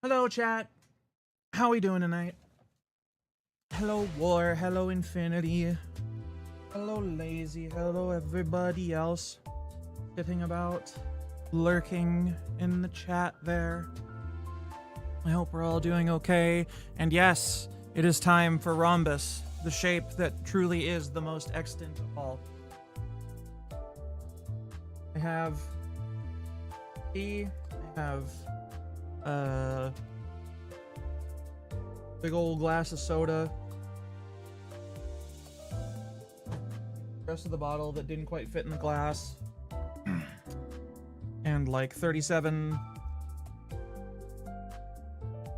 Hello, chat. How we doing tonight? Hello, War. Hello, Infinity. Hello, Lazy. Hello, everybody else sitting about, lurking in the chat there. I hope we're all doing okay. And yes, it is time for Rhombus, the shape that truly is the most extant of all. I have tea. I have big old glass of soda. The rest of the bottle that didn't quite fit in the glass. And like 37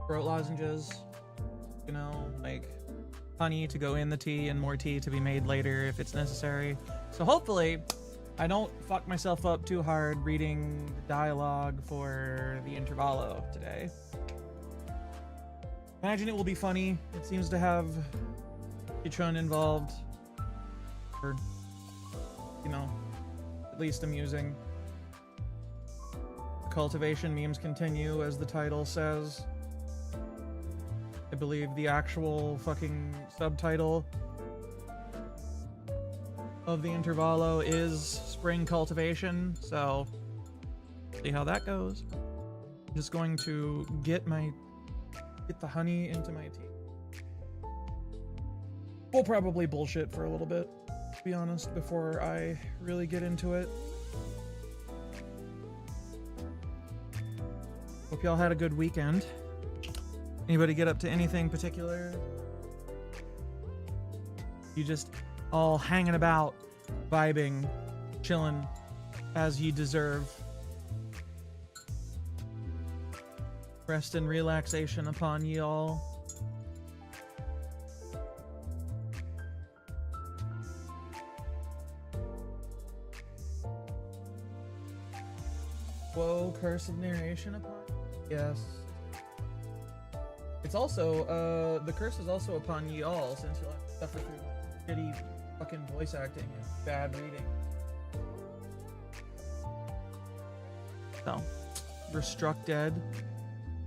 throat lozenges. You know, like honey to go in the tea and more tea to be made later if it's necessary. So hopefully I don't fuck myself up too hard reading the dialogue for the Intervallo today. Imagine it will be funny. It seems to have Kichun involved. Or, you know, at least amusing. Cultivation memes continue, as the title says. I believe the actual fucking subtitle of the Intervallo is Spring Cultivation, so see how that goes. I'm just going to get the honey into my tea. We'll probably bullshit for a little bit, to be honest, before I really get into it. Hope y'all had a good weekend. Anybody get up to anything particular? You just all hanging about, vibing, chilling, as you deserve. Rest and relaxation upon ye all. Whoa, curse of narration upon? Yes. It's also, the curse is also upon ye all, since you'll have to suffer through shitty fucking voice acting and bad reading. So, you're struck dead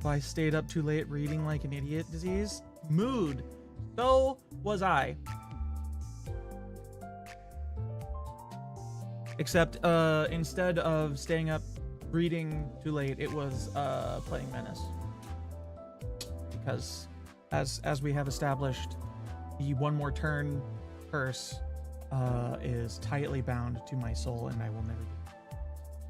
by stayed up too late reading like an idiot disease. Mood. So was I. Except, instead of staying up reading too late, it was, playing Menace. Because, as we have established, the one more turn curse is tightly bound to my soul, and I will never be.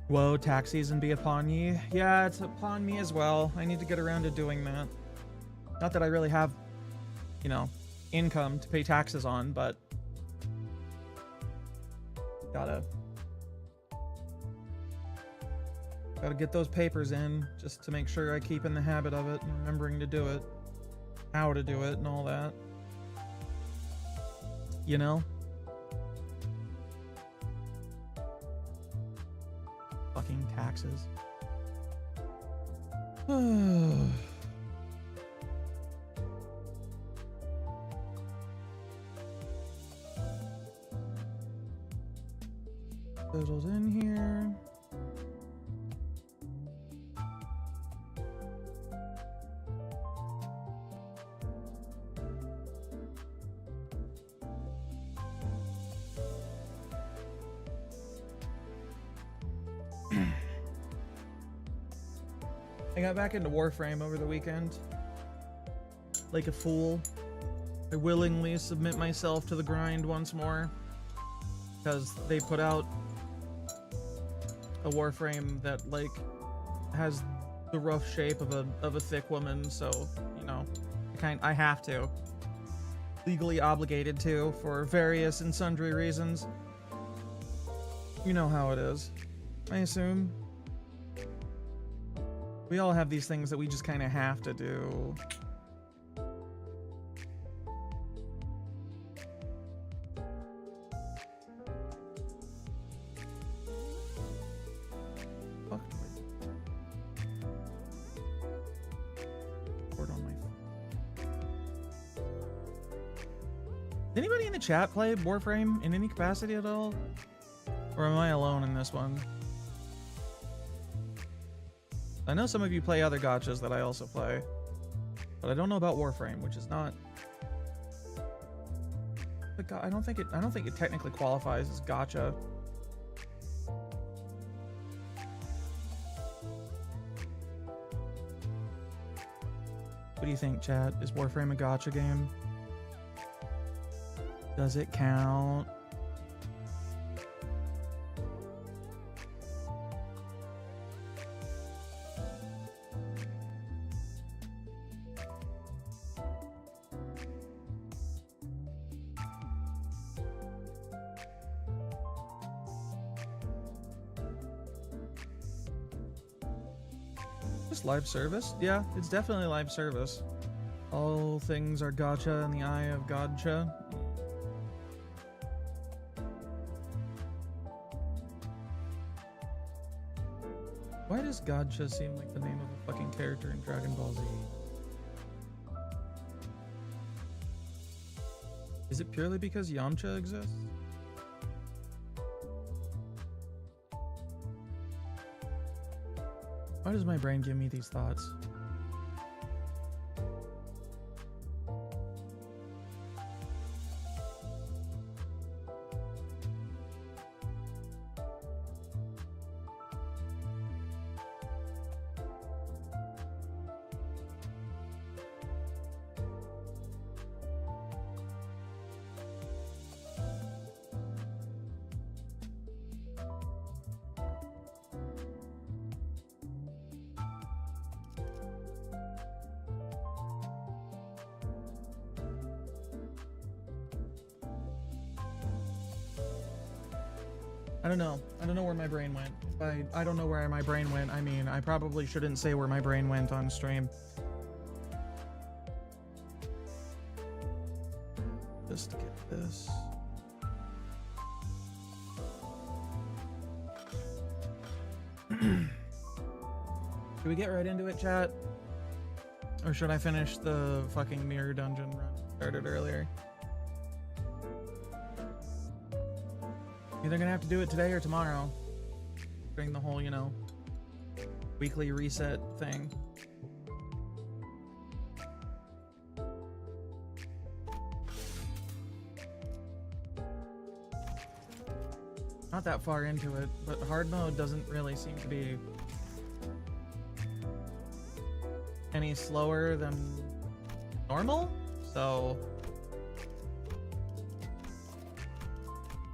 Woe, tax season be upon ye. Yeah, it's upon me as well. I need to get around to doing that. Not that I really have, you know, income to pay taxes on, but gotta get those papers in just to make sure I keep in the habit of it and remembering to do it, how to do it, and all that. You know? Fucking taxes. Settled in here. I got back into Warframe over the weekend. Like a fool. I willingly submit myself to the grind once more. Because they put out a Warframe that, like, has the rough shape of a thick woman, so, you know, I have to. Legally obligated to, for various and sundry reasons. You know how it is, I assume. We all have these things that we just kind of have to do. Fuck. Cord on my phone. Does anybody in the chat play Warframe in any capacity at all? Or am I alone in this one? I know some of you play other gachas that I also play, but I don't know about Warframe, which is not. I don't think it technically qualifies as gacha. What do you think, chat? Is Warframe a gacha game? Does it count? Live service? Yeah, it's definitely live service. All things are gacha in the eye of Godcha. Why does Godcha seem like the name of a fucking character in Dragon Ball Z? Is it purely because Yamcha exists? Why does my brain give me these thoughts? I don't know. I don't know where my brain went. I don't know where my brain went. I mean, I probably shouldn't say where my brain went on stream. Just get this. Should we get right into it, chat? Or should I finish the fucking mirror dungeon run I started earlier? Either gonna have to do it today or tomorrow. During the whole, you know, weekly reset thing. Not that far into it, but hard mode doesn't really seem to be any slower than normal, so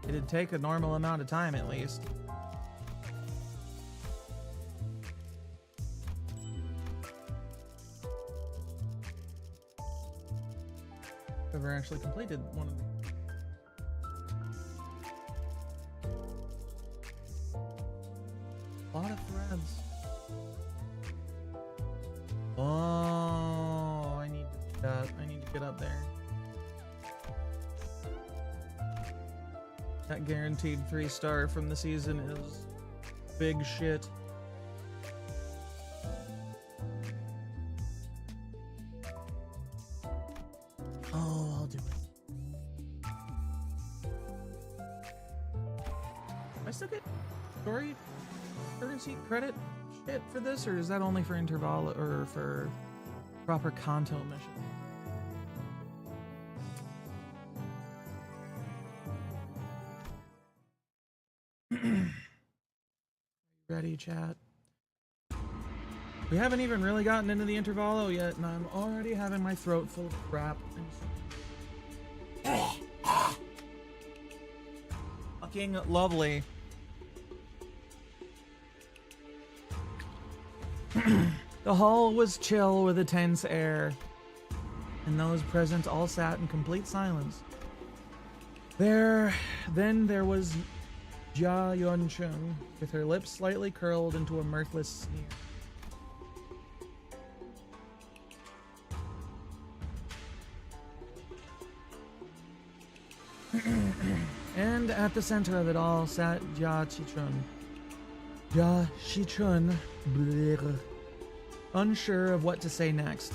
it'd take a normal amount of time at least. Ever actually completed one of them. A lot of threads. Oh, I need to do that. I need to get up there. That guaranteed 3-star from the season is big shit. Oh, I'll do it. I still get story currency credit shit for this, or is that only for Intervallo or for proper Kanto mission? Ready, chat? We haven't even really gotten into the Intervallo yet, and I'm already having my throat full of crap. Fucking lovely. The hall was chill with a tense air, and those present all sat in complete silence. Then there was Jia Yunchun, with her lips slightly curled into a mirthless sneer. And at the center of it all sat Jia Qichun. Jia Qichun, bleh, unsure of what to say next.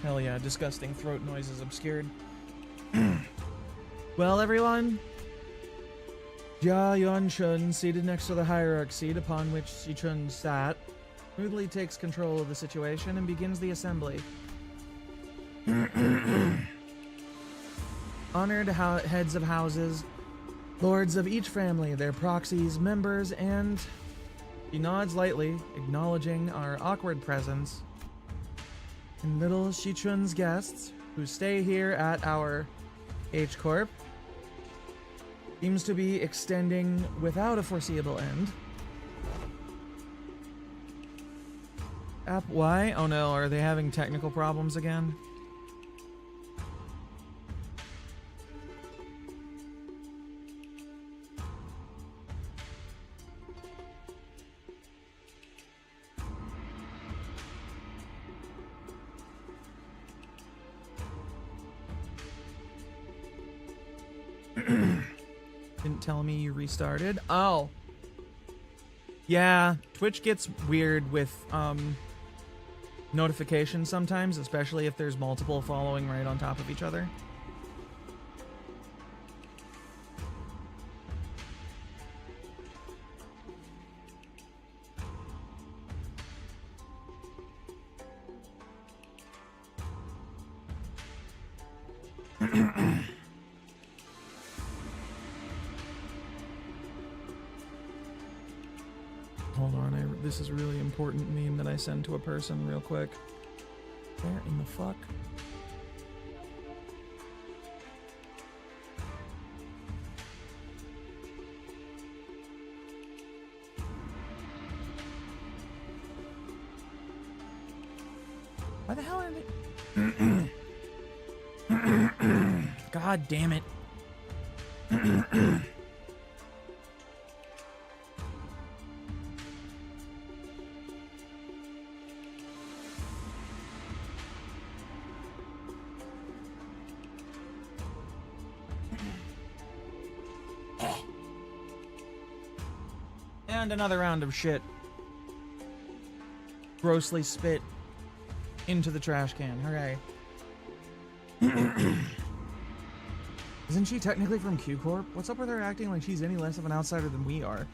Hell yeah, disgusting throat noises obscured. Well, everyone, Jia Yuan-chun, seated next to the hierarch seat upon which Xi-chun sat, smoothly takes control of the situation and begins the assembly. Honored heads of houses, lords of each family, their proxies, members, and he nods lightly, acknowledging our awkward presence, and little Xi-chun's guests, who stay here at our H-Corp, seems to be extending without a foreseeable end. Why? Oh no, are they having technical problems again? Didn't tell me you restarted. Oh. Yeah, Twitch gets weird with notifications sometimes, especially if there's multiple following right on top of each other. Hold on, this is a really important meme that I send to a person real quick. Where in the fuck? Why the hell are they? God damn it. And another round of shit. Grossly spit into the trash can. Hooray. Isn't she technically from Q-Corp? What's up with her acting like she's any less of an outsider than we are?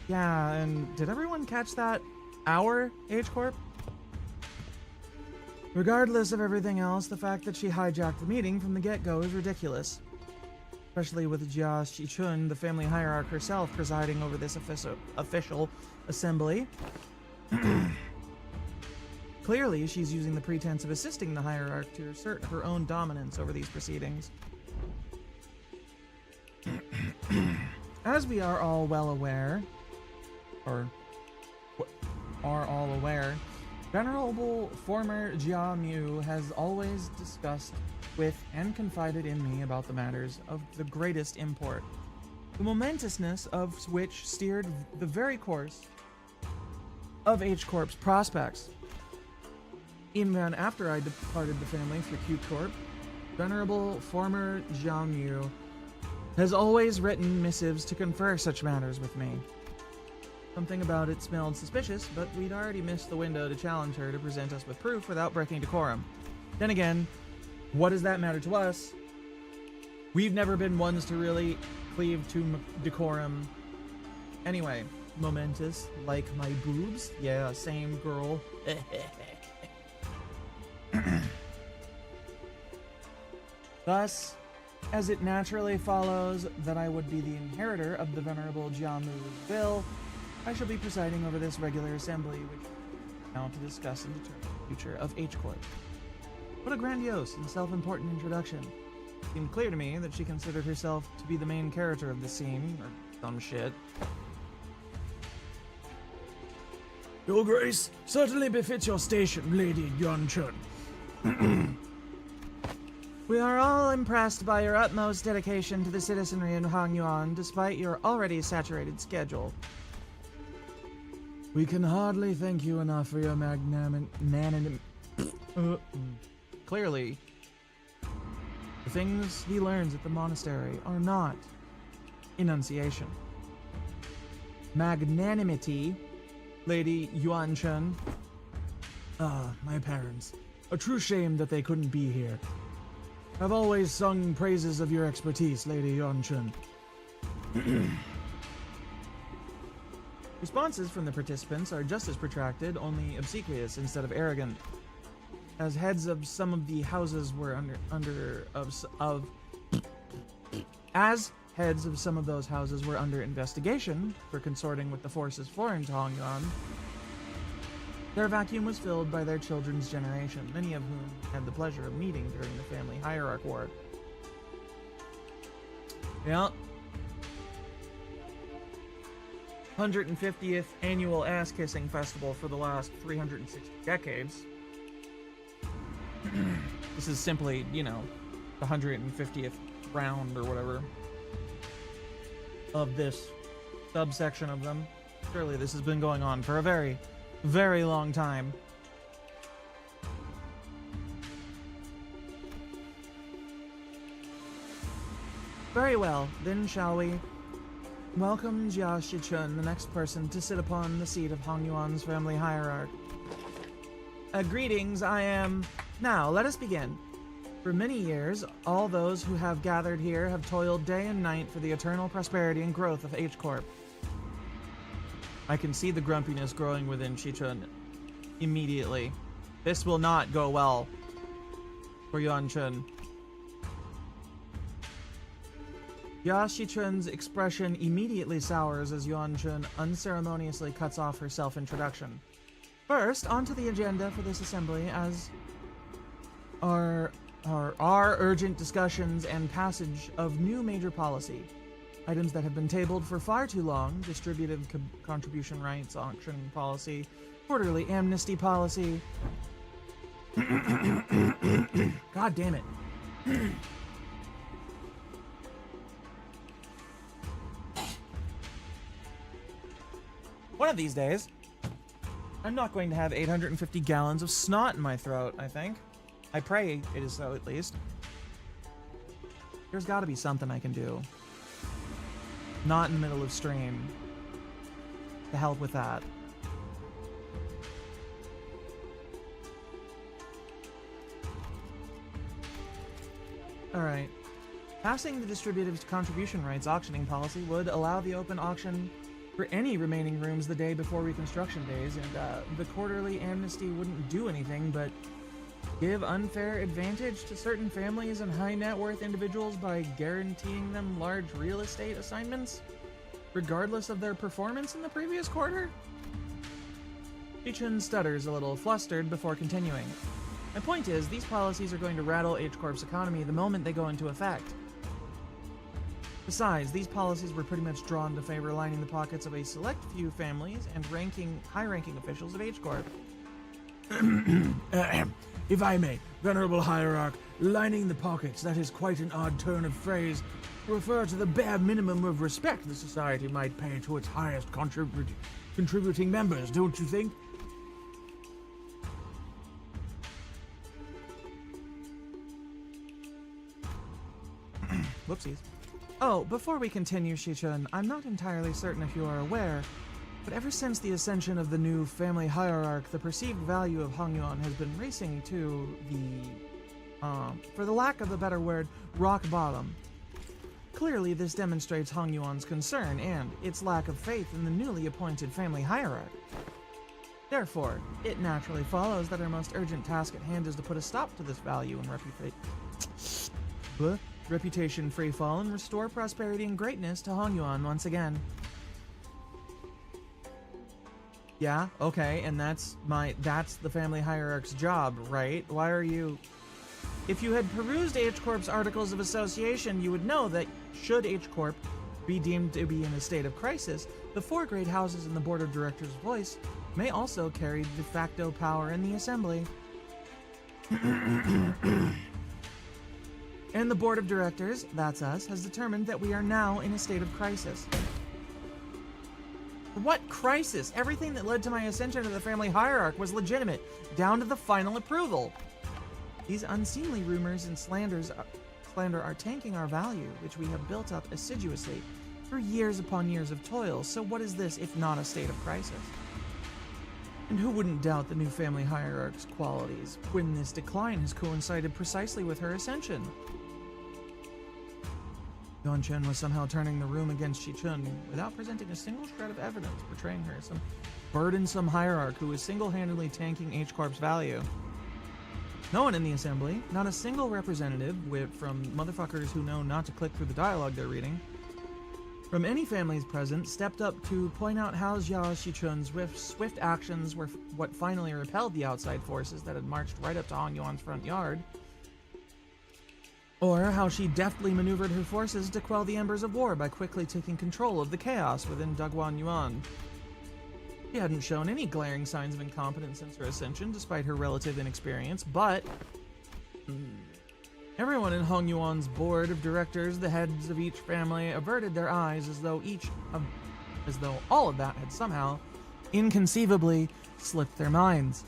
Yeah, and did everyone catch that? Our H-Corp? Regardless of everything else, the fact that she hijacked the meeting from the get-go is ridiculous. Especially with Jia Xi-chun, the family hierarch herself, presiding over this official assembly. Clearly, she's using the pretense of assisting the hierarch to assert her own dominance over these proceedings. As we are all well aware, Venerable former Jia Mu has always discussed with and confided in me about the matters of the greatest import, the momentousness of which steered the very course of H-Corp's prospects. Even after I departed the family for Q-Corp, Venerable former Jia Mu has always written missives to confer such matters with me. Something about it smelled suspicious, but we'd already missed the window to challenge her to present us with proof without breaking decorum. Then again, what does that matter to us? We've never been ones to really cleave to decorum. Anyway, momentous, like my boobs? Yeah, same girl. Thus, as it naturally follows that I would be the inheritor of the Venerable Jia Mu's will, I shall be presiding over this regular assembly, which is now to discuss and determine the future of H-Corp. What a grandiose and self-important introduction. It seemed clear to me that she considered herself to be the main character of the scene, or some shit. Your Grace certainly befits your station, Lady Yuan-chun. We are all impressed by your utmost dedication to the citizenry in Hangyuan, despite your already saturated schedule. We can hardly thank you enough for your magnanimity. Clearly, the things he learns at the monastery are not enunciation. Magnanimity, Lady Yuan-chun. Ah, my parents. A true shame that they couldn't be here. I've always sung praises of your expertise, Lady Yonchun. Responses from the participants are just as protracted, only obsequious instead of arrogant. As heads of some of the houses were as heads of some of those houses were under investigation for consorting with the forces foreign to Hongyuan, their vacuum was filled by their children's generation, many of whom had the pleasure of meeting during the family hierarch war. Yeah. 150th annual ass-kissing festival for the last 360 decades. This is simply, you know, the 150th round or whatever of this subsection of them. Surely this has been going on for a very, very long time. Very well, then shall we welcome Jia Shichun, the next person to sit upon the seat of Hongyuan's family hierarch. Greetings, I am... Now, let us begin. For many years, all those who have gathered here have toiled day and night for the eternal prosperity and growth of H-Corp. I can see the grumpiness growing within Shichun immediately. This will not go well for Yuanchun. Ya Shichun's expression immediately sours as Yuanchun unceremoniously cuts off her self-introduction. First, onto the agenda for this assembly as our urgent discussions and passage of new major policy. Items that have been tabled for far too long: distributive contribution rights, auction policy, quarterly amnesty policy. God damn it. One of these days, I'm not going to have 850 gallons of snot in my throat, I think. I pray it is so, at least. There's gotta be something I can do. Not in the middle of stream. To help with that. Alright. Passing the distributive contribution rights auctioning policy would allow the open auction for any remaining rooms the day before reconstruction days, and the quarterly amnesty wouldn't do anything but give unfair advantage to certain families and high net worth individuals by guaranteeing them large real estate assignments, regardless of their performance in the previous quarter? Shichun stutters a little, flustered, before continuing. My point is, these policies are going to rattle H-Corp's economy the moment they go into effect. Besides, these policies were pretty much drawn to favor lining the pockets of a select few families and high-ranking officials of H-Corp. If I may, Venerable Hierarch, lining the pockets, that is quite an odd turn of phrase. Refer to the bare minimum of respect the society might pay to its highest contributing members, don't you think? Whoopsies. Oh, before we continue, Shichun, I'm not entirely certain if you are aware, but ever since the ascension of the new family hierarch, the perceived value of Hongyuan has been racing to the, for the lack of a better word, rock bottom. Clearly, this demonstrates Hongyuan's concern and its lack of faith in the newly appointed family hierarch. Therefore, it naturally follows that our most urgent task at hand is to put a stop to this value and reputation free fall and restore prosperity and greatness to Hongyuan once again. Yeah, okay, and that's the family hierarch's job, right? Why are you... If you had perused H-Corp's Articles of Association, you would know that should H-Corp be deemed to be in a state of crisis, the 4 great houses in the Board of Directors' voice may also carry de facto power in the Assembly. And the Board of Directors, that's us, has determined that we are now in a state of crisis. What crisis? Everything that led to my ascension to the family hierarch was legitimate, down to the final approval. These unseemly rumors and slander are tanking our value, which we have built up assiduously through years upon years of toil. So what is this if not a state of crisis? And who wouldn't doubt the new family hierarch's qualities when this decline has coincided precisely with her ascension? Yuan-Chun was somehow turning the room against Shi-Chun without presenting a single shred of evidence portraying her as some burdensome hierarch who was single-handedly tanking H-Corp's value. No one in the assembly, not a single representative from motherfuckers who know not to click through the dialogue they're reading, from any families present, stepped up to point out how Xiao Shichun's swift actions were what finally repelled the outside forces that had marched right up to Hong Yuan's front yard, or how she deftly maneuvered her forces to quell the embers of war by quickly taking control of the chaos within Dugwan Yuan. She hadn't shown any glaring signs of incompetence since her ascension, despite her relative inexperience, but everyone in Hong Yuan's board of directors, the heads of each family, averted their eyes as though all of that had somehow, inconceivably, slipped their minds.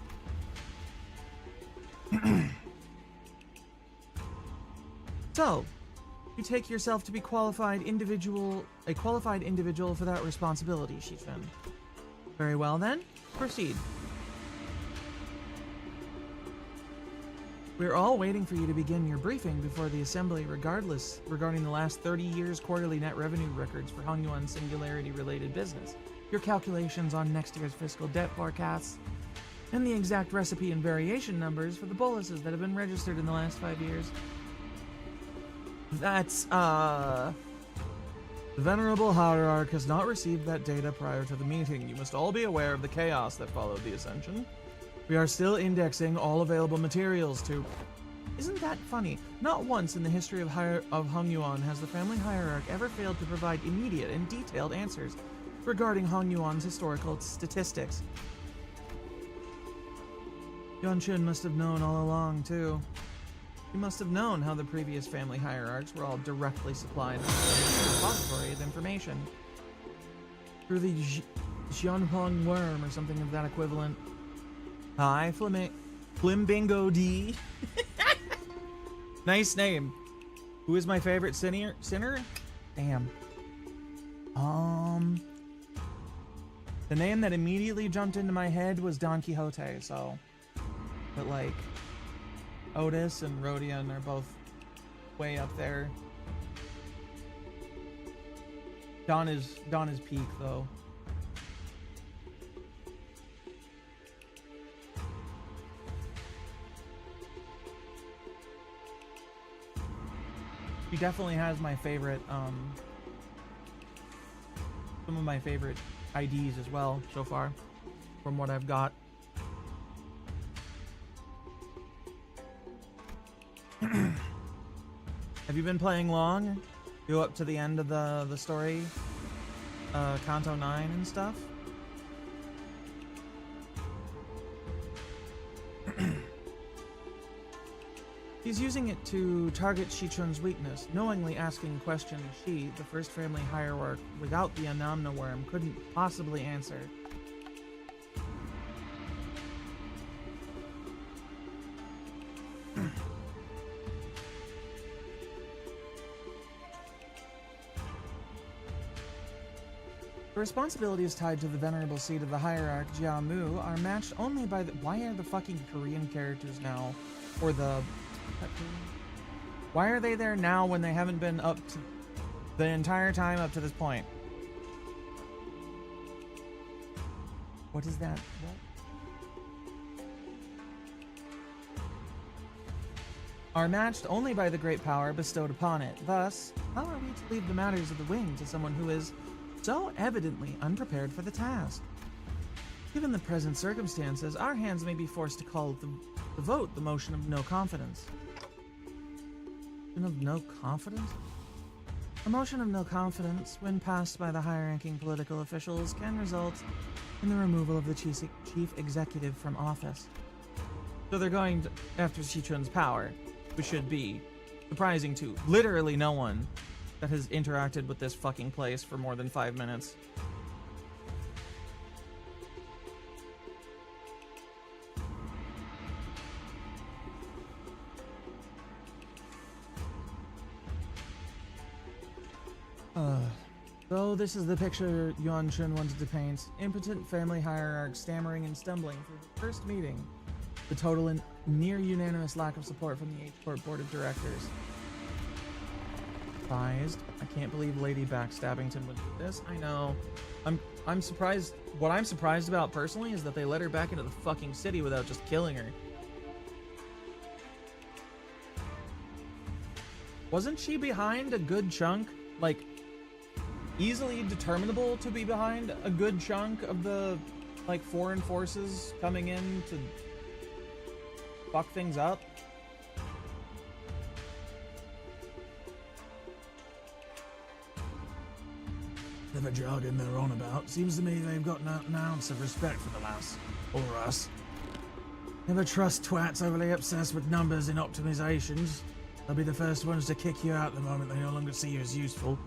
So, you take yourself to be a qualified individual for that responsibility, Shi-Chun. Very well then, proceed. We're all waiting for you to begin your briefing before the assembly regarding the last 30 years' quarterly net revenue records for Hong Yuan singularity-related business, your calculations on next year's fiscal debt forecasts, and the exact recipe and variation numbers for the boluses that have been registered in the last 5 years. The Venerable Hierarch has not received that data prior to the meeting. You must all be aware of the chaos that followed the ascension. We are still indexing all available materials to... Isn't that funny? Not once in the history of Hong Yuan has the family hierarch ever failed to provide immediate and detailed answers regarding Hong Yuan's historical statistics. Yuan-Chun must have known all along, too. He must have known how the previous family hierarchs were all directly supplied with a repository of information. Through the Xianhuang worm or something of that equivalent. Hi, Flimbingo D. Nice name. Who is my favorite sinner? Damn. The name that immediately jumped into my head was Don Quixote, so... But like... Otis and Rodion are both way up there. Don is peak though. He definitely has my favorite some of my favorite IDs as well so far from what I've got. Have you been playing long? You up to the end of the story? Kanto 9 and stuff? He's using it to target Shi-Chun's weakness, knowingly asking questions she, the first family hierarch without the Anamna worm, couldn't possibly answer. The responsibilities tied to the venerable seat of the hierarch, Jia Mu, are matched only by the... Why are the fucking Korean characters now? Or the... Why are they there now when they haven't been up to... the entire time up to this point? What is that? What? Are matched only by the great power bestowed upon it. Thus, how are we to leave the matters of the wing to someone who is... so evidently unprepared for the task? Given the present circumstances, our hands may be forced to call the vote the motion of no confidence. Motion of no confidence? A motion of no confidence, when passed by the high-ranking political officials, can result in the removal of the chief executive from office. So they're going after Shi-Chun's power, which should be surprising to literally no one that has interacted with this fucking place for more than 5 minutes. So this is the picture Yuan Chun wanted to paint. Impotent family hierarch stammering and stumbling through the first meeting. The total and near unanimous lack of support from the H-Court Board of Directors. Surprised. I can't believe Lady Backstabbington would do this. I know. I'm surprised. What I'm surprised about personally is that they let her back into the fucking city without just killing her. Wasn't she behind a good chunk? Like, easily determinable to be behind a good chunk of the, like, foreign forces coming in to fuck things up? Never jargon they're on about. Seems to me they've got an ounce of respect for the lass. Or us. Never trust twats overly obsessed with numbers and optimizations. They'll be the first ones to kick you out the moment they no longer see you as useful.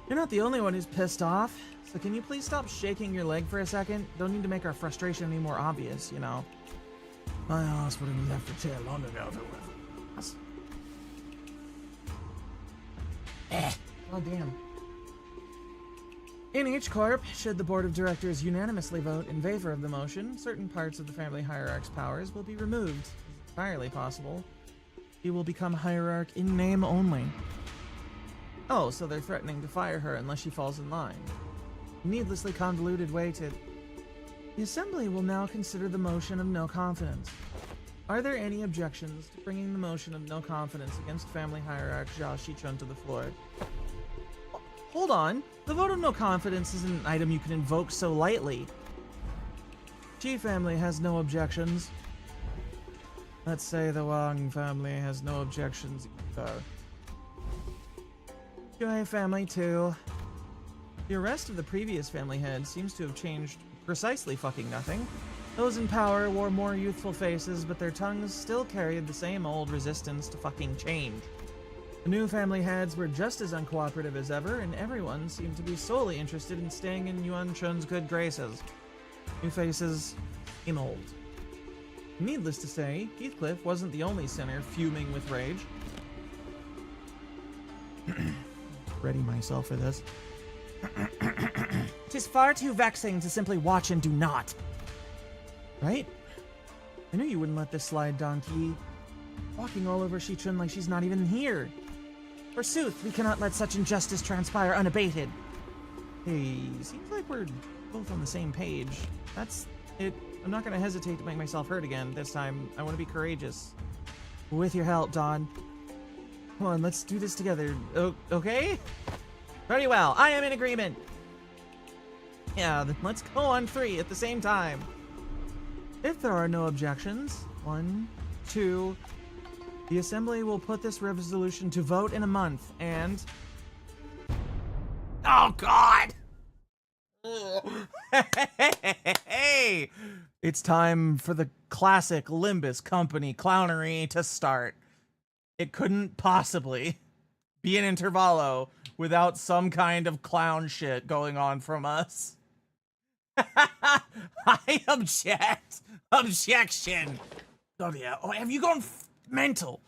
You're not the only one who's pissed off, so can you please stop shaking your leg for a second? Don't need to make our frustration any more obvious, you know. My ass would have left the chair long ago if it was. Oh, damn. In each corp, should the board of directors unanimously vote in favor of the motion, certain parts of the family hierarch's powers will be removed. It's entirely possible. He will become hierarch in name only. Oh, so they're threatening to fire her unless she falls in line. Needlessly convoluted way to... The assembly will now consider the motion of no confidence. Are there any objections to bringing the motion of no confidence against family hierarch Zhao Shichun to the floor? Hold on. The vote of no confidence isn't an item you can invoke so lightly. Qi family has no objections. Let's say the Wang family has no objections either. Yue family too. The arrest of the previous family head seems to have changed precisely fucking nothing. Those in power wore more youthful faces, but their tongues still carried the same old resistance to fucking change. The new family heads were just as uncooperative as ever, and everyone seemed to be solely interested in staying in Yuan Chun's good graces. New faces, same old. Needless to say, Heathcliff wasn't the only sinner fuming with rage. Ready myself for this. 'Tis far too vexing to simply watch and do not. Right? I knew you wouldn't let this slide, Don Qi. Walking all over Shichun like she's not even here. Forsooth, we cannot let such injustice transpire unabated. Hey, seems like we're both on the same page. That's it. I'm not gonna hesitate to make myself heard again. This time, I want to be courageous. With your help, Don. Come on, let's do this together. Okay? Very well. I am in agreement. Yeah, then let's go on 3 at the same time. If there are no objections, 1, 2, the assembly will put this resolution to vote in a month, and... Oh, God! Hey! It's time for the classic Limbus Company clownery to start. It couldn't possibly be an Intervallo without some kind of clown shit going on from us. I object. Objection. Oh yeah. Oh, have you gone mental?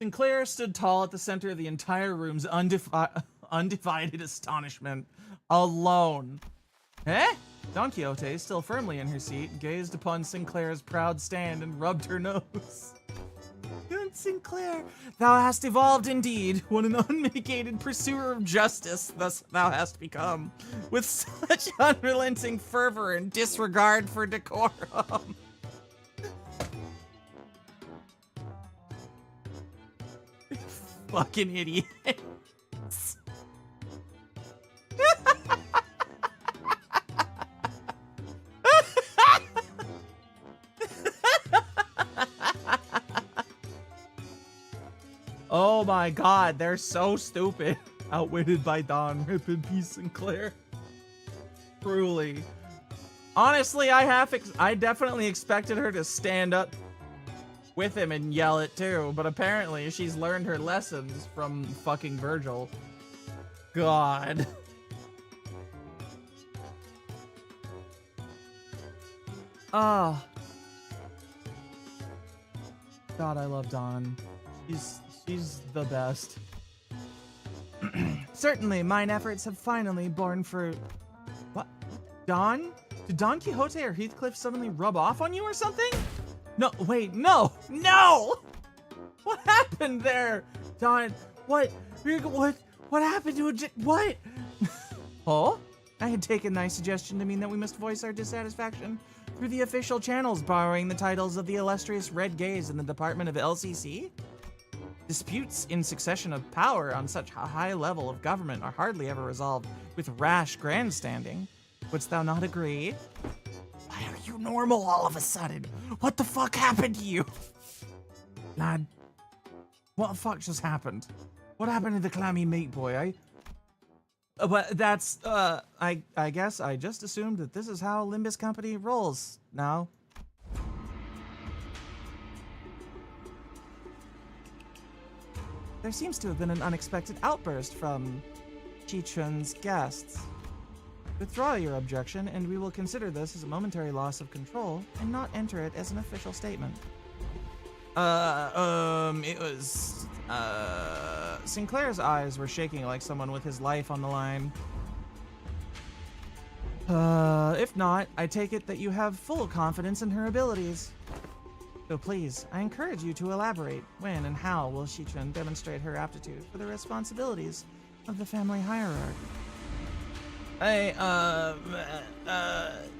Sinclair stood tall at the center of the entire room's undivided astonishment. Alone. Eh? Don Quixote, still firmly in her seat, gazed upon Sinclair's proud stand and rubbed her nose. Good Sinclair, thou hast evolved indeed. What an unmitigated pursuer of justice thus thou hast become, with such unrelenting fervor and disregard for decorum. Fucking idiots. Oh my god, they're so stupid. Outwitted by Don. Rip in peace, Sinclair. Truly. Honestly, I definitely expected her to stand up with him and yell it too, but apparently she's learned her lessons from fucking Virgil. God. Ah. God, I love Dawn. She's the best. Certainly, mine efforts have finally borne fruit. What? Don? Did Don Quixote or Heathcliff suddenly rub off on you or something? No, wait, no! No! What happened there? Don, what happened to what? Oh? I had taken thy suggestion to mean that we must voice our dissatisfaction through the official channels, borrowing the titles of the illustrious Red Gaze in the Department of LCC? Disputes in succession of power on such a high level of government are hardly ever resolved with rash grandstanding. Wouldst thou not agree? Why are you normal all of a sudden? What the fuck happened to you? Lad, what the fuck just happened? What happened to the clammy meat boy, But that's, I guess I just assumed that this is how Limbus Company rolls now. There seems to have been an unexpected outburst from Chi-Chun's guests. Withdraw your objection, and we will consider this as a momentary loss of control and not enter it as an official statement. It was, Sinclair's eyes were shaking like someone with his life on the line. If not, I take it that you have full confidence in her abilities. So please, I encourage you to elaborate. When and how will Chi-Chun demonstrate her aptitude for the responsibilities of the family hierarchy?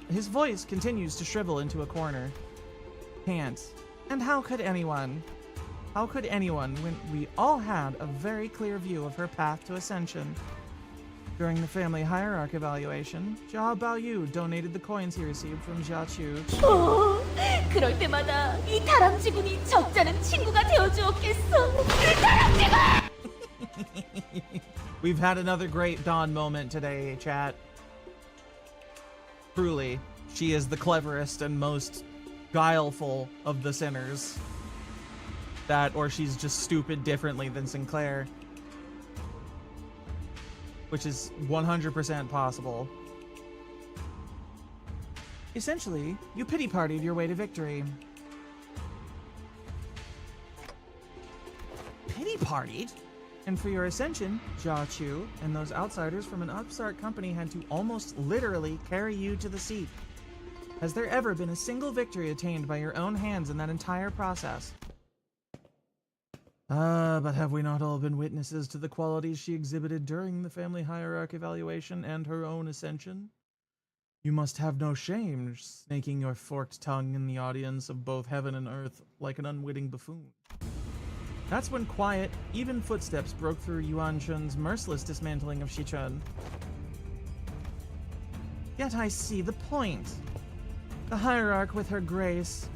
His voice continues to shrivel into a corner. Can't. And how could anyone when we all had a very clear view of her path to ascension? During the family hierarchy evaluation, Jia Baoyu donated the coins he received from Jia Chu. 그럴 때마다 이 다람쥐군이 적잖은 친구가 되어주었겠어. 다람쥐군! We've had another great Dawn moment today, chat. Truly, she is the cleverest and most guileful of the sinners. That, or she's just stupid differently than Sinclair. Which is 100% possible. Essentially, you pity-partied your way to victory. Pity-partied? And for your ascension, Jia Chu and those outsiders from an upstart company had to almost literally carry you to the seat. Has there ever been a single victory attained by your own hands in that entire process? But have we not all been witnesses to the qualities she exhibited during the family hierarchy evaluation and her own ascension? You must have no shame snaking your forked tongue in the audience of both heaven and earth like an unwitting buffoon. That's when quiet, even footsteps broke through Yuan Chun's merciless dismantling of Chi-Chun. Yet I see the point. The hierarch with her grace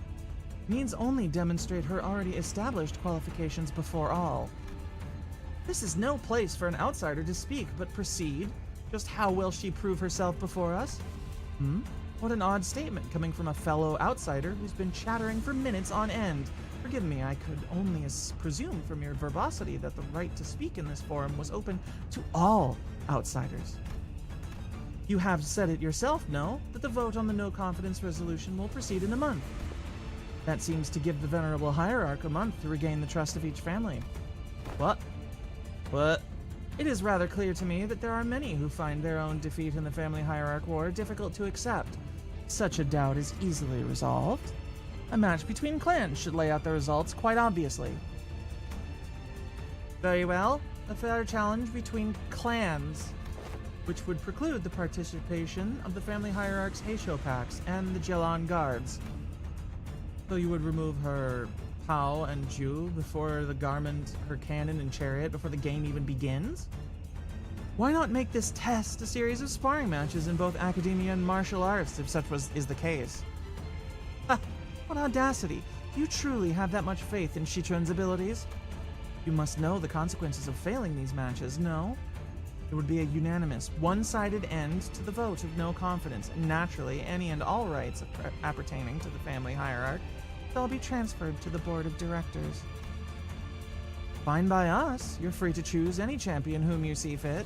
needs only demonstrate her already established qualifications before all. This is no place for an outsider to speak, but proceed. Just how will she prove herself before us? What an odd statement coming from a fellow outsider who's been chattering for minutes on end. Forgive me, I could only presume from your verbosity that the right to speak in this forum was open to all outsiders. You have said it yourself, no? That the vote on the no-confidence resolution will proceed in a month. That seems to give the venerable hierarch a month to regain the trust of each family. What? It is rather clear to me that there are many who find their own defeat in the family hierarch war difficult to accept. Such a doubt is easily resolved. A match between clans should lay out the results quite obviously. Very well, a fair challenge between clans, which would preclude the participation of the family hierarch's Heisho packs and the Jelan guards. So you would remove her Pao and Ju before the garment, her cannon and chariot, before the game even begins? Why not make this test a series of sparring matches in both academia and martial arts, if such is the case? Ha! What audacity! Do you truly have that much faith in Chi-Chun's abilities? You must know the consequences of failing these matches, no? It would be a unanimous, one-sided end to the vote of no confidence, and naturally, any and all rights appertaining to the family hierarch shall be transferred to the board of directors. Fine by us. You're free to choose any champion whom you see fit.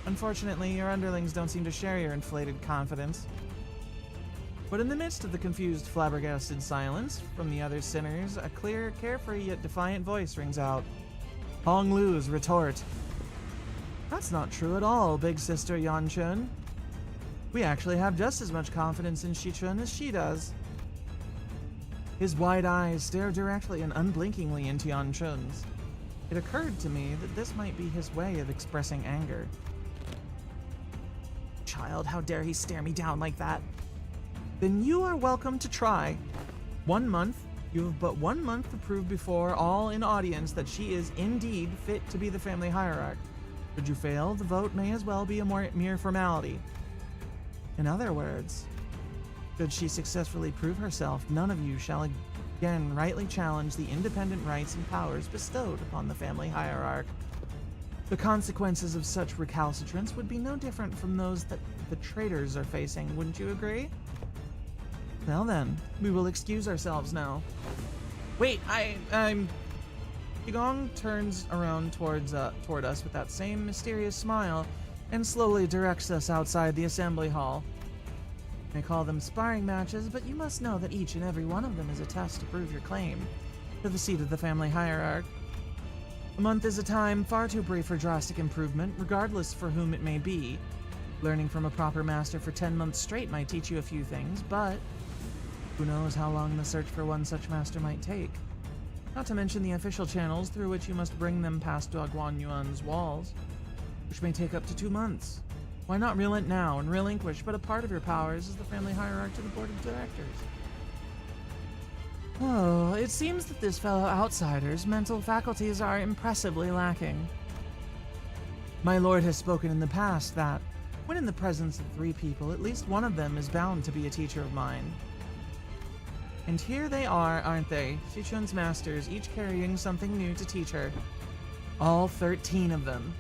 Unfortunately, your underlings don't seem to share your inflated confidence. But in the midst of the confused, flabbergasted silence from the other sinners, a clear, carefree yet defiant voice rings out. Hong Lu's retort. That's not true at all, big sister Yanchun. We actually have just as much confidence in Shichun as she does. His wide eyes stare directly and unblinkingly into Yanchun's. It occurred to me that this might be his way of expressing anger. Child, how dare he stare me down like that? Then you are welcome to try. 1 month. You have but 1 month to prove before all in audience that she is indeed fit to be the family hierarch. Should you fail, the vote may as well be a mere formality. In other words, should she successfully prove herself, none of you shall again rightly challenge the independent rights and powers bestowed upon the family hierarch. The consequences of such recalcitrance would be no different from those that the traitors are facing, wouldn't you agree? Well then, we will excuse ourselves now. Wait, I'm... Qigong turns around toward us with that same mysterious smile and slowly directs us outside the assembly hall. They call them sparring matches, but you must know that each and every one of them is a test to prove your claim to the seat of the family hierarch. A month is a time far too brief for drastic improvement, regardless for whom it may be. Learning from a proper master for 10 months straight might teach you a few things, but who knows how long the search for one such master might take. Not to mention the official channels through which you must bring them past Guan Yuan's walls, which may take up to 2 months. Why not relent now and relinquish but a part of your powers as the family hierarch to the board of directors? Oh, it seems that this fellow outsider's mental faculties are impressively lacking. My lord has spoken in the past that, when in the presence of 3 people, at least one of them is bound to be a teacher of mine. And here they are, aren't they? Shichun's masters, each carrying something new to teach her. All 13 of them.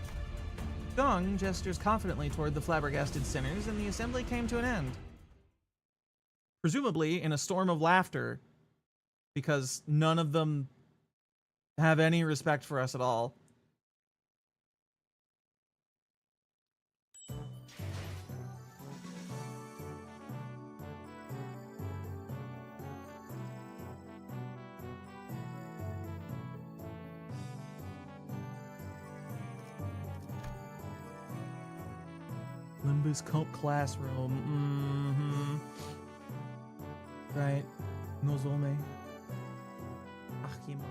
Gong gestures confidently toward the flabbergasted sinners, and the assembly came to an end. Presumably in a storm of laughter, because none of them have any respect for us at all. Limbus Cult Classroom. Right. Nozome. Akima.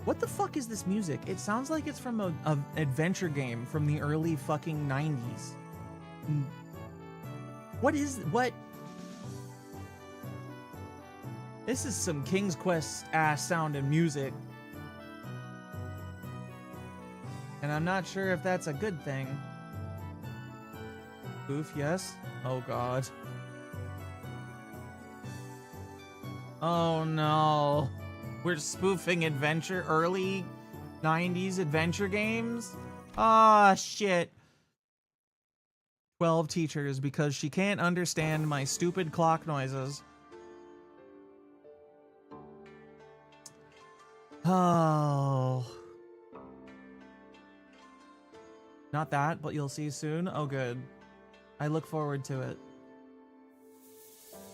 What the fuck is this music? It sounds like it's from an adventure game from the early fucking 90s. What? This is some King's Quest ass sound and music. And I'm not sure if that's a good thing. Oof, yes. Oh god. Oh no. We're spoofing early 90s adventure games? Ah, shit. 12 teachers because she can't understand my stupid clock noises. Oh. Not that, but you'll see soon. Oh, good. I look forward to it.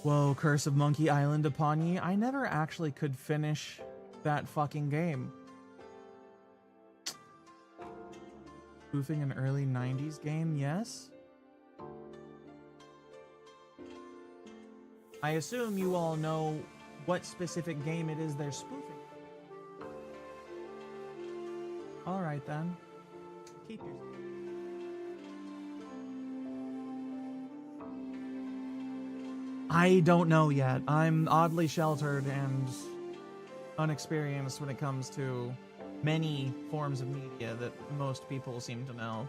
Whoa, Curse of Monkey Island upon ye. I never actually could finish that fucking game. Spoofing an early 90s game, yes? I assume you all know what specific game it is they're spoofing. Alright then. Keep your... I don't know yet. I'm oddly sheltered and unexperienced when it comes to many forms of media that most people seem to know.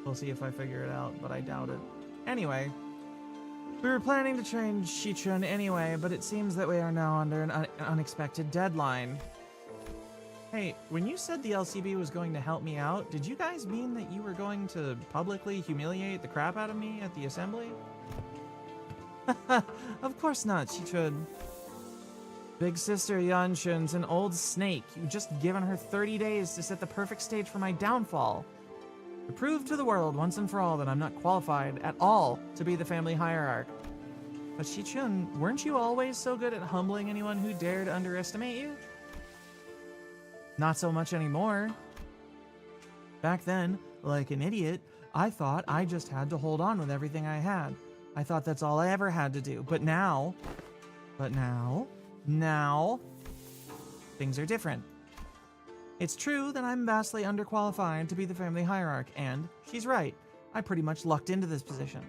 We'll see if I figure it out, but I doubt it. Anyway, we were planning to train Shichun anyway, but it seems that we are now under an unexpected deadline. Hey, when you said the LCB was going to help me out, did you guys mean that you were going to publicly humiliate the crap out of me at the assembly? Of course not, Shichun. Big sister Yanshun's an old snake. You've just given her 30 days to set the perfect stage for my downfall. To prove to the world once and for all that I'm not qualified at all to be the family hierarch. But Shichun, weren't you always so good at humbling anyone who dared underestimate you? Not so much anymore. Back then, like an idiot, I thought I just had to hold on with everything I had. I thought that's all I ever had to do. But now, things are different. It's true that I'm vastly underqualified to be the family hierarch, and she's right. I pretty much lucked into this position.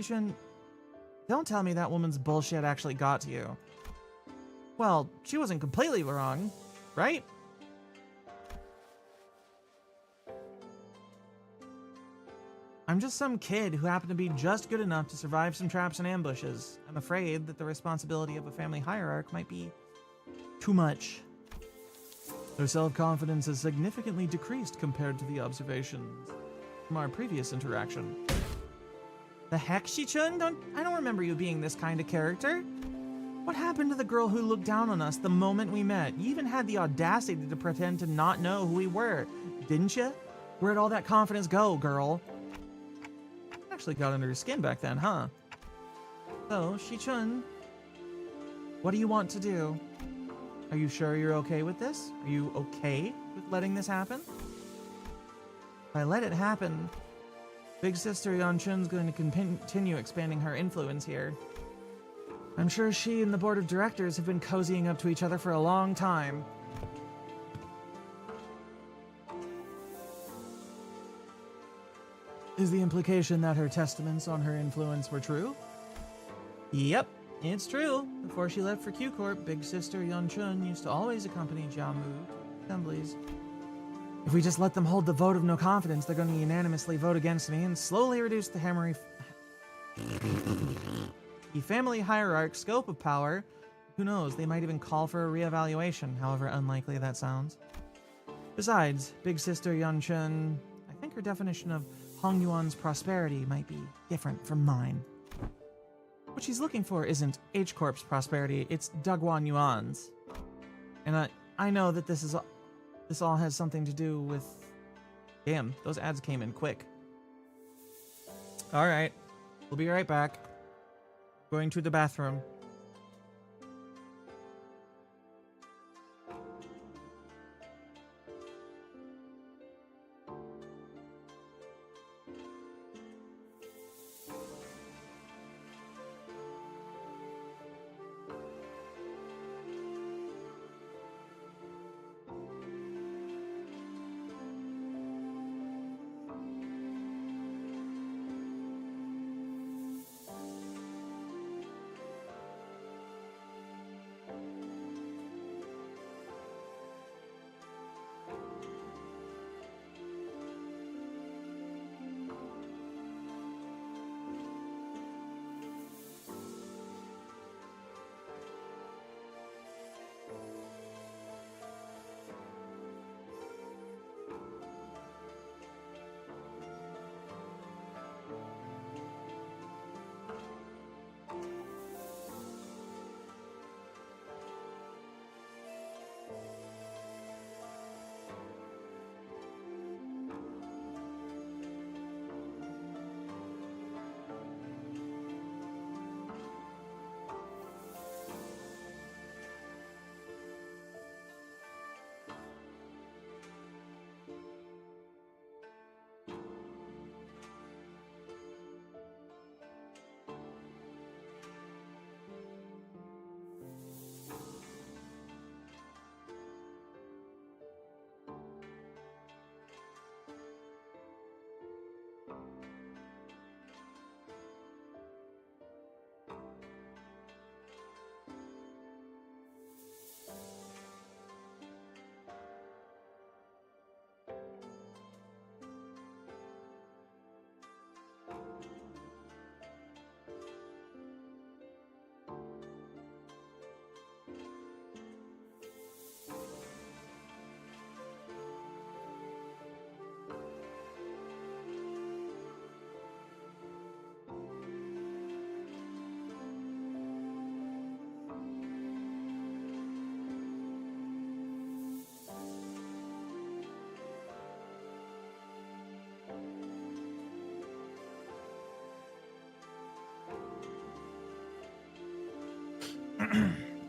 Ishin, don't tell me that woman's bullshit actually got to you. Well, she wasn't completely wrong, right? I'm just some kid who happened to be just good enough to survive some traps and ambushes. I'm afraid that the responsibility of a family hierarch might be too much. Her self-confidence has significantly decreased compared to the observations from our previous interaction. The heck, Shichun? I don't remember you being this kind of character. What happened to the girl who looked down on us the moment we met? You even had the audacity to pretend to not know who we were, didn't you? Where'd all that confidence go, girl? Actually got under her skin back then, huh? So, Shichun, what do you want to do? Are you sure you're okay with this? Are you okay with letting this happen? If I let it happen, Big Sister Yeonchun's going to continue expanding her influence here. I'm sure she and the board of directors have been cozying up to each other for a long time. Is the implication that her testaments on her influence were true? Yep, it's true. Before she left for Q Corp, Big Sister Yeonchun used to always accompany Jiamu to assemblies. If we just let them hold the vote of no confidence, they're going to unanimously vote against me and slowly reduce the family hierarch scope of power. Who knows, they might even call for a reevaluation, however unlikely that sounds. Besides, Big Sister Yeonchun, I think her definition of Hong Yuan's prosperity might be different from mine. What she's looking for isn't H Corp's prosperity, it's Dugwan Yuan's. And I know that this all has something to do with... Damn, those ads came in quick. Alright, we'll be right back. Going to the bathroom.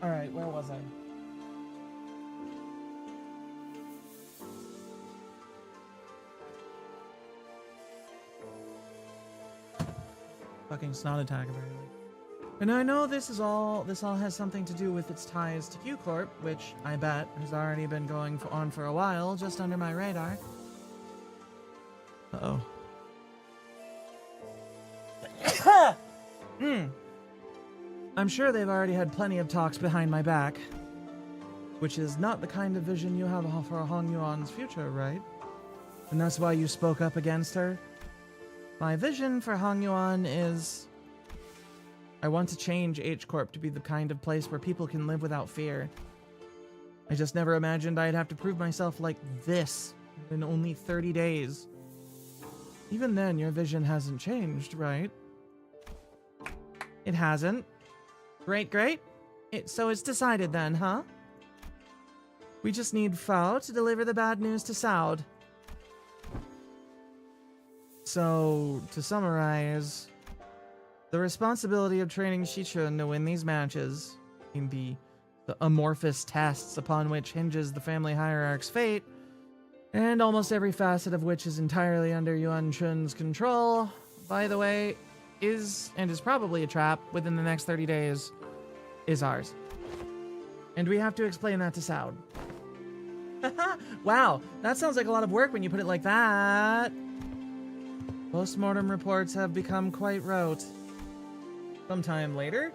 Alright, where was I? fucking snot attack apparently. And I know this all has something to do with its ties to Q Corp, which I bet has already been going on for a while, just under my radar. Uh-oh. I'm sure they've already had plenty of talks behind my back, which is not the kind of vision you have for Hong Yuan's future, right? And that's why you spoke up against her? My vision for Hong Yuan is... I want to change H-Corp to be the kind of place where people can live without fear. I just never imagined I'd have to prove myself like this in only 30 days. Even then, your vision hasn't changed, right? It hasn't. Great. So it's decided then, huh? We just need Fao to deliver the bad news to Saud. So, to summarize, the responsibility of training Shichun to win these matches, in the amorphous tests upon which hinges the family hierarch's fate, and almost every facet of which is entirely under Yuan Chun's control, by the way, is probably a trap within the next 30 days, is ours. And we have to explain that to Saud. Wow, that sounds like a lot of work when you put it like that. Postmortem reports have become quite rote. Sometime later?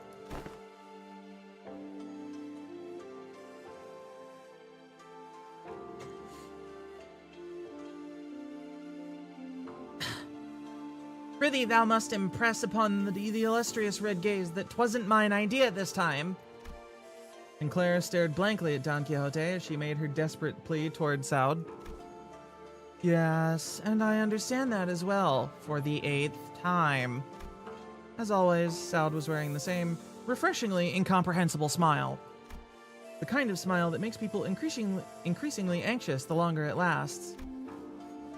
Prithee, thou must impress upon the illustrious red gaze that 'twasn't mine idea this time. And Clara stared blankly at Don Quixote as she made her desperate plea toward Saud. Yes, and I understand that as well, for the 8th time. As always, Saud was wearing the same, refreshingly incomprehensible smile. The kind of smile that makes people increasingly anxious the longer it lasts.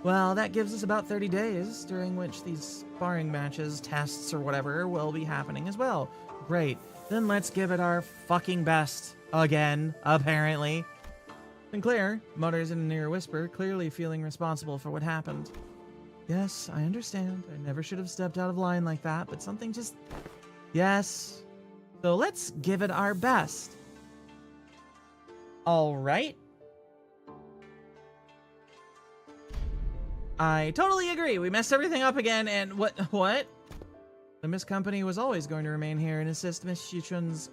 Well, that gives us about 30 days, during which these sparring matches, tests, or whatever will be happening as well. Great. Then let's give it our fucking best. Again, apparently. Sinclair mutters in a near whisper, clearly feeling responsible for what happened. Yes, I understand. I never should have stepped out of line like that, but something just... Yes. So let's give it our best. Alright. I totally agree. We messed everything up again, and what? The Miss Company was always going to remain here and assist Miss Shichun's...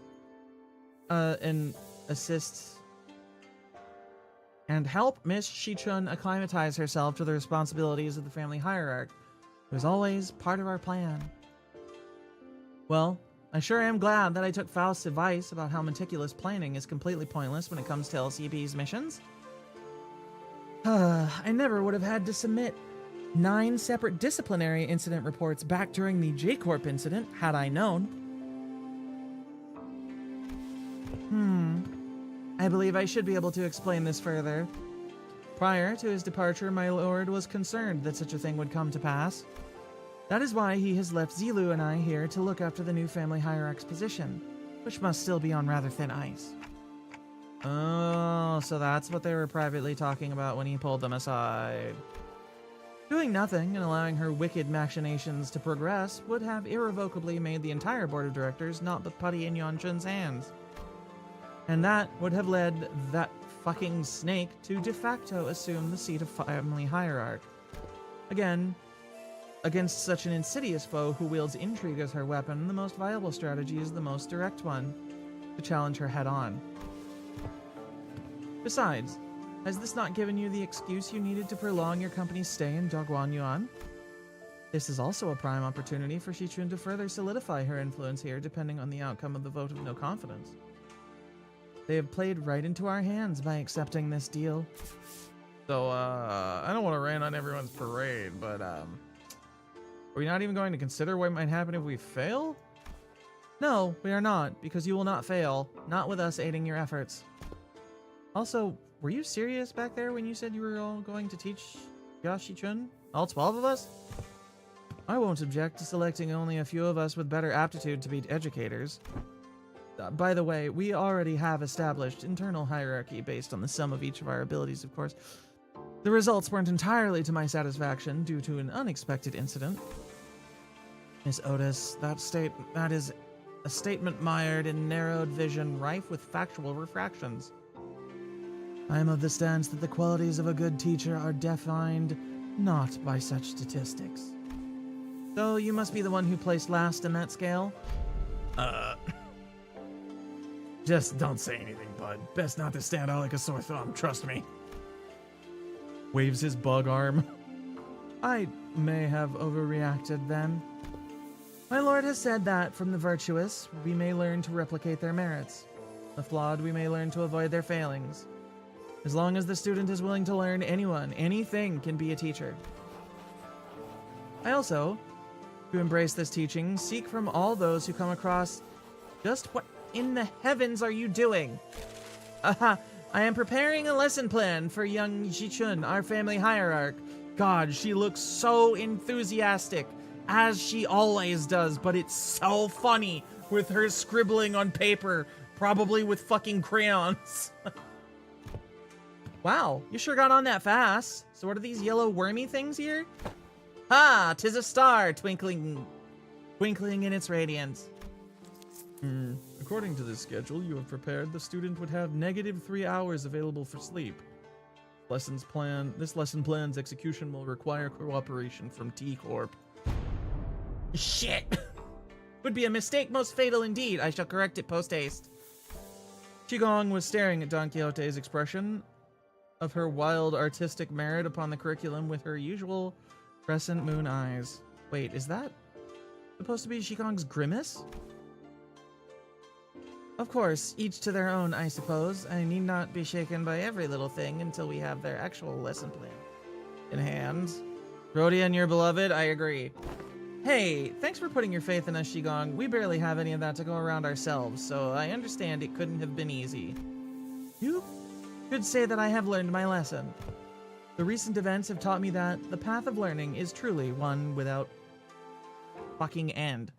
and help Miss Shichun acclimatize herself to the responsibilities of the family hierarch. It was always part of our plan. Well, I sure am glad that I took Faust's advice about how meticulous planning is completely pointless when it comes to LCP's missions. I never would have had to submit 9 separate disciplinary incident reports back during the J-Corp incident had I known. I believe I should be able to explain this further. Prior to his departure, my lord was concerned that such a thing would come to pass. That is why he has left Zilu and I here to look after the new family hierarch's position, which must still be on rather thin ice. Oh, so that's what they were privately talking about when he pulled them aside. Doing nothing and allowing her wicked machinations to progress would have irrevocably made the entire board of directors not but putty in Yuan Chun's hands. And that would have led that fucking snake to de facto assume the seat of family hierarch. Again, against such an insidious foe who wields intrigue as her weapon, the most viable strategy is the most direct one, to challenge her head on. Besides, has this not given you the excuse you needed to prolong your company's stay in Dogguan Yuan? This is also a prime opportunity for Shichun to further solidify her influence here depending on the outcome of the vote of no confidence. They have played right into our hands by accepting this deal. So, I don't want to rain on everyone's parade, but, are we not even going to consider what might happen if we fail? No, we are not, because you will not fail. Not with us aiding your efforts. Also, were you serious back there when you said you were all going to teach Yashi-chun? All 12 of us? I won't object to selecting only a few of us with better aptitude to be educators. By the way, we already have established internal hierarchy based on the sum of each of our abilities, of course. The results weren't entirely to my satisfaction due to an unexpected incident. Miss Otis, that is a statement mired in narrowed vision, rife with factual refractions. I am of the stance that the qualities of a good teacher are defined not by such statistics. So you must be the one who placed last in that scale? Just don't say anything, bud. Best not to stand out like a sore thumb, trust me. Waves his bug arm. I may have overreacted then. My lord has said that from the virtuous, we may learn to replicate their merits. The flawed, we may learn to avoid their failings. As long as the student is willing to learn, anything can be a teacher. I also, to embrace this teaching, seek from all those who come across just what in the heavens are you doing? I am preparing a lesson plan for young Jichun, our family hierarch. God, she looks so enthusiastic, as she always does, but it's so funny with her scribbling on paper, probably with fucking crayons. Wow, you sure got on that fast. So what are these yellow wormy things here? Ah, 'tis a star twinkling in its radiance. According to this schedule you have prepared, the student would have -3 hours available for sleep. This lesson plan's execution will require cooperation from T Corp. Shit! Would be a mistake most fatal indeed. I shall correct it post-haste. Qigong was staring at Don Quixote's expression of her wild artistic merit upon the curriculum with her usual crescent moon eyes. Wait, is that supposed to be Qigong's grimace? Of course, each to their own, I suppose. I need not be shaken by every little thing until we have their actual lesson plan in hand. Rhodia and your beloved, I agree. Hey, thanks for putting your faith in us, Qigong. We barely have any of that to go around ourselves, so I understand it couldn't have been easy. You could say that I have learned my lesson. The recent events have taught me that the path of learning is truly one without fucking end.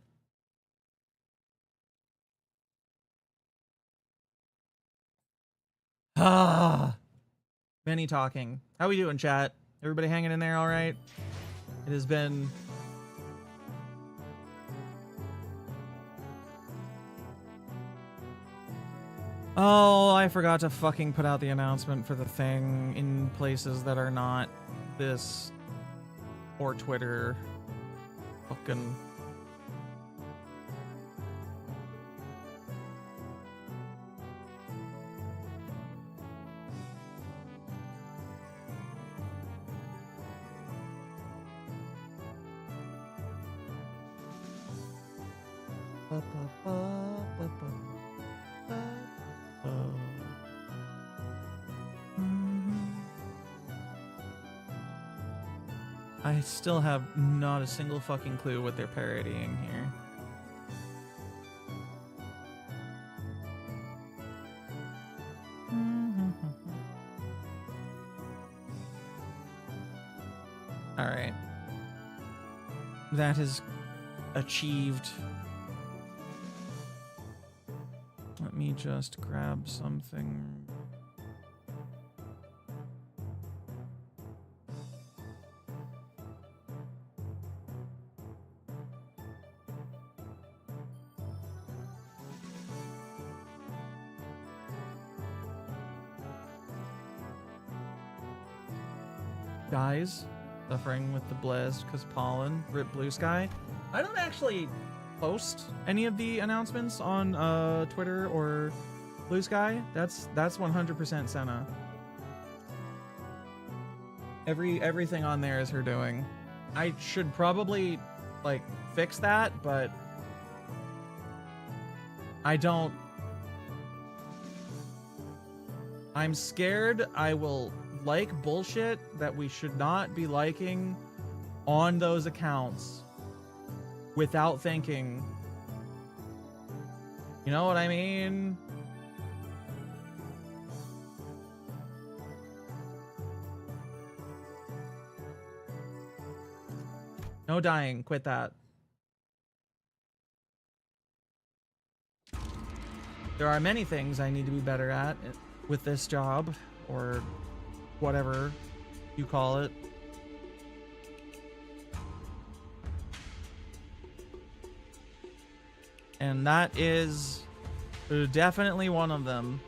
Many talking. How we doing, chat? Everybody hanging in there all right? It has been... Oh, I forgot to fucking put out the announcement for the thing in places that are not this or Twitter. Fucking... I still have not a single fucking clue what they're parodying here. Alright. That is achieved. Let me just grab something. Guys, suffering with the blizz because pollen, rip blue sky. I don't actually post any of the announcements on Twitter or Blue Sky. That's 100% Senna. Everything on there is her doing. I should probably like fix that, but I don't. I'm scared I will like bullshit that we should not be liking on those accounts without thinking. You know what I mean? No dying. Quit that. There are many things I need to be better at with this job, or whatever you call it. And that is definitely one of them.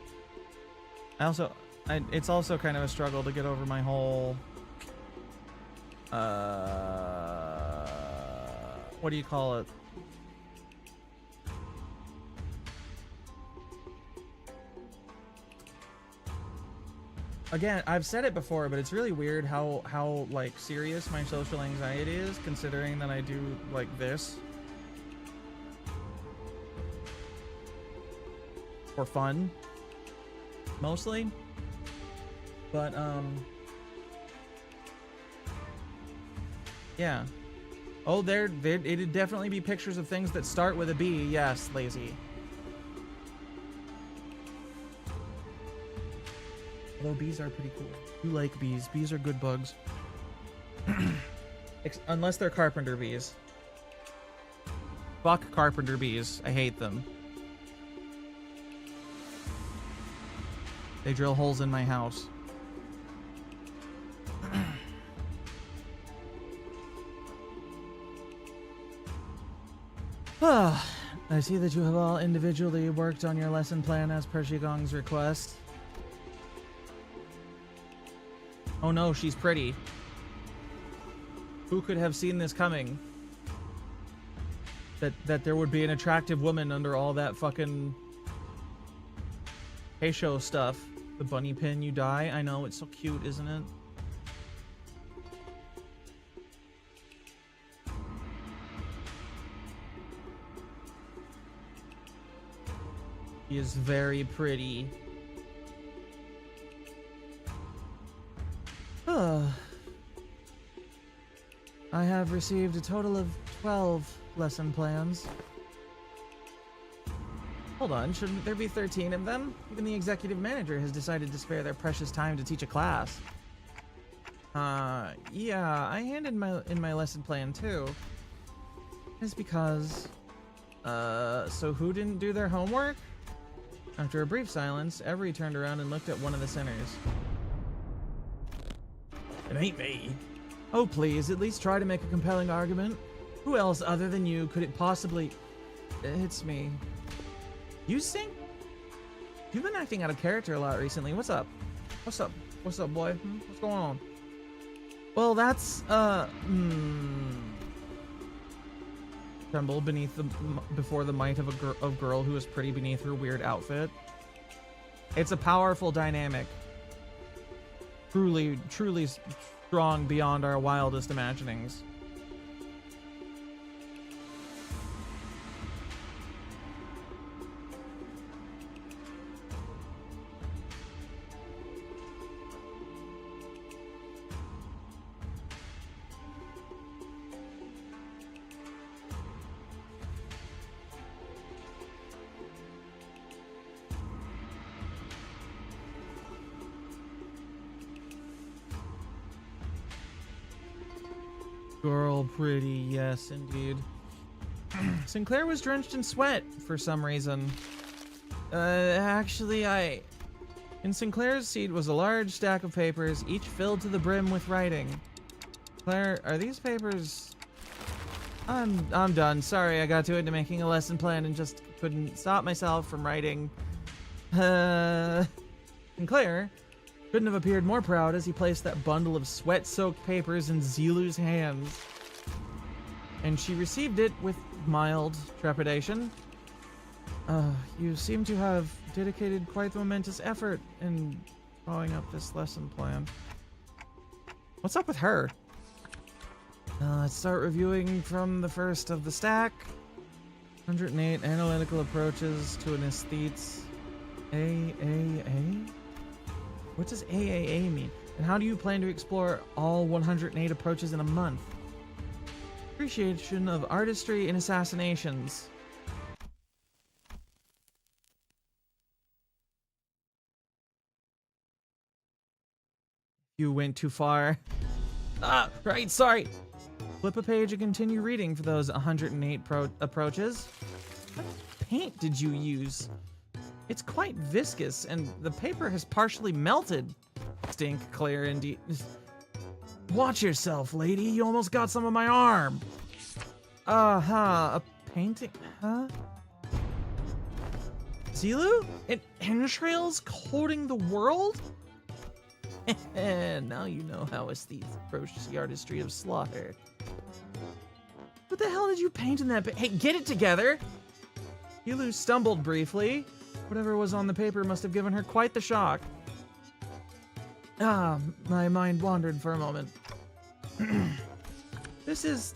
It's also kind of a struggle to get over my whole, what do you call it? Again, I've said it before, but it's really weird how like serious my social anxiety is, considering that I do like this for fun, mostly. But yeah. Oh, it'd definitely be pictures of things that start with a B. Yes, lazy. Although bees are pretty cool. You like bees. Bees are good bugs. Unless they're carpenter bees. Fuck carpenter bees. I hate them. They drill holes in my house. I see that you have all individually worked on your lesson plan as per Shigong's request. Oh no, she's pretty. Who could have seen this coming? That there would be an attractive woman under all that fucking Hey-show stuff. The bunny pin, you die. I know, it's so cute, isn't it? She is very pretty. I have received a total of 12 lesson plans. Hold on, shouldn't there be 13 of them? Even the executive manager has decided to spare their precious time to teach a class. Yeah, I handed in my lesson plan too. It's because, so who didn't do their homework? After a brief silence, Every turned around and looked at one of the sinners. It ain't me. Oh, please, at least try to make a compelling argument. Who else other than you could it possibly... It's me. You sing? You've been acting out of character a lot recently. What's up? What's up? What's up, boy? What's going on? Well, that's, Tremble before the might of a girl who is pretty beneath her weird outfit. It's a powerful dynamic. Truly strong beyond our wildest imaginings. Girl pretty, yes indeed. Sinclair was drenched in sweat for some reason. Actually, in Sinclair's seat was a large stack of papers, each filled to the brim with writing. Claire, are these papers... I'm done. Sorry, I got too into making a lesson plan and just couldn't stop myself from writing. Sinclair couldn't have appeared more proud as he placed that bundle of sweat-soaked papers in Zilu's hands. And she received it with mild trepidation. You seem to have dedicated quite the momentous effort in drawing up this lesson plan. What's up with her? Let's start reviewing from the first of the stack. 108 analytical approaches to an aesthete's AAA? What does AAA mean? And how do you plan to explore all 108 approaches in a month? Appreciation of artistry in assassinations. You went too far. Right, sorry. Flip a page and continue reading for those 108 approaches. What paint did you use? It's quite viscous, and the paper has partially melted. Stink, Claire, indeed. Watch yourself, lady. You almost got some of my arm. A painting, huh? Zilu? And entrails coating the world? Now you know how aesthetes approach the artistry of slaughter. What the hell did you paint in that? Hey, get it together! Zilu stumbled briefly. Whatever was on the paper must have given her quite the shock. Ah, my mind wandered for a moment. This is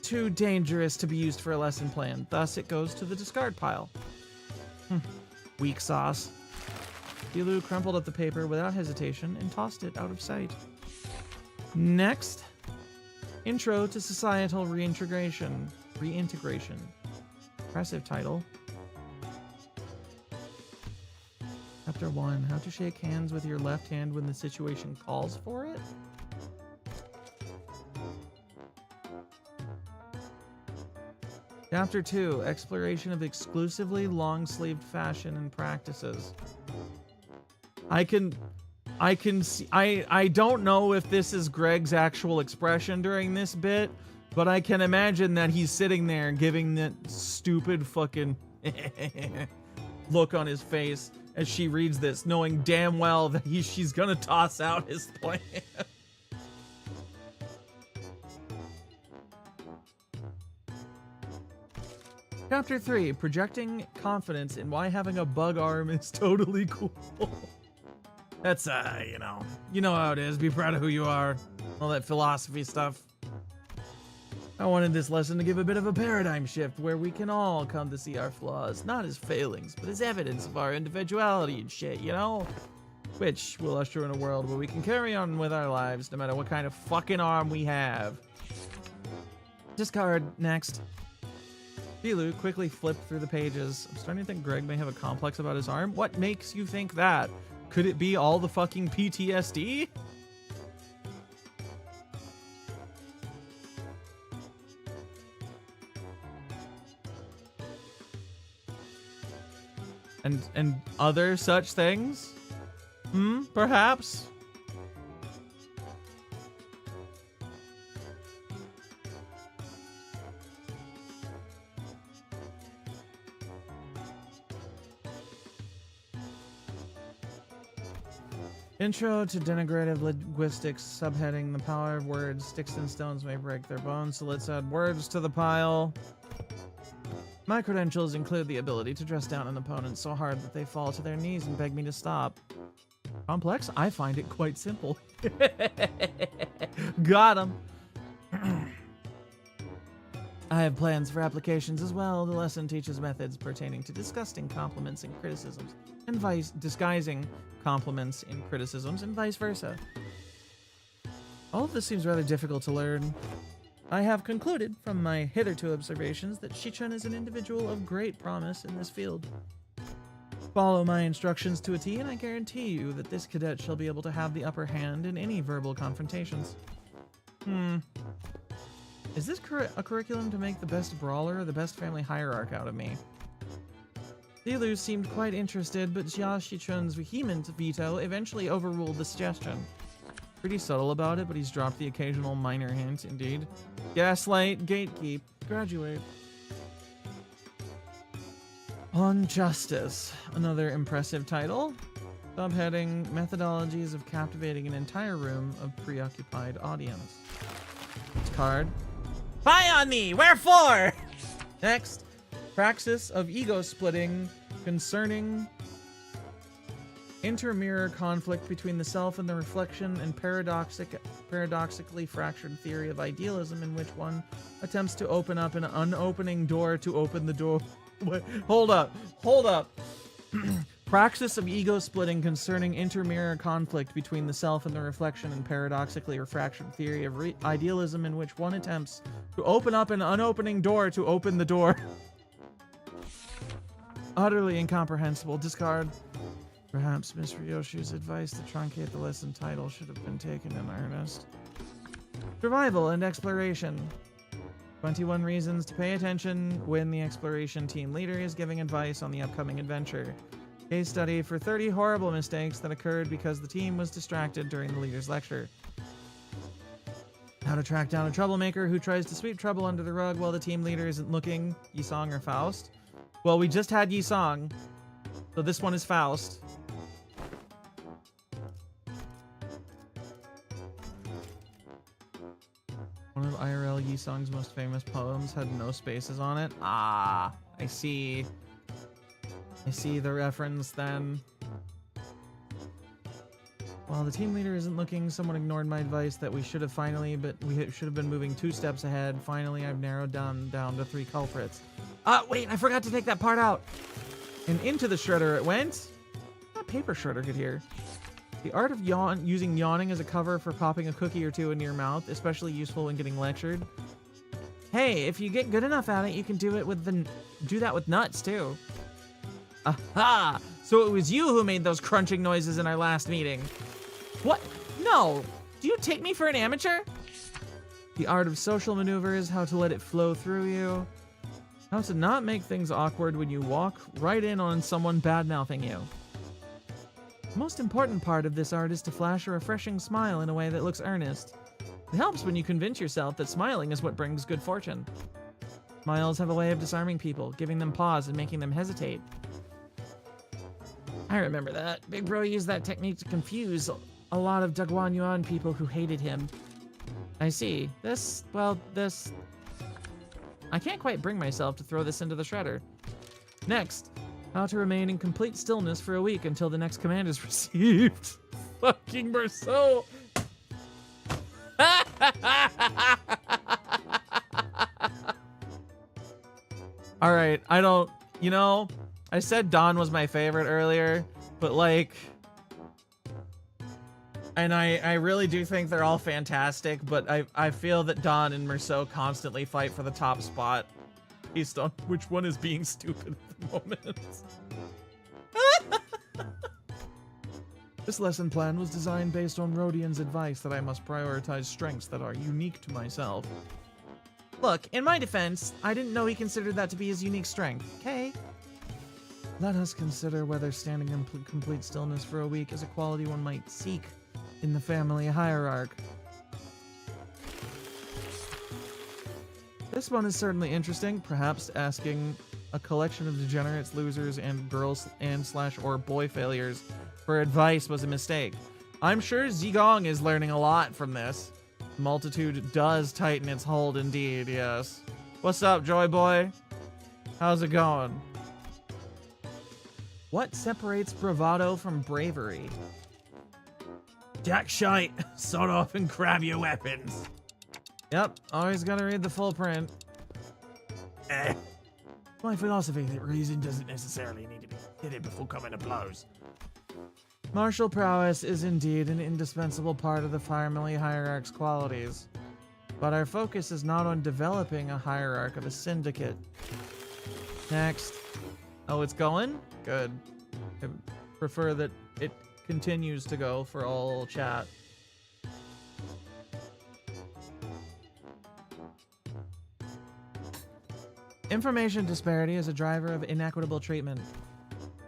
too dangerous to be used for a lesson plan. Thus, it goes to the discard pile. Weak sauce. Zilu crumpled up the paper without hesitation and tossed it out of sight. Next, Intro to Societal Reintegration. Impressive title. Chapter 1, how to shake hands with your left hand when the situation calls for it? Chapter 2, exploration of exclusively long-sleeved fashion and practices. I don't know if this is Greg's actual expression during this bit, but I can imagine that he's sitting there giving that stupid fucking look on his face as she reads this, knowing damn well that she's gonna toss out his plan. Chapter 3, projecting confidence in why having a bug arm is totally cool. That's, you know how it is. Be proud of who you are. All that philosophy stuff. I wanted this lesson to give a bit of a paradigm shift where we can all come to see our flaws, not as failings, but as evidence of our individuality and shit, you know? Which will usher in a world where we can carry on with our lives no matter what kind of fucking arm we have. Discard. Next. Zilu quickly flipped through the pages. I'm starting to think Greg may have a complex about his arm. What makes you think that? Could it be all the fucking PTSD? And other such things? Perhaps? Intro to Denigrative Linguistics, subheading, the power of words, sticks and stones may break their bones, so let's add words to the pile. My credentials include the ability to dress down an opponent so hard that they fall to their knees and beg me to stop. Complex? I find it quite simple. Got him. I have plans for applications as well. The lesson teaches methods pertaining to disgusting compliments and criticisms, and disguising compliments in criticisms, and vice versa. All of this seems rather difficult to learn. I have concluded from my hitherto observations that Shichun is an individual of great promise in this field. Follow my instructions to a T, and I guarantee you that this cadet shall be able to have the upper hand in any verbal confrontations. Is this a curriculum to make the best brawler or the best family hierarch out of me? Zilu seemed quite interested, but Jia Shichun's vehement veto eventually overruled the suggestion. Pretty subtle about it, but he's dropped the occasional minor hint, indeed. Gaslight, gatekeep, graduate. On Justice, another impressive title. Subheading, methodologies of captivating an entire room of preoccupied audience. Card. Spy on me! Wherefore? Next, praxis of ego splitting concerning intermirror conflict between the self and the reflection, and paradoxically fractured theory of idealism in which one attempts to open up an unopening door to open the door. Wait, hold up. Praxis of ego splitting concerning intermirror conflict between the self and the reflection, and paradoxically fractured theory of idealism in which one attempts to open up an unopening door to open the door. Utterly incomprehensible. Discard. Perhaps Miss Ryoshi's advice to truncate the lesson title should have been taken in earnest. Survival and exploration. 21 reasons to pay attention when the exploration team leader is giving advice on the upcoming adventure. Case study for 30 horrible mistakes that occurred because the team was distracted during the leader's lecture. How to track down a troublemaker who tries to sweep trouble under the rug while the team leader isn't looking. Yisong or Faust? Well, we just had Yisong. So this one is Faust. One of IRL Yi-Song's most famous poems had no spaces on it. Ah, I see. I see the reference then. While the team leader isn't looking, someone ignored my advice that we should have been moving 2 steps ahead. Finally, I've narrowed down to 3 culprits. Wait, I forgot to take that part out. And into the shredder it went. That paper shredder could hear. The art of using yawning as a cover for popping a cookie or 2 into your mouth, especially useful when getting lectured. Hey, if you get good enough at it, you can do that with nuts too. Aha! So it was you who made those crunching noises in our last meeting. What? No! Do you take me for an amateur? The art of social maneuvers, how to let it flow through you. How to not make things awkward when you walk right in on someone bad-mouthing you. The most important part of this art is to flash a refreshing smile in a way that looks earnest. It helps when you convince yourself that smiling is what brings good fortune. Smiles have a way of disarming people, giving them pause and making them hesitate. I remember that. Big Bro used that technique to confuse a lot of Dagwan Yuan people who hated him. I see. I can't quite bring myself to throw this into the shredder. Next, how to remain in complete stillness for a week until the next command is received. Fucking Marceau. All right, I said Dawn was my favorite earlier, but like, and I really do think they're all fantastic, but I feel that Dawn and Marceau constantly fight for the top spot based on which one is being stupid at the moment. This lesson plan was designed based on Rodian's advice that I must prioritize strengths that are unique to myself. Look, in my defense, I didn't know he considered that to be his unique strength. Okay. Let us consider whether standing in complete stillness for a week is a quality one might seek in the family hierarchy. This one is certainly interesting. Perhaps asking a collection of degenerates, losers, and girls or boy failures for advice was a mistake. I'm sure Zigong is learning a lot from this. Multitude does tighten its hold indeed, yes. What's up, Joy Boy? How's it going? What separates bravado from bravery? Jack shite, sod off and grab your weapons. Yep, always gotta read the full print. My philosophy that reason doesn't necessarily need to be hidden before coming to blows. Martial prowess is indeed an indispensable part of the family hierarch's qualities. But our focus is not on developing a hierarch of a syndicate. Next. Oh, it's going? Good. I prefer that it continues to go for all chat. Information disparity is a driver of inequitable treatment.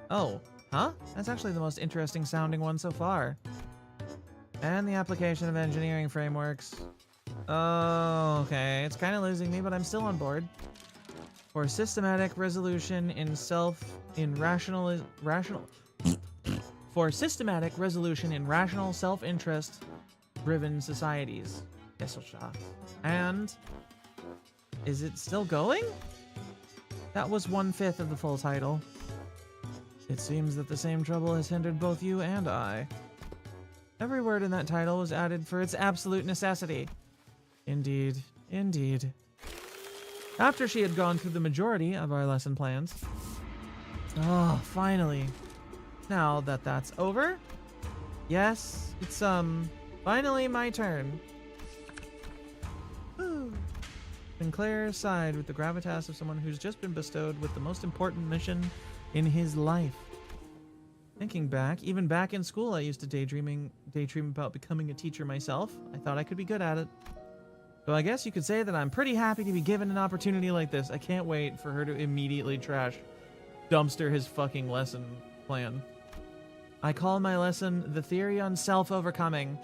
Oh, huh? That's actually the most interesting sounding one so far. And the application of engineering frameworks. Oh, okay. It's kind of losing me, but I'm still on board. For systematic resolution in rational self-interest driven societies. Gesellschaft. And is it still going? That was 1/5 of the full title. It seems that the same trouble has hindered both you and I. Every word in that title was added for its absolute necessity. Indeed, indeed. After she had gone through the majority of our lesson plans. Oh, finally. Now that that's over. Yes, it's, finally my turn. Whew. Sinclair sighed with the gravitas of someone who's just been bestowed with the most important mission in his life. Thinking back, even back in school, I used to daydream about becoming a teacher myself. I thought I could be good at it. So I guess you could say that I'm pretty happy to be given an opportunity like this. I can't wait for her to immediately dumpster his fucking lesson plan. I call my lesson the theory on self-overcoming.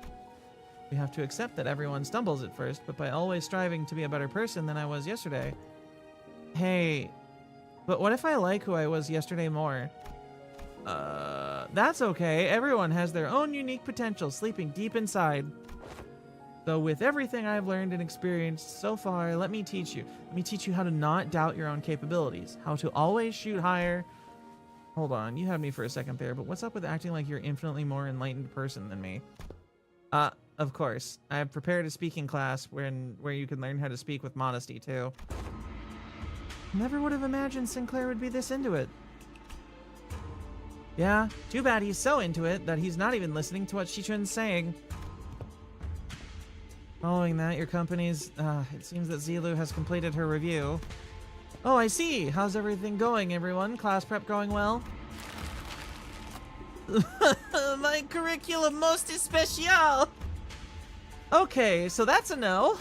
We have to accept that everyone stumbles at first, but by always striving to be a better person than I was yesterday. Hey, but what if I like who I was yesterday more? That's okay. Everyone has their own unique potential sleeping deep inside. So with everything I've learned and experienced so far, let me teach you. Let me teach you how to not doubt your own capabilities. How to always shoot higher. Hold on, you had me for a second there, but what's up with acting like you're infinitely more enlightened person than me? Of course. I have prepared a speaking class where you can learn how to speak with modesty, too. Never would have imagined Sinclair would be this into it. Yeah, too bad he's so into it that he's not even listening to what Shichun's saying. Following that, your company's, it seems that Zilu has completed her review. Oh, I see. How's everything going, everyone? Class prep going well? My curriculum most especial! Okay, so that's a no.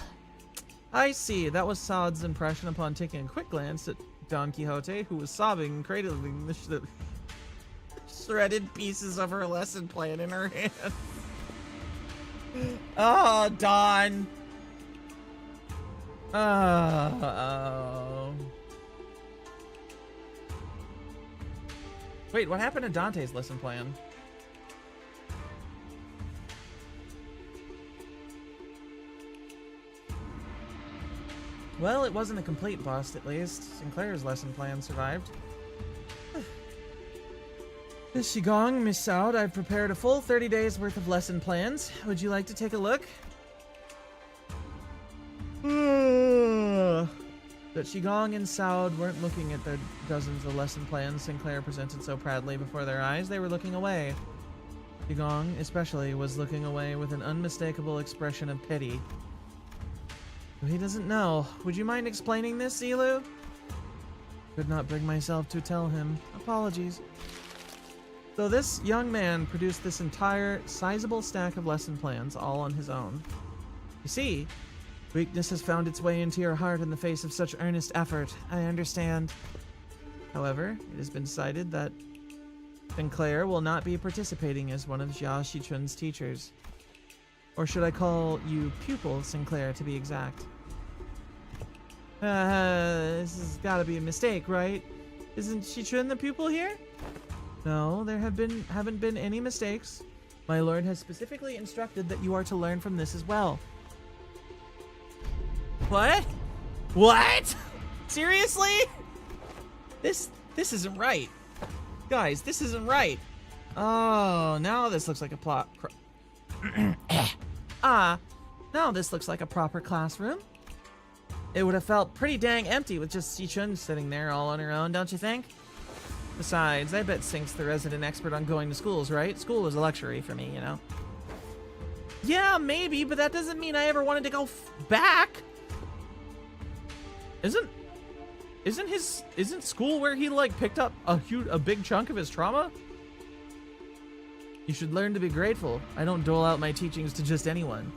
I see. That was Saad's impression upon taking a quick glance at Don Quixote, who was sobbing, cradling the shredded pieces of her lesson plan in her hand. Oh, Don. Oh. Wait, what happened to Dante's lesson plan? Well, it wasn't a complete bust, at least. Sinclair's lesson plan survived. Miss Shigong, Miss Saud, I've prepared a full 30 days worth of lesson plans. Would you like to take a look? But Shigong and Saud weren't looking at the dozens of lesson plans Sinclair presented so proudly before their eyes. They were looking away. Shigong, especially, was looking away with an unmistakable expression of pity. He doesn't know. Would you mind explaining this, Zilu? Could not bring myself to tell him. Apologies. So this young man produced this entire sizable stack of lesson plans all on his own. You see, weakness has found its way into your heart in the face of such earnest effort. I understand. However, it has been decided that Sinclair will not be participating as one of Jia Shichun's teachers. Or should I call you pupil Sinclair, to be exact? This has got to be a mistake, right? Isn't Shichun the pupil here? No, there haven't been any mistakes. My lord has specifically instructed that you are to learn from this as well. What? What? Seriously? This isn't right. Guys, this isn't right. Oh, now this looks like a plot. Now this looks like a proper classroom. It would have felt pretty dang empty with just Shichun sitting there all on her own, don't you think? Besides, I bet Sink's the resident expert on going to schools, right? School was a luxury for me, you know? Yeah, maybe, but that doesn't mean I ever wanted to go back. Isn't school where he, like, picked up a big chunk of his trauma? You should learn to be grateful. I don't dole out my teachings to just anyone.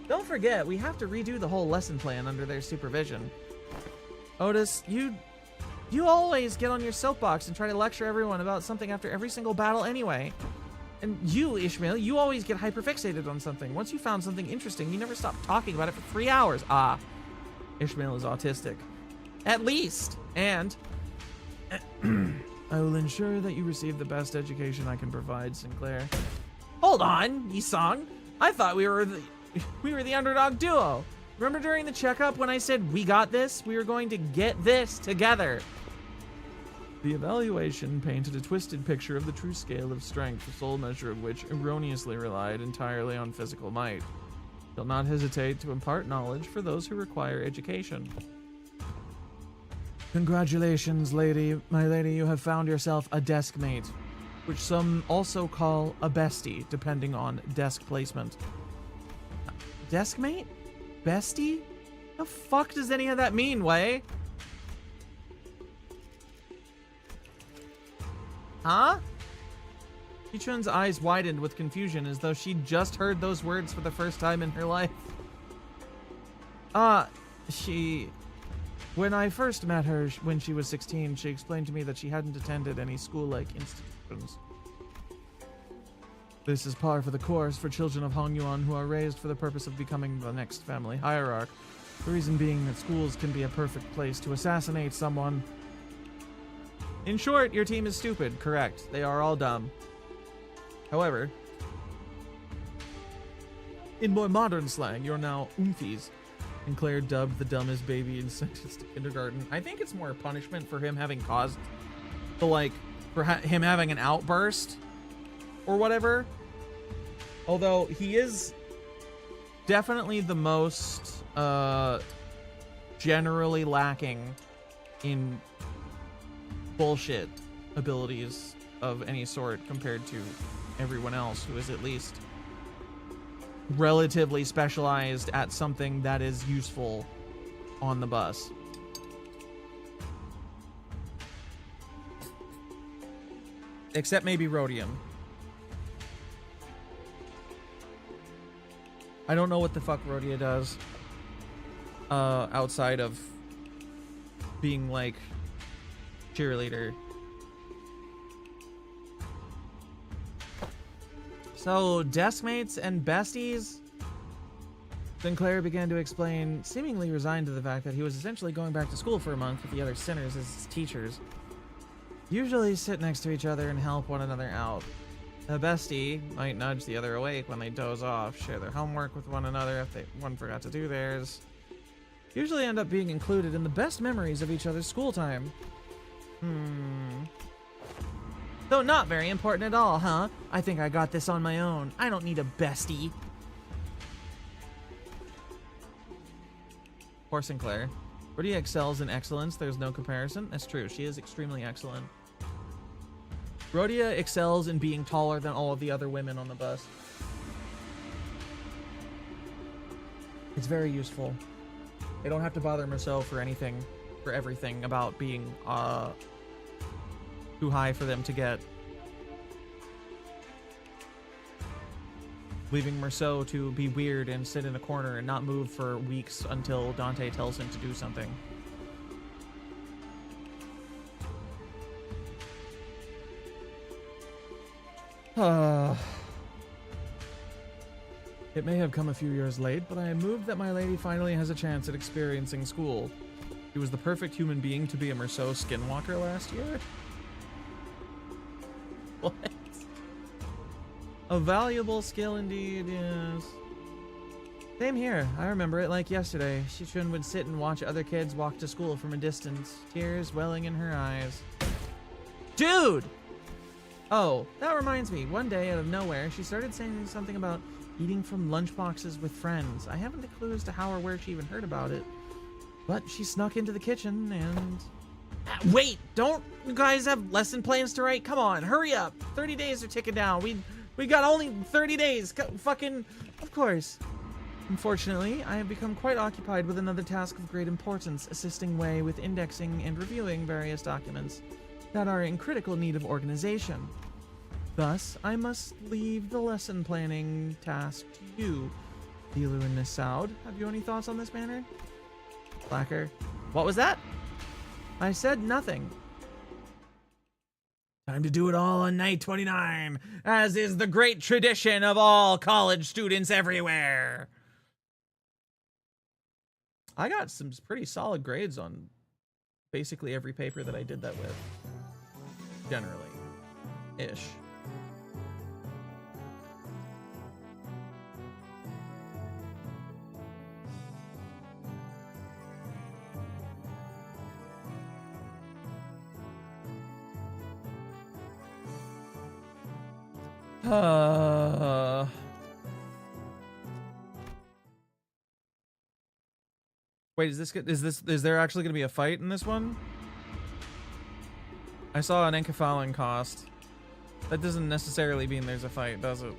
Don't forget, we have to redo the whole lesson plan under their supervision. Otis, you always get on your soapbox and try to lecture everyone about something after every single battle anyway. And you, Ishmael, you always get hyperfixated on something. Once you found something interesting, you never stop talking about it for 3 hours. Ishmael is autistic. At least. And I will ensure that you receive the best education I can provide, Sinclair. Hold on, Yisong. I thought we were the underdog duo. Remember during the checkup when I said we got this? We were going to get this together. The evaluation painted a twisted picture of the true scale of strength, the sole measure of which erroneously relied entirely on physical might. Shall not hesitate to impart knowledge for those who require education. Congratulations, lady. My lady, you have found yourself a desk mate, which some also call a bestie, depending on desk placement. Desk mate? Bestie? The fuck does any of that mean, Wei? Huh? Yichun's eyes widened with confusion as though she'd just heard those words for the first time in her life. When I first met her when she was 16, she explained to me that she hadn't attended any school-like institutions. This is par for the course for children of Hongyuan who are raised for the purpose of becoming the next family hierarch. The reason being that schools can be a perfect place to assassinate someone. In short, your team is stupid. Correct. They are all dumb. However, in more modern slang, you're now oomfies. And Claire dubbed the dumbest baby and sent us to kindergarten. I think it's more punishment for him having caused the, like, for him having an outburst or whatever. Although he is definitely the most generally lacking in bullshit abilities of any sort compared to everyone else who is at least relatively specialized at something that is useful on the bus. Except maybe rhodium. I don't know what the fuck Rhodia does outside of being like cheerleader. So, deskmates and besties? Sinclair began to explain, seemingly resigned to the fact that he was essentially going back to school for a month with the other sinners as his teachers. Usually sit next to each other and help one another out. A bestie might nudge the other awake when they doze off, share their homework with one another if one forgot to do theirs. Usually end up being included in the best memories of each other's school time. Though not very important at all, huh? I think I got this on my own. I don't need a bestie. Poor Sinclair. Rhodia excels in excellence. There's no comparison. That's true. She is extremely excellent. Rhodia excels in being taller than all of the other women on the bus. It's very useful. They don't have to bother Marceau for anything, for everything about being too high for them to get. Leaving Marceau to be weird and sit in a corner and not move for weeks until Dante tells him to do something. It may have come a few years late, but I am moved that my lady finally has a chance at experiencing school. She was the perfect human being to be a Marceau skinwalker last year. What? A valuable skill indeed, yes. Same here. I remember it like yesterday. Shichun would sit and watch other kids walk to school from a distance, tears welling in her eyes. Dude! Oh, that reminds me. One day, out of nowhere, she started saying something about eating from lunchboxes with friends. I haven't a clue as to how or where she even heard about it. But she snuck into the kitchen and... Wait! Don't you guys have lesson plans to write? Come on, hurry up! 30 days are ticking down. We got only 30 days. Fucking... Of course. Unfortunately, I have become quite occupied with another task of great importance, assisting Wei with indexing and reviewing various documents that are in critical need of organization. Thus, I must leave the lesson planning task to you. Dilu and Miss Saud, have you any thoughts on this matter? Blacker. What was that? I said nothing. Time to do it all on night 29, as is the great tradition of all college students everywhere. I got some pretty solid grades on basically every paper that I did that with. Generally. Ish. Wait, is there actually going to be a fight in this one? I saw an enkephalon cost. That doesn't necessarily mean there's a fight, does it?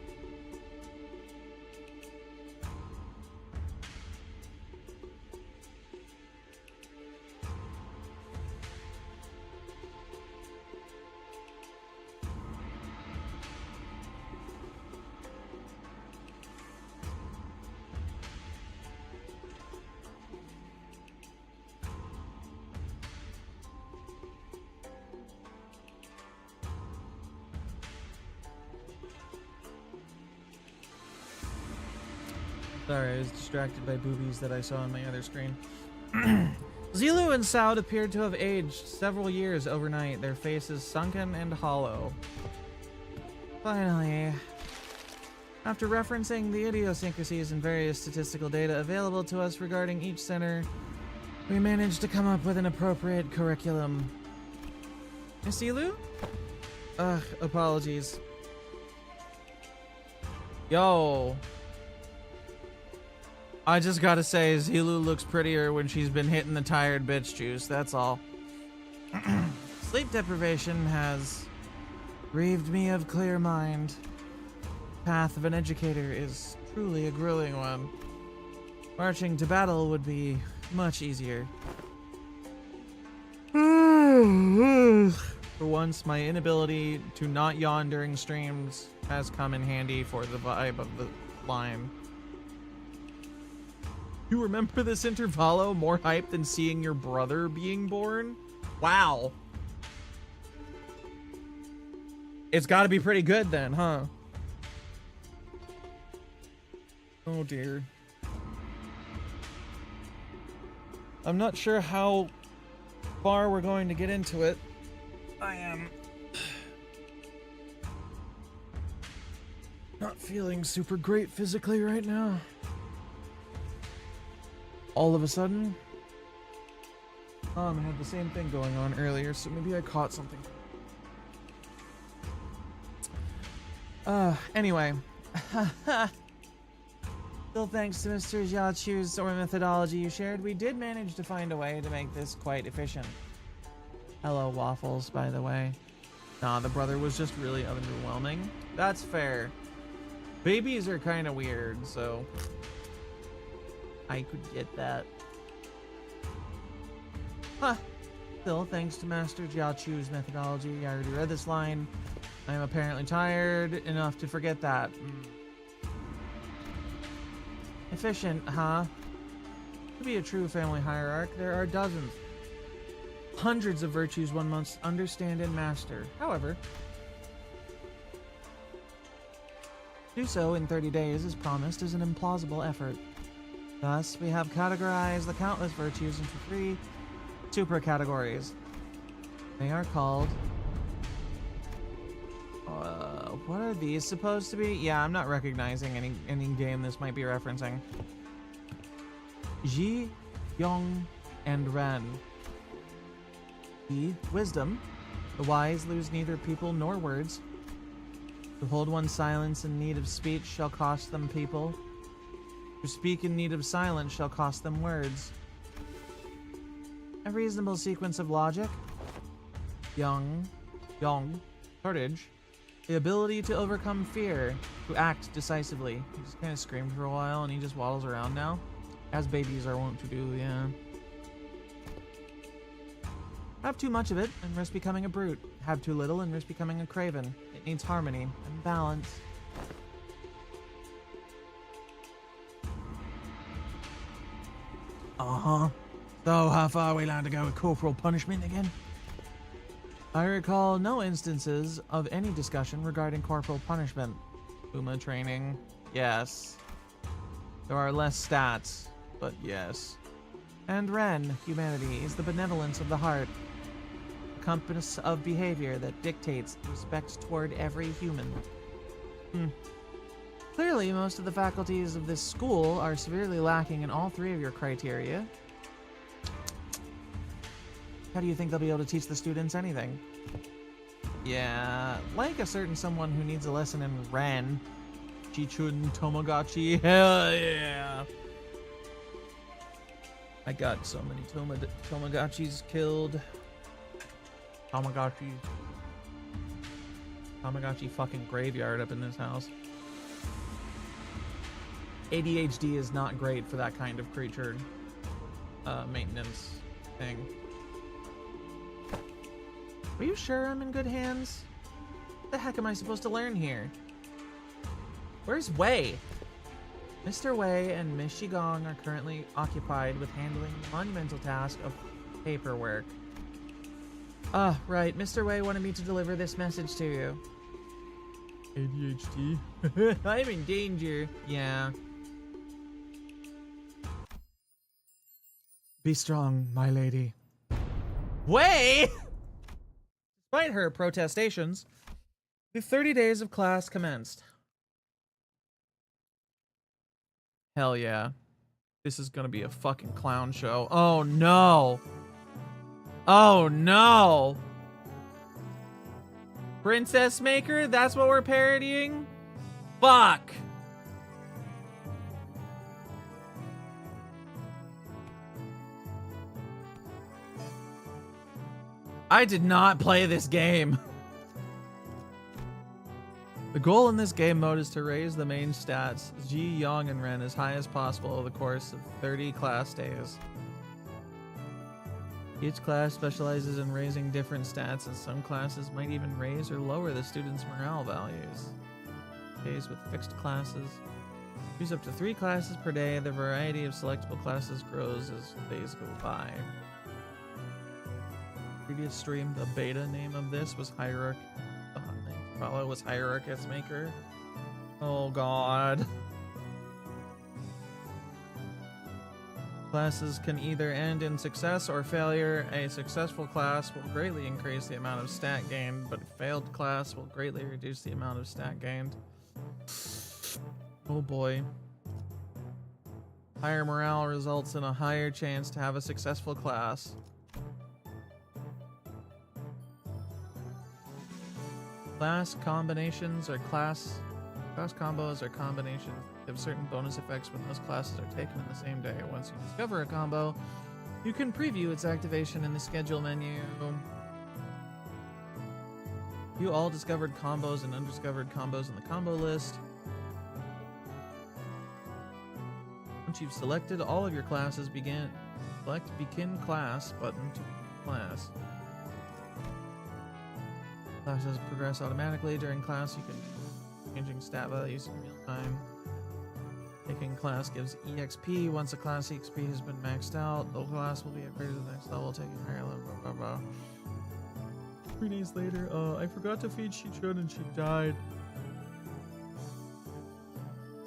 Sorry, I was distracted by boobies that I saw on my other screen. Zilu and Saud appeared to have aged several years overnight, their faces sunken and hollow. Finally, after referencing the idiosyncrasies and various statistical data available to us regarding each center, we managed to come up with an appropriate curriculum. Miss Zilu? Ugh, apologies. Yo. I just gotta say, Zilu looks prettier when she's been hitting the tired bitch juice, that's all. Sleep deprivation has relieved me of clear mind. Path of an educator is truly a grueling one. Marching to battle would be much easier. For once, my inability to not yawn during streams has come in handy for the vibe of the line. You remember this Intervallo more hype than seeing your brother being born? Wow. It's gotta be pretty good then, huh? Oh dear. I'm not sure how far we're going to get into it. I am not feeling super great physically right now. All of a sudden, I had the same thing going on earlier, so maybe I caught something. Anyway. Still thanks to Mr. Jiachu's methodology you shared, we did manage to find a way to make this quite efficient. Hello, Waffles, by the way. Nah, the brother was just really underwhelming. That's fair. Babies are kind of weird, so I could get that. Huh. Still, thanks to Master Jiachu's methodology, I already read this line. I am apparently tired enough to forget that. Efficient, huh? To be a true family hierarch, there are dozens, hundreds of virtues one must understand and master. However, do so in 30 days, as promised, is an implausible effort. Thus, we have categorized the countless virtues into 3 super categories. They are called... what are these supposed to be? Yeah, I'm not recognizing any game this might be referencing. Ji, Yong, and Ren. Ji, wisdom. The wise lose neither people nor words. To hold one's silence in need of speech shall cost them people. To speak in need of silence shall cost them words. A reasonable sequence of logic. Yong, courage. The ability to overcome fear, to act decisively. He just kind of screamed for a while and he just waddles around now. As babies are wont to do, yeah. Have too much of it and risk becoming a brute. Have too little and risk becoming a craven. It needs harmony and balance. Uh-huh. So how far are we allowed to go with corporal punishment again? I recall no instances of any discussion regarding corporal punishment. Uma training, yes. There are less stats, but yes. And Ren, humanity, is the benevolence of the heart. A compass of behavior that dictates respect toward every human. Clearly, most of the faculties of this school are severely lacking in all 3 of your criteria. How do you think they'll be able to teach the students anything? Yeah, like a certain someone who needs a lesson in Ren. Chichun Tomogachi, hell yeah! I got so many Tomagachis killed. Tamagotchi fucking graveyard up in this house. ADHD is not great for that kind of creature maintenance thing. Are you sure I'm in good hands? What the heck am I supposed to learn here? Where's Wei? Mr. Wei and Miss Shigong are currently occupied with handling the monumental task of paperwork. Right. Mr. Wei wanted me to deliver this message to you. ADHD? I'm in danger. Yeah. Be strong, my lady. Way! Despite her protestations, the 30 days of class commenced. Hell yeah. This is gonna be a fucking clown show. Oh no! Oh no! Princess Maker? That's what we're parodying? Fuck! I did not play this game. The goal in this game mode is to raise the main stats, Ji, Yang, and Ren, as high as possible over the course of 30 class days. Each class specializes in raising different stats, and some classes might even raise or lower the students' morale values. Days with fixed classes. Use up to 3 classes per day. The variety of selectable classes grows as days go by. Previous stream, the beta name of this was Hierarchy. Intervallo was Hierarchist Maker. Oh god. Classes can either end in success or failure. A successful class will greatly increase the amount of stat gained, but a failed class will greatly reduce the amount of stat gained. Oh boy. Higher morale results in a higher chance to have a successful class. Class combinations or class combos or combinations have certain bonus effects when those classes are taken in the same day. Once you discover a combo, you can preview its activation in the schedule menu. View all discovered combos and undiscovered combos in the combo list. Once you've selected all of your classes, select Begin Class button to begin class. Classes progress automatically during class. You can changing stat values in real time. Taking class gives EXP. Once a class EXP has been maxed out, the class will be upgraded to the next level, taking higher level. Blah, blah, blah. 3 days later, I forgot to feed Shichun and she died.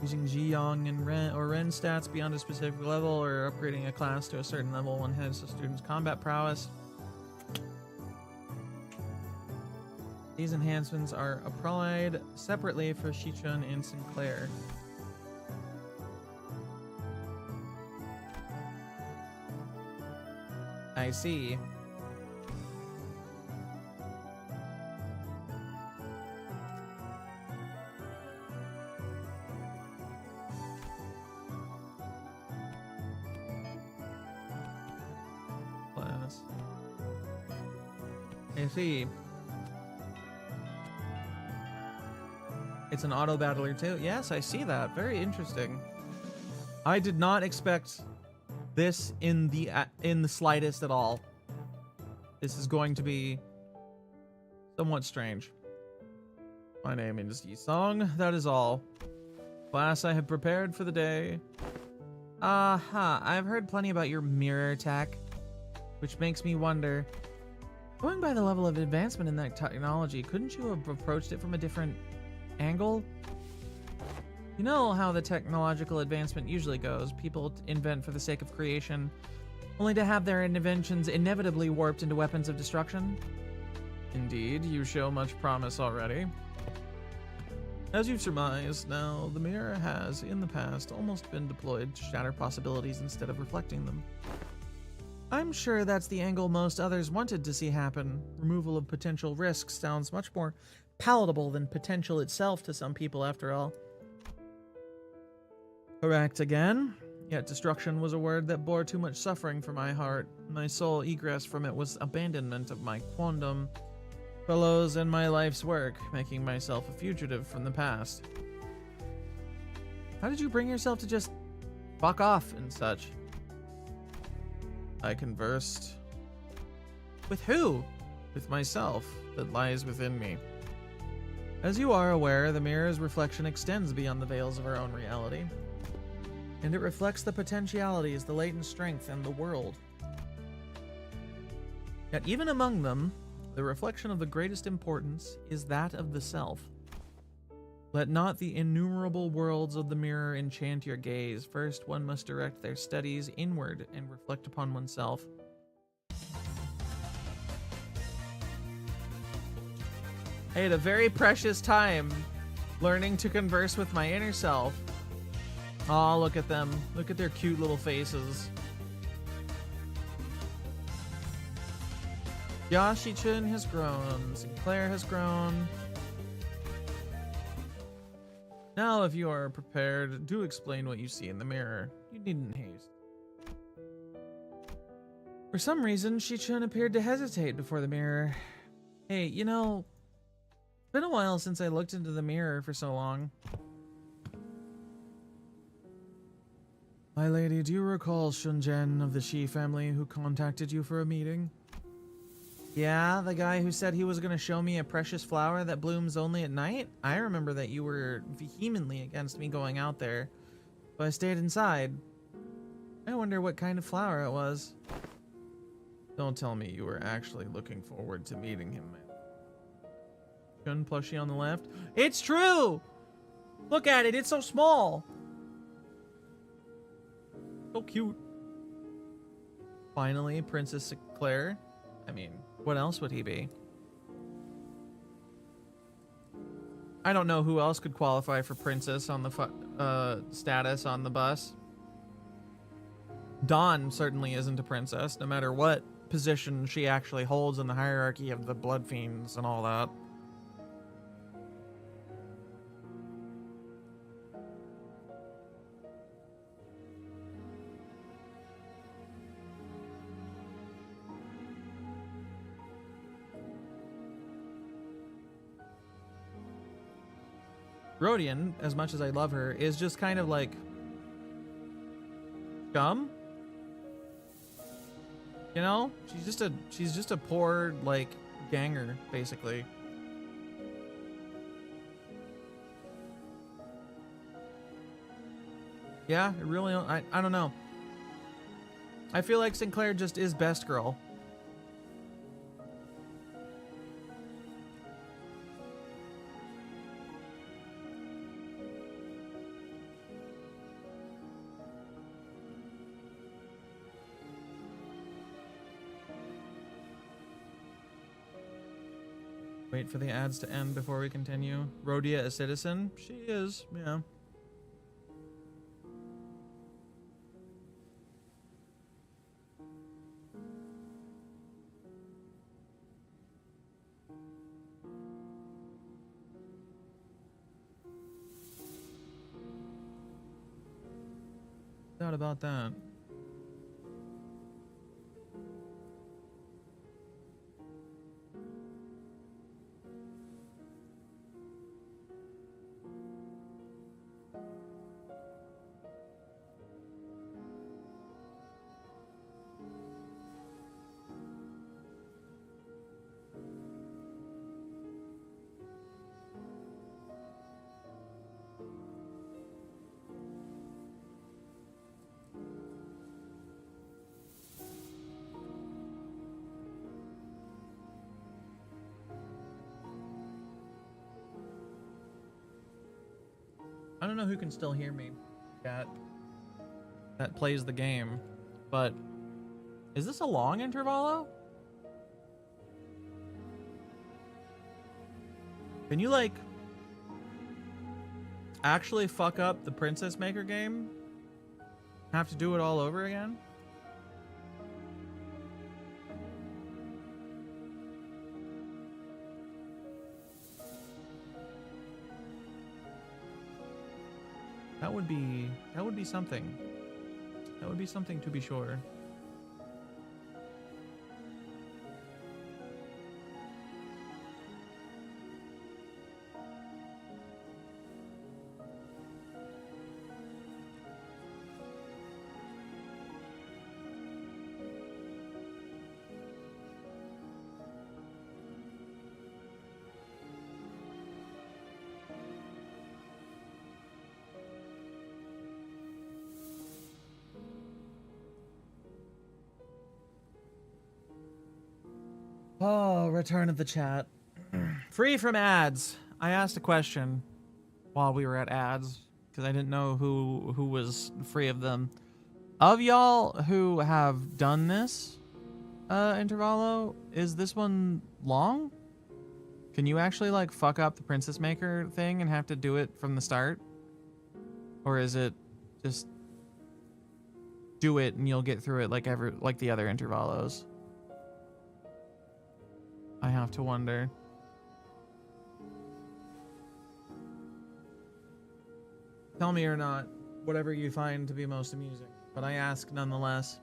Using Ji, Yang, and Ren stats beyond a specific level, or upgrading a class to a certain level will enhance the student's combat prowess. These enhancements are applied separately for Shichun and Sinclair. I see. Class. I see. It's an auto battler too. Yes, I see that. Very interesting. I did not expect this in the slightest at all. This is going to be somewhat strange. My name is Yisong. That is all. Class I have prepared for the day. I've heard plenty about your mirror tech, which makes me wonder, going by the level of advancement in that technology, couldn't you have approached it from a different angle? You know how the technological advancement usually goes. People invent for the sake of creation, only to have their inventions inevitably warped into weapons of destruction. Indeed, you show much promise already. As you've surmised, now the mirror has, in the past, almost been deployed to shatter possibilities instead of reflecting them. I'm sure that's the angle most others wanted to see happen. Removal of potential risks sounds much more palatable than potential itself to some people, after all. Correct again. Yet destruction was a word that bore too much suffering for my heart. My sole egress from it was abandonment of my quondam fellows and my life's work, making myself a fugitive from the past. How did you bring yourself to just fuck off and such? I conversed. With who? With myself, that lies within me. As you are aware, the mirror's reflection extends beyond the veils of our own reality, and it reflects the potentialities, the latent strength, and the world. Yet even among them, the reflection of the greatest importance is that of the self. Let not the innumerable worlds of the mirror enchant your gaze. First, one must direct their studies inward and reflect upon oneself. I had a very precious time learning to converse with my inner self. Oh, look at them. Look at their cute little faces. Yashi-chun has grown. Sinclair has grown. Now, if you are prepared, do explain what you see in the mirror. You needn't haste. For some reason, Shi-chun appeared to hesitate before the mirror. Hey, you know, it's been a while since I looked into the mirror for so long. My lady, do you recall Shunjen of the Shi family who contacted you for a meeting? Yeah, the guy who said he was going to show me a precious flower that blooms only at night? I remember that you were vehemently against me going out there, so I stayed inside. I wonder what kind of flower it was. Don't tell me you were actually looking forward to meeting him, man. Shun plushie on the left. It's true! Look at it, it's so small. So cute. Finally, Princess Sinclair. I mean, what else would he be? I don't know who else could qualify for princess on the status on the bus. Dawn certainly isn't a princess, no matter what position she actually holds in the hierarchy of the blood fiends and all that. Rodian, as much as I love her, is just kind of like scum. You know? She's just a poor, like, ganger, basically. Yeah, it really, I don't know. I feel like Sinclair just is best girl. Wait for the ads to end before we continue. Rhodia a citizen? She is, yeah. Doubt about that. I don't know who can still hear me that plays the game, but is this a long intervallo? Can you like actually fuck up the Princess Maker game? Have to do it all over again? That would be something. That would be something to be sure. Oh, return of the chat. Free from ads. I asked a question. while we were at ads because I didn't know who was free of them. Of y'all who have done this Intervallo, is this one long? Can you actually like fuck up the Princess Maker thing and have to do it from the start? Or is it just do it and you'll get through it like the other Intervallos? I have to wonder. Tell me or not, whatever you find to be most amusing, but I ask nonetheless.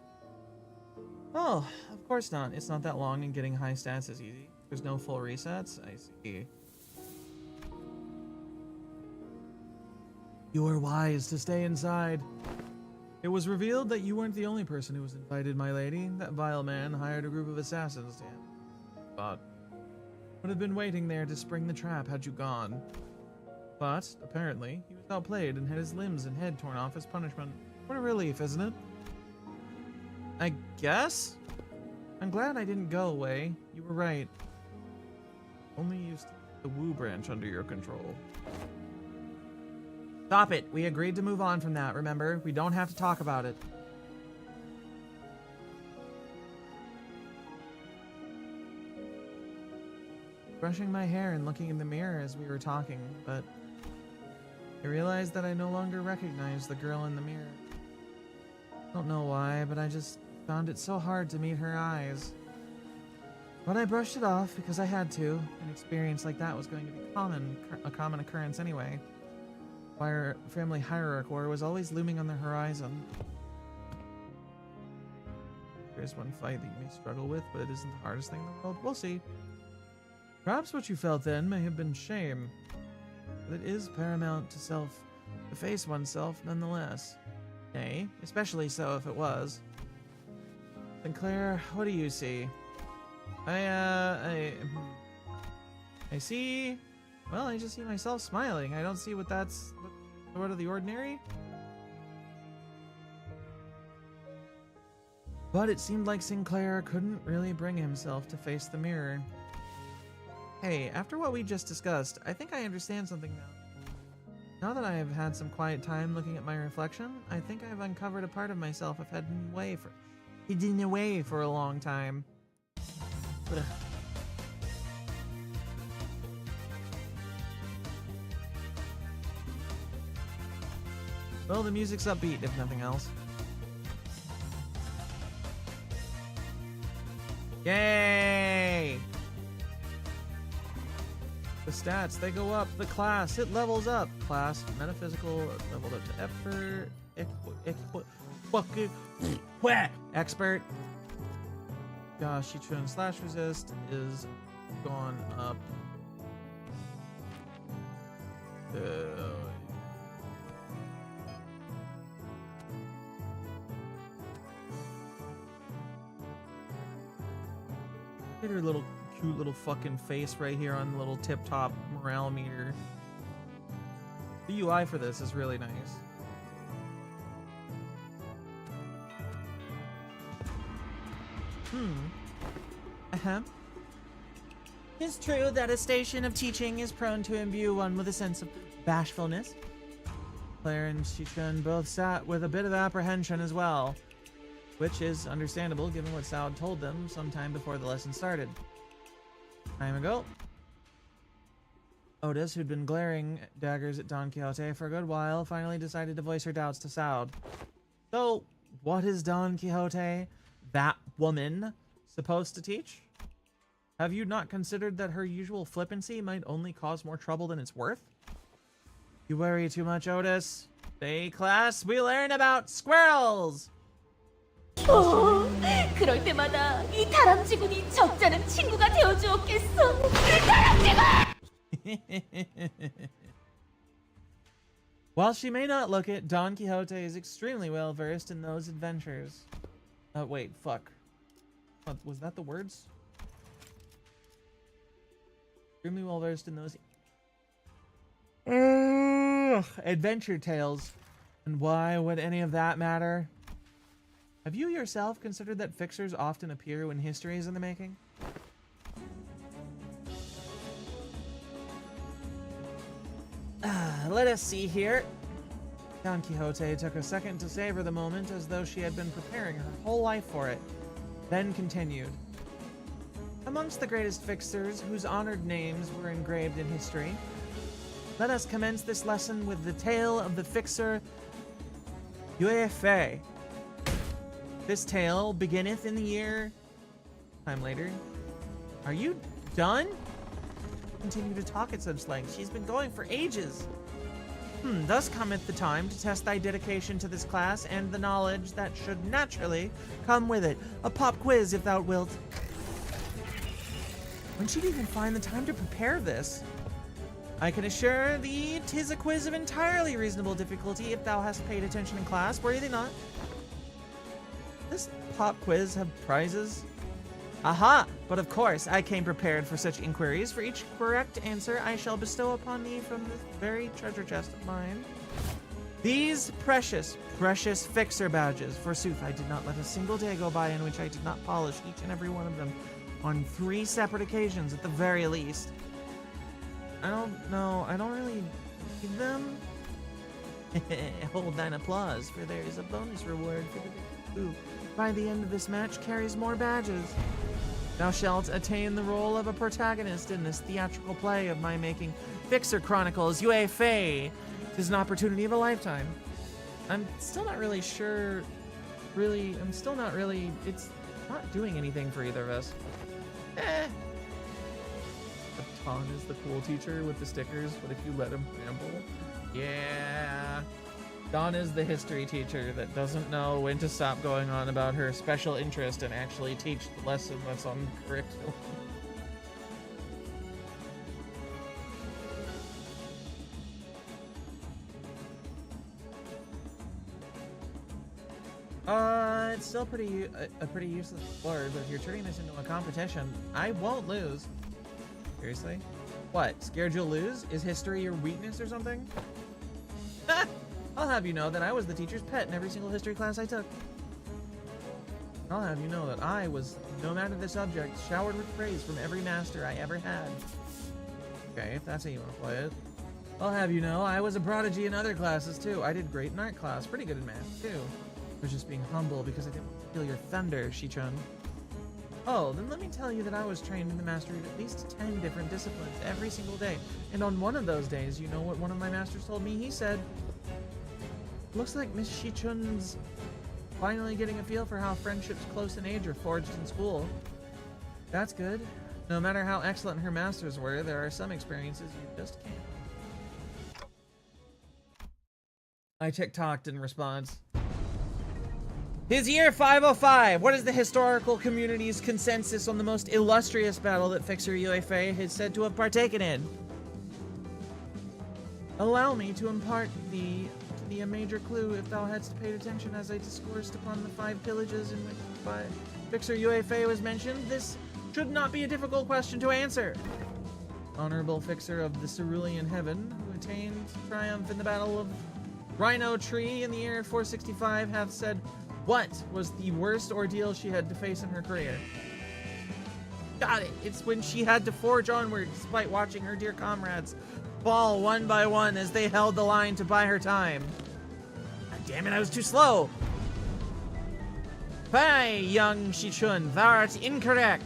Oh, of course not. It's not that long and getting high stats is easy. There's no full resets. I see. You were wise to stay inside. It was revealed that you weren't the only person who was invited, my lady. That vile man hired a group of assassins to him. But would have been waiting there to spring the trap had you gone. But apparently, he was outplayed and had his limbs and head torn off as punishment. What a relief, isn't it? I guess? I'm glad I didn't go away. You were right. Only used the Woo branch under your control. Stop it. We agreed to move on from that, remember? We don't have to talk about it. Brushing my hair and looking in the mirror as we were talking, but I realized that I no longer recognized the girl in the mirror. I don't know why, but I just found it so hard to meet her eyes. But I brushed it off because I had to. An experience like that was going to be a common occurrence anyway. Our family hierarchy war was always looming on the horizon. There's one fight that you may struggle with, but it isn't the hardest thing in the world. We'll see. Perhaps what you felt then may have been shame, but it is paramount to face oneself nonetheless. Nay, especially so if it was. Sinclair, what do you see? I see. Well, I just see myself smiling. I don't see what that's out of the ordinary. But it seemed like Sinclair couldn't really bring himself to face the mirror. Hey, after what we just discussed, I think I understand something now. Now that I have had some quiet time looking at my reflection, I think I've uncovered a part of myself I've hidden away for a long time. Ugh. Well, the music's upbeat, if nothing else. Yay! The stats, they go up. The class, it levels up. Class, metaphysical, leveled up to effort. Expert. Gosh, Shichun slash resist is gone up. Get her little cute little fucking face right here on the little tip top morale meter. The UI for this is really nice. It's true that a station of teaching is prone to imbue one with a sense of bashfulness. Claire and Shichun both sat with a bit of apprehension as well, which is understandable given what Saud told them sometime before the lesson started. Time ago, Otis, who'd been glaring daggers at Don Quixote for a good while, finally decided to voice her doubts to Saud. So, what is Don Quixote, that woman, supposed to teach? Have you not considered that her usual flippancy might only cause more trouble than it's worth? You worry too much, Otis. Today, class, we learn about squirrels! 그럴 때마다 이 다람쥐군이 적잖은 친구가 되어주었겠어. 다람쥐군! While she may not look it, Don Quixote is extremely well versed in those adventures. Wait, fuck. Was that the words? Extremely well versed in those adventure tales. And why would any of that matter? Have you yourself considered that fixers often appear when history is in the making? Let us see here. Don Quixote took a second to savor the moment as though she had been preparing her whole life for it, then continued. Amongst the greatest fixers whose honored names were engraved in history, let us commence this lesson with the tale of the fixer Yue Fei. This tale beginneth in the year... Time later. Are you done? Continue to talk at such length. She's been going for ages. Thus cometh the time to test thy dedication to this class and the knowledge that should naturally come with it. A pop quiz, if thou wilt. When she'd even find the time to prepare this? I can assure thee 'tis a quiz of entirely reasonable difficulty if thou hast paid attention in class, were they not? This pop quiz have prizes? Aha! But of course, I came prepared for such inquiries. For each correct answer, I shall bestow upon thee from this very treasure chest of mine these precious, precious fixer badges. Forsooth, I did not let a single day go by in which I did not polish each and every one of them on 3 separate occasions at the very least. I don't know. I don't really need them. Hold thine applause, for there is a bonus reward for the who, by the end of this match, carries more badges. Thou shalt attain the role of a protagonist in this theatrical play of my making. Fixer Chronicles, Yue Fei. 'Tis an opportunity of a lifetime. I'm still not really sure. It's not doing anything for either of us. Ton is the cool teacher with the stickers, but if you let him ramble, yeah. Dawn is the history teacher that doesn't know when to stop going on about her special interest and actually teach the lesson that's on the curriculum. It's still a pretty useless word, but if you're turning this into a competition, I won't lose. Seriously? What? Scared you'll lose? Is history your weakness or something? I'll have you know that I was the teacher's pet in every single history class I took. I'll have you know that I was, no matter the subject, showered with praise from every master I ever had. Okay, if that's how you want to play it. I'll have you know I was a prodigy in other classes too. I did great in art class, pretty good in math too. I was just being humble because I didn't want to steal your thunder, Shi-chun. Oh, then let me tell you that I was trained in the mastery of at least 10 different disciplines every single day. And on one of those days, you know what one of my masters told me? He said, looks like Miss Shi-chun's finally getting a feel for how friendships close in age are forged in school. That's good. No matter how excellent her masters were, there are some experiences you just can't. I TikToked in response. His year 505. What is the historical community's consensus on the most illustrious battle that Fixer Yue Fei is said to have partaken in? Allow me to impart thee a major clue if thou hadst paid attention as I discoursed upon the 5 pillages in which Fixer Yue Fei was mentioned. This should not be a difficult question to answer. Honorable Fixer of the Cerulean Heaven, who attained triumph in the Battle of Rhino Tree in the year 465, hath said, what was the worst ordeal she had to face in her career? Got it. It's when she had to forge onward despite watching her dear comrades fall one by one as they held the line to buy her time. God damn it, I was too slow. Hi, young Shi-chun, thou art incorrect.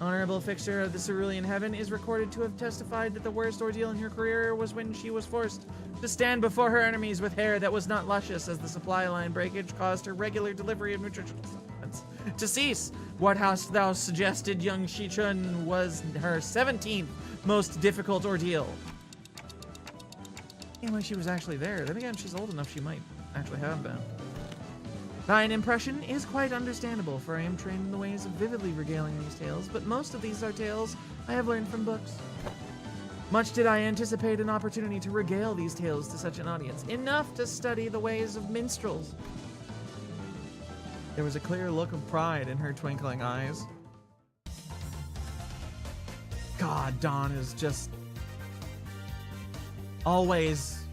Honorable Fixer of the Cerulean Heaven is recorded to have testified that the worst ordeal in her career was when she was forced to stand before her enemies with hair that was not luscious as the supply line breakage caused her regular delivery of nutritional supplements to cease. What hast thou suggested, young Shi-chun, was her 17th most difficult ordeal? And when she was actually there. Then again, she's old enough she might actually have been. Thine impression is quite understandable, for I am trained in the ways of vividly regaling these tales, but most of these are tales I have learned from books. Much did I anticipate an opportunity to regale these tales to such an audience, enough to study the ways of minstrels. There was a clear look of pride in her twinkling eyes. God, Dawn is just always,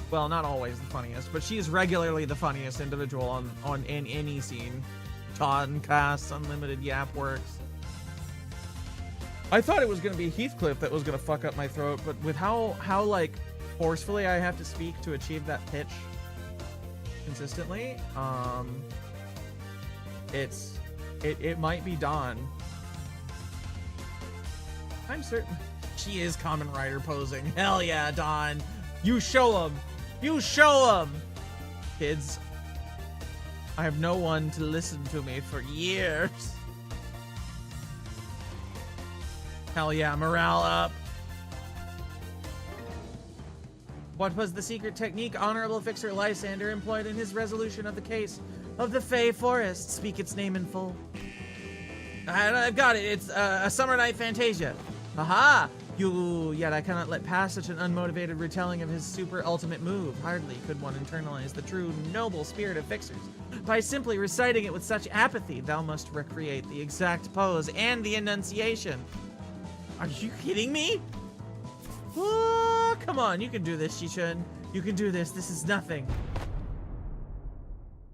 well, not always the funniest, but she is regularly the funniest individual in any scene. Dawn casts Unlimited Yap works. I thought it was gonna be Heathcliff that was gonna fuck up my throat, but with how like forcefully I have to speak to achieve that pitch consistently. It might be Dawn. I'm certain she is Kamen Rider posing. Hell yeah, Dawn. You show 'em. You show 'em. Kids, I have no one to listen to me for years. Hell yeah, morale up. What was the secret technique Honorable Fixer Lysander employed in his resolution of the case of the Fey Forest? Speak its name in full. I've got it. It's a summer night fantasia. Aha! Yet I cannot let pass such an unmotivated retelling of his super ultimate move. Hardly could one internalize the true noble spirit of Fixers. By simply reciting it with such apathy, thou must recreate the exact pose and the enunciation. Are you kidding me? Oh, come on, you can do this, Shichun. You can do this. This is nothing.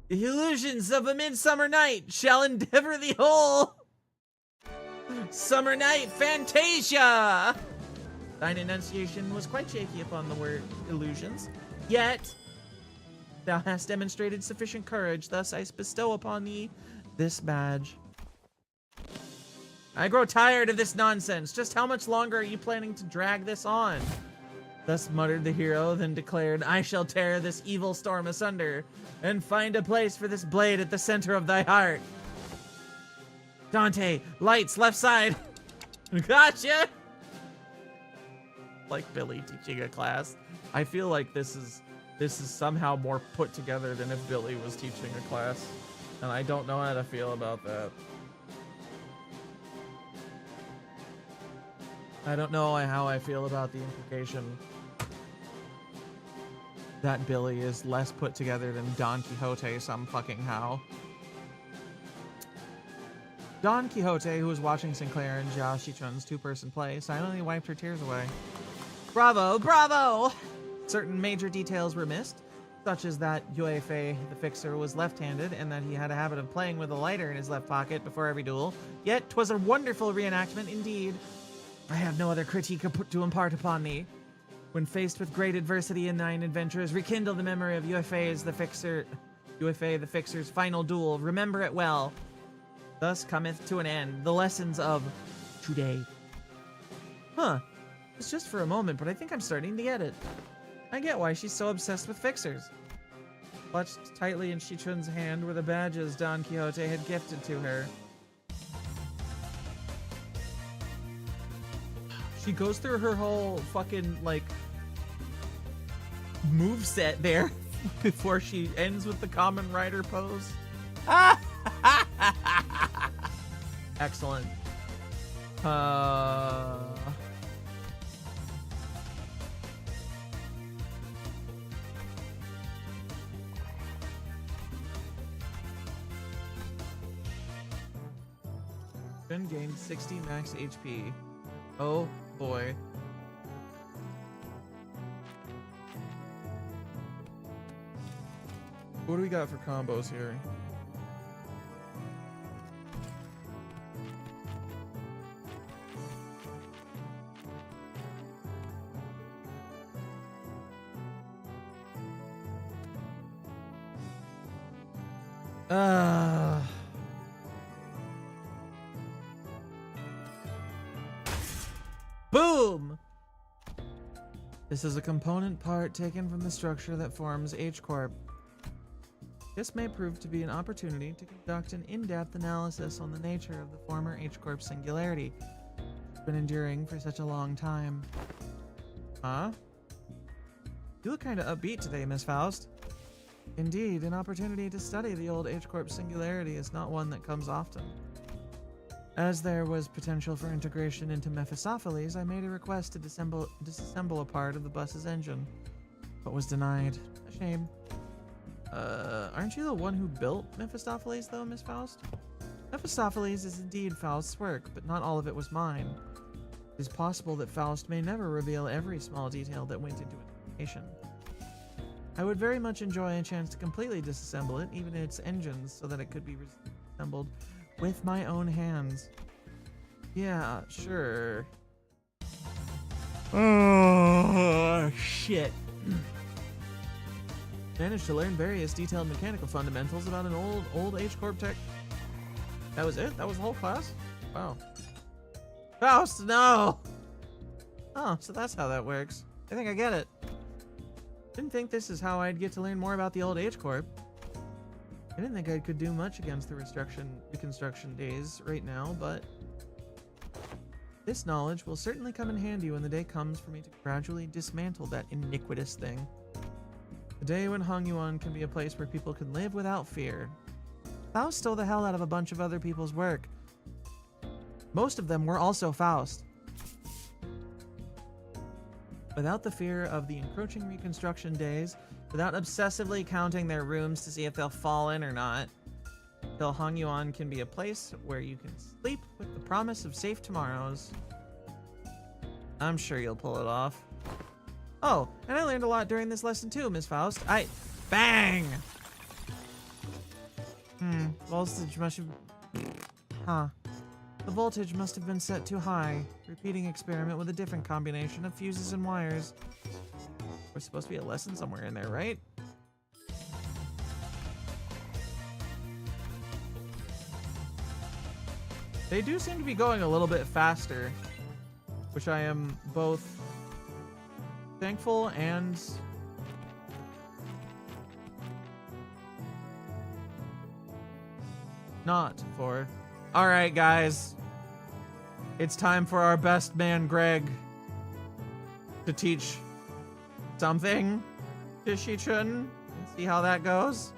The illusions of a midsummer night shall endeavor the whole summer night fantasia. Thine enunciation was quite shaky upon the word illusions, yet thou hast demonstrated sufficient courage, thus I bestow upon thee this badge. I grow tired of this nonsense. Just how much longer are you planning to drag this on? Thus muttered the hero, then declared, I shall tear this evil storm asunder and find a place for this blade at the center of thy heart. Dante, lights, left side. Gotcha! Like Billy teaching a class. I feel like this is somehow more put together than if Billy was teaching a class. And I don't know how to feel about that. I don't know how I feel about the implication that Billy is less put together than Don Quixote some fucking how. Don Quixote, who was watching Sinclair and Jia Shichun's two-person play, silently wiped her tears away. Bravo, bravo! Certain major details were missed, such as that Yue Fei, the Fixer, was left-handed and that he had a habit of playing with a lighter in his left pocket before every duel. Yet 'twas a wonderful reenactment indeed. I have no other critique to impart upon thee. When faced with great adversity in thine adventures, rekindle the memory of Yue Fei, the Fixer's final duel. Remember it well. Thus cometh to an end the lessons of today. Huh. It's just for a moment, but I think I'm starting to get it. I get why she's so obsessed with Fixers. Clutched tightly in Shichun's hand were the badges Don Quixote had gifted to her. She goes through her whole fucking, like, moveset there before she ends with the Kamen Rider pose. Excellent. Then gained 60 max HP. Oh boy. What do we got for combos here? Boom! This is a component part taken from the structure that forms H-Corp. This may prove to be an opportunity to conduct an in-depth analysis on the nature of the former H-Corp singularity. It's been enduring for such a long time. Huh? You look kinda upbeat today, Miss Faust. Indeed, an opportunity to study the old H-Corp singularity is not one that comes often. As there was potential for integration into Mephistopheles, I made a request to disassemble a part of the bus's engine, but was denied. A shame. Aren't you the one who built Mephistopheles, though, Miss Faust? Mephistopheles is indeed Faust's work, but not all of it was mine. It is possible that Faust may never reveal every small detail that went into its creation. I would very much enjoy a chance to completely disassemble it, even its engines, so that it could be reassembled with my own hands. Yeah, sure. Oh, shit. shit. Managed to learn various detailed mechanical fundamentals about an old H-Corp tech. That was it? That was the whole class? Wow. Faust, no! Oh, so that's how that works. I think I get it. Didn't think this is how I'd get to learn more about the old H-Corp. I didn't think I could do much against the reconstruction days right now, but this knowledge will certainly come in handy when the day comes for me to gradually dismantle that iniquitous thing. The day when Hongyuan can be a place where people can live without fear. Faust stole the hell out of a bunch of other people's work. Most of them were also Faust. Without the fear of the encroaching reconstruction days, without obsessively counting their rooms to see if they'll fall in or not, till Hongyuan can be a place where you can sleep with the promise of safe tomorrows. I'm sure you'll pull it off. Oh, and I learned a lot during this lesson too, Miss Faust. Bang! Voltage must have... Huh. The voltage must have been set too high. Repeating experiment with a different combination of fuses and wires. There's supposed to be a lesson somewhere in there, right? They do seem to be going a little bit faster, which I am both thankful and not for. All right, guys. It's time for our best man, Greg, to teach something to Shichun and see how that goes.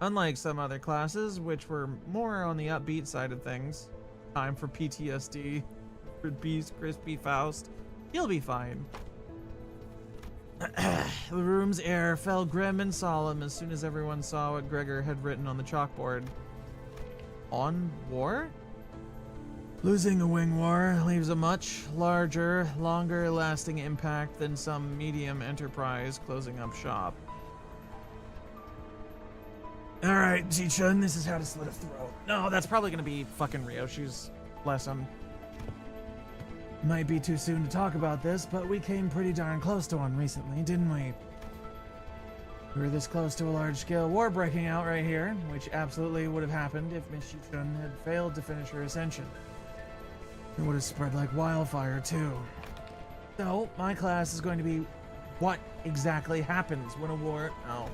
Unlike some other classes, which were more on the upbeat side of things, time for PTSD for Beast Crispy Faust. He'll be fine. The room's air fell grim and solemn as soon as everyone saw what Gregor had written on the chalkboard. On war? Losing a wing war leaves a much larger, longer-lasting impact than some medium enterprise closing up shop. Alright, Ji-chun, this is how to slit a throat. No, that's probably gonna be fucking Ryoshi's lesson. Might be too soon to talk about this, but we came pretty darn close to one recently, didn't we? We were this close to a large-scale war breaking out right here, which absolutely would have happened if Miss Ji-chun had failed to finish her ascension. It would have spread like wildfire, too. So, my class is going to be what exactly happens when a war... Oh.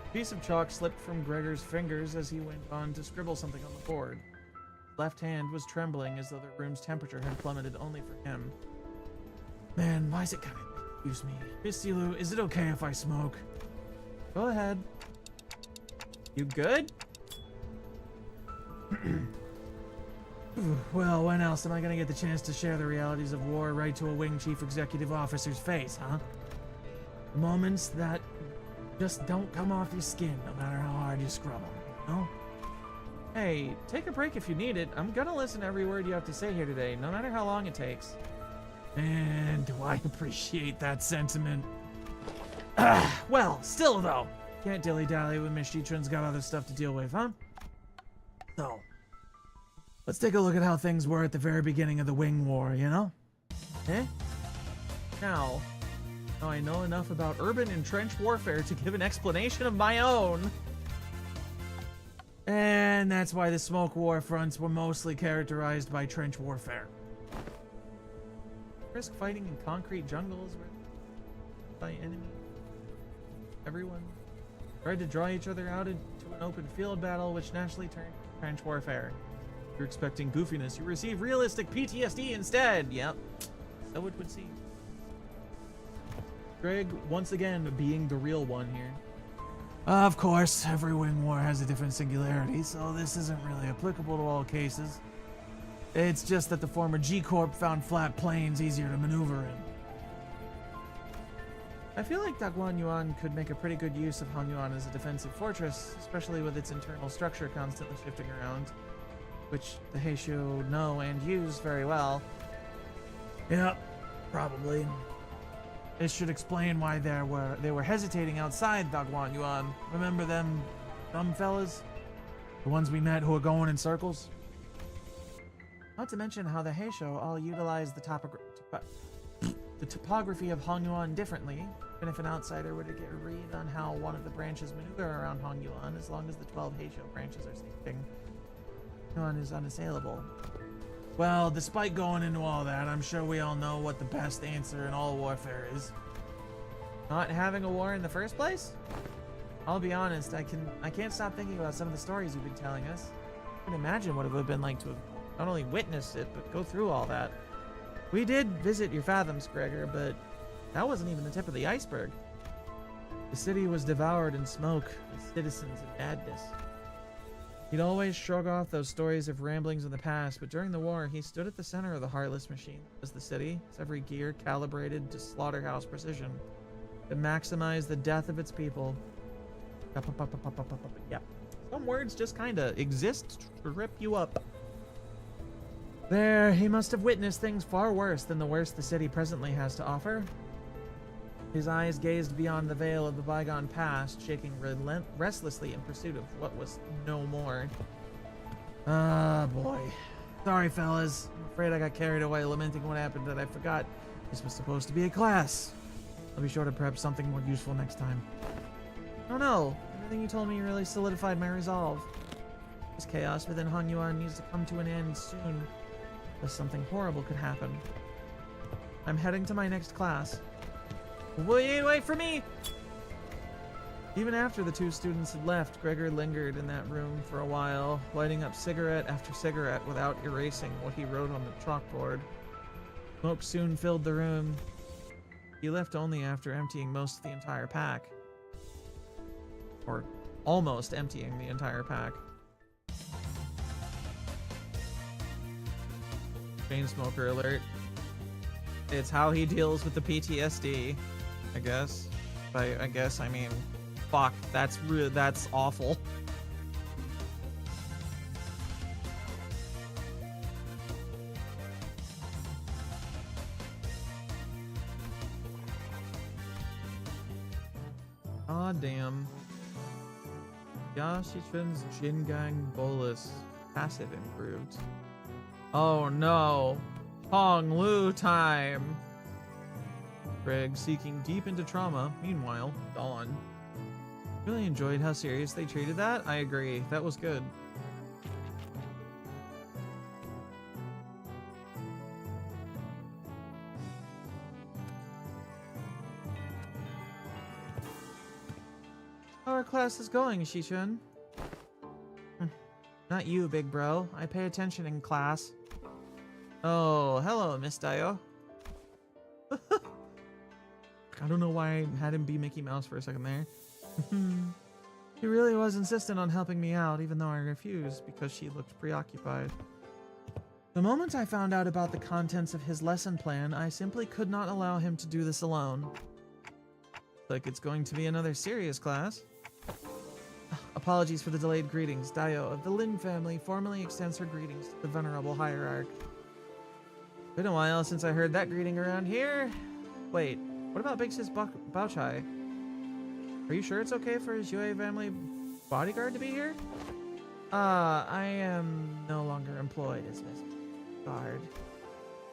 A piece of chalk slipped from Gregor's fingers as he went on to scribble something on the board. His left hand was trembling as though the room's temperature had plummeted only for him. Man, why is it kind of... Excuse me. Miss Silu, is it okay if I smoke? Go ahead. You good? Well, when else am I gonna get the chance to share the realities of war right to a wing chief executive officer's face, huh? Moments that just don't come off your skin, no matter how hard you scrub them, you know? Hey, take a break if you need it. I'm gonna listen to every word you have to say here today, no matter how long it takes. And do I appreciate that sentiment? Well, still though. Can't dilly-dally when Miss Ji-chun's got other stuff to deal with, huh? So, let's take a look at how things were at the very beginning of the Wing War, you know? Eh? Now I know enough about urban and trench warfare to give an explanation of my own. And that's why the smoke war fronts were mostly characterized by trench warfare. Risk fighting in concrete jungles by enemy. Everyone tried to draw each other out into an open field battle, which naturally turned to trench warfare. If you're expecting goofiness, you receive realistic PTSD instead. Yep, so it would seem. Greg, once again, being the real one here. Of course, every wing war has a different singularity, so this isn't really applicable to all cases. It's just that the former G-Corp found flat plains easier to maneuver in. I feel like Dagwan Yuan could make a pretty good use of Hangyuan as a defensive fortress, especially with its internal structure constantly shifting around, which the Heishu know and use very well. Yep, probably. This should explain why they were hesitating outside Dagwan Yuan. Remember them dumb fellas? The ones we met who were going in circles? Not to mention how the Heishu all utilize the the topography of Hongyuan differently, even if an outsider were to get a read on how one of the branches maneuver around Hongyuan, as long as the 12 Heisho branches are sleeping, Hongyuan is unassailable. Well, despite going into all that, I'm sure we all know what the best answer in all warfare is. Not having a war in the first place? I'll be honest, I can't stop thinking about some of the stories you've been telling us. I can imagine what it would have been like to have not only witnessed it, but go through all that. We did visit your fathoms, Gregor, but that wasn't even the tip of the iceberg. The city was devoured in smoke, the citizens in madness. He'd always shrug off those stories of ramblings in the past, but during the war, he stood at the center of the heartless machine that was the city, its every gear calibrated to slaughterhouse precision, to maximize the death of its people. Yep. Some words just kinda exist to rip you up. There, he must have witnessed things far worse than the worst the city presently has to offer. His eyes gazed beyond the veil of the bygone past, shaking restlessly in pursuit of what was no more. Ah, boy. Sorry, fellas. I'm afraid I got carried away lamenting what happened that I forgot this was supposed to be a class. I'll be sure to prep something more useful next time. Oh no, everything you told me really solidified my resolve. This chaos within Hongyuan needs to come to an end soon, lest something horrible could happen. I'm heading to my next class. Wait for me! Even after the two students had left, Gregor lingered in that room for a while, lighting up cigarette after cigarette without erasing what he wrote on the chalkboard. Smoke soon filled the room. He left only after emptying most of the entire pack. Or almost emptying the entire pack. Chain smoker alert. It's how he deals with the PTSD, I guess. I mean, fuck, that's awful. Aw, damn. Yashichun's Jingang Bolus. Passive improved. Oh no. Hong Lu time. Greg seeking deep into trauma. Meanwhile, Dawn. Really enjoyed how serious they treated that. I agree. That was good. How our class is going, Shichun? Not you, big bro. I pay attention in class. Oh, hello, Miss Dio. I don't know why I had him be Mickey Mouse for a second there. He really was insistent on helping me out, even though I refused because she looked preoccupied. The moment I found out about the contents of his lesson plan, I simply could not allow him to do this alone. Like it's going to be another serious class. Apologies for the delayed greetings. Dio of the Lin family formally extends her greetings to the venerable hierarch. Been a while since I heard that greeting around here. Wait, what about Big Sis Baochai? Are you sure it's okay for his Yue family bodyguard to be here? I am no longer employed as his guard.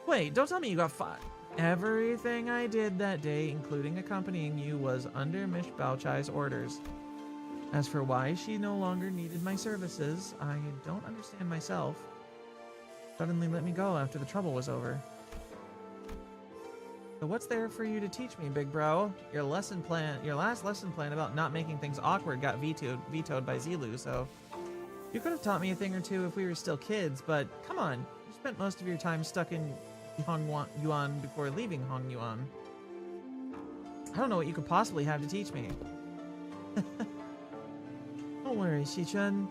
Wait, don't tell me you got fired. Everything I did that day, including accompanying you, was under Miss Baochai's orders. As for why she no longer needed my services, I don't understand myself. Suddenly let me go after the trouble was over. So what's there for you to teach me, big bro? Your last lesson plan about not making things awkward got vetoed by Zilu, so you could have taught me a thing or two if we were still kids, but come on, you spent most of your time stuck in Hongyuan before leaving Hongyuan. I don't know what you could possibly have to teach me. Don't worry, Shichun.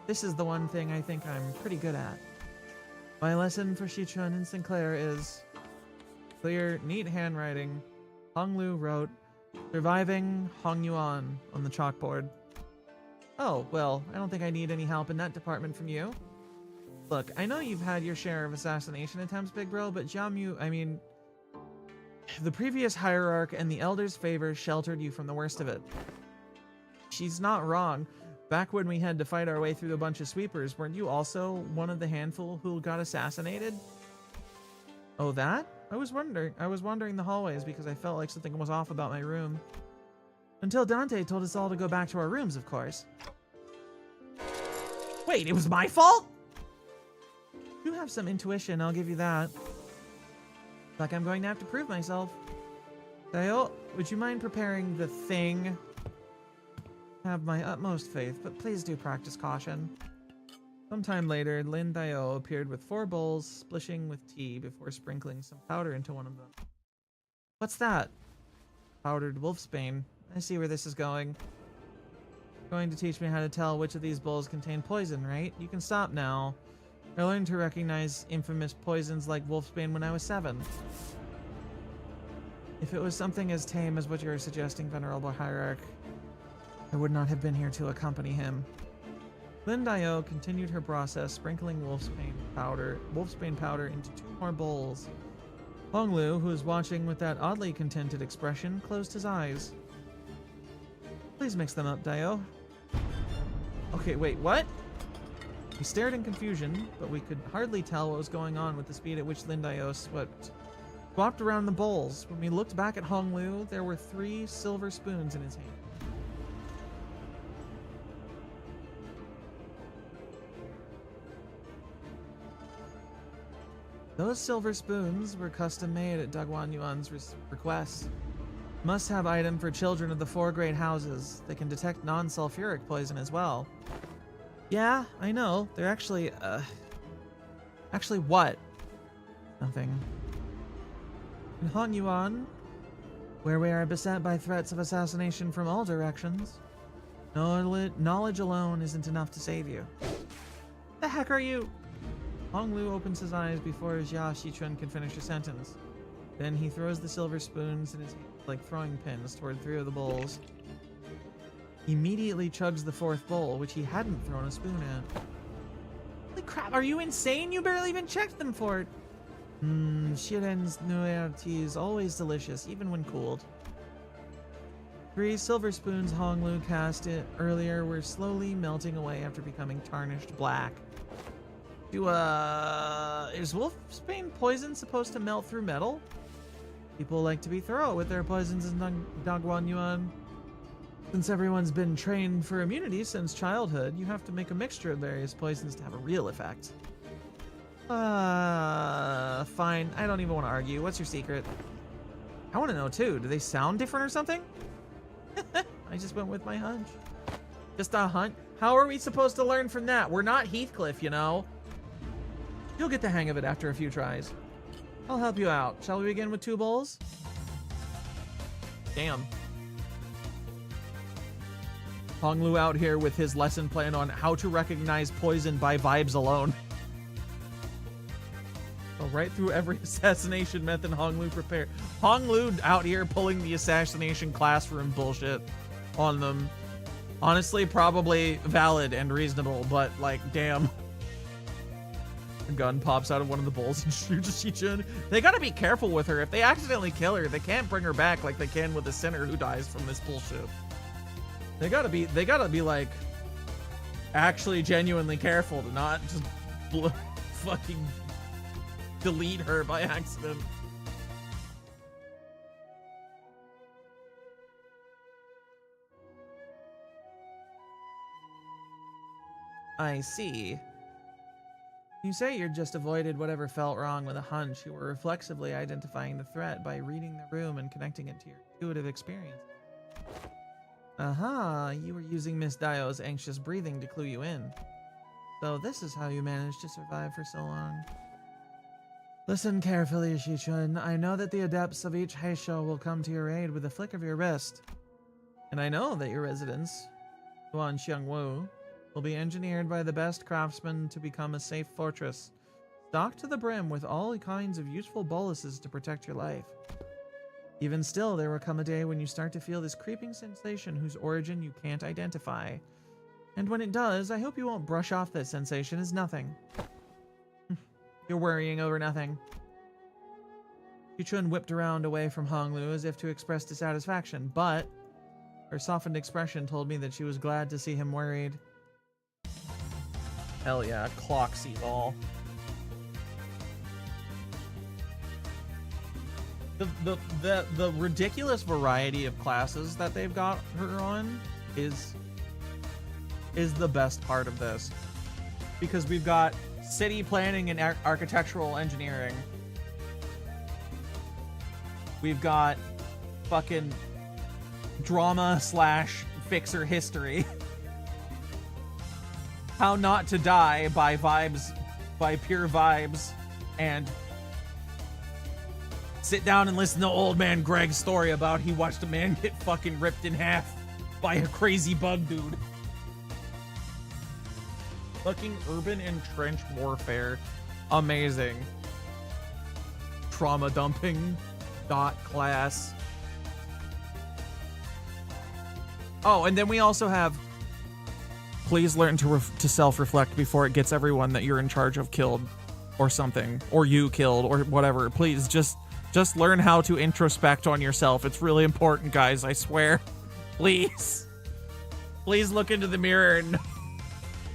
This is the one thing I think I'm pretty good at. My lesson for Shichun and Sinclair is clear, neat handwriting. Honglu wrote, "Surviving Hongyuan" on the chalkboard. Oh, well, I don't think I need any help in that department from you. Look, I know you've had your share of assassination attempts, big bro, but the previous hierarch and the Elder's favor sheltered you from the worst of it. She's not wrong. Back when we had to fight our way through a bunch of sweepers, weren't you also one of the handful who got assassinated? Oh, that? I was wandering the hallways because I felt like something was off about my room. Until Dante told us all to go back to our rooms, of course. Wait, it was my fault? You have some intuition, I'll give you that. Like I'm going to have to prove myself. Dale, would you mind preparing the thing? Have my utmost faith, but please do practice caution. Sometime later, Lin Dio appeared with 4 bowls, splishing with tea before sprinkling some powder into one of them. What's that? Powdered wolfsbane. I see where this is going. Going to teach me how to tell which of these bowls contain poison, right? You can stop now. I learned to recognize infamous poisons like wolfsbane when I was 7. If it was something as tame as what you're suggesting, Venerable Hierarch, I would not have been here to accompany him. Lin Dio continued her process, sprinkling wolfsbane powder into 2 more bowls. Honglu, who was watching with that oddly contented expression, closed his eyes. Please mix them up, Dio. Okay, wait, what? We stared in confusion, but we could hardly tell what was going on with the speed at which Lin Dio swapped around the bowls. When we looked back at Honglu, there were 3 silver spoons in his hand. Those silver spoons were custom made at Dagwan Yuan's request. Must-have item for children of the 4 great houses. They can detect non-sulfuric poison as well. Yeah, I know. They're actually, Actually what? Nothing. In Hong Yuan, where we are beset by threats of assassination from all directions, knowledge alone isn't enough to save you. The heck are you? Hong Lu opens his eyes before Jia Shichun can finish a sentence. Then he throws the silver spoons in his hand like throwing pins toward 3 of the bowls. He immediately chugs the 4th bowl, which he hadn't thrown a spoon at. Holy crap, are you insane? You barely even checked them for it. Shiren's Nuer tea is always delicious, even when cooled. 3 silver spoons Hong Lu cast it earlier were slowly melting away after becoming tarnished black. Is wolfsbane poison supposed to melt through metal? People like to be thorough with their poisons in Dagwan Yuan. Since everyone's been trained for immunity since childhood, you have to make a mixture of various poisons to have a real effect. Fine. I don't even want to argue. What's your secret? I want to know too. Do they sound different or something? I just went with my hunch. Just a hunch? How are we supposed to learn from that? We're not Heathcliff, you know. You'll get the hang of it after a few tries. I'll help you out. Shall we begin with 2 bowls? Damn. Hong Lu out here with his lesson plan on how to recognize poison by vibes alone. Oh, right through every assassination method Hong Lu prepared. Hong Lu out here pulling the assassination classroom bullshit on them. Honestly, probably valid and reasonable, but like, damn. A gun pops out of one of the bowls and shoots Shichun. They gotta be careful with her. If they accidentally kill her, they can't bring her back like they can with a sinner who dies from this bullshit. They gotta be like actually genuinely careful to not just fucking delete her by accident. I see. You say you just avoided whatever felt wrong with a hunch. You were reflexively identifying the threat by reading the room and connecting it to your intuitive experience. Aha, you were using Miss Dio's anxious breathing to clue you in. So this is how you managed to survive for so long. Listen carefully, Shichun. I know that the adepts of each Heisho will come to your aid with a flick of your wrist. And I know that your residence, Huan Xiangwu, will be engineered by the best craftsmen to become a safe fortress, stocked to the brim with all kinds of useful boluses to protect your life. Even still, there will come a day when you start to feel this creeping sensation whose origin you can't identify. And when it does, I hope you won't brush off that sensation as nothing. You're worrying over nothing. Yichun whipped around away from Honglu as if to express dissatisfaction, but her softened expression told me that she was glad to see him worried. Hell yeah, clock sees all. the ridiculous variety of classes that they've got her on is the best part of this, because we've got city planning and architectural engineering. We've got fucking drama / fixer history. How not to die by pure vibes, and sit down and listen to old man Greg's story about he watched a man get fucking ripped in half by a crazy bug dude. Fucking urban and trench warfare. Amazing. Trauma dumping. Class. Oh, and then we also have, please learn to self-reflect before it gets everyone that you're in charge of killed or something, or you killed or whatever. Please just learn how to introspect on yourself. It's really important, guys, I swear. Please look into the mirror and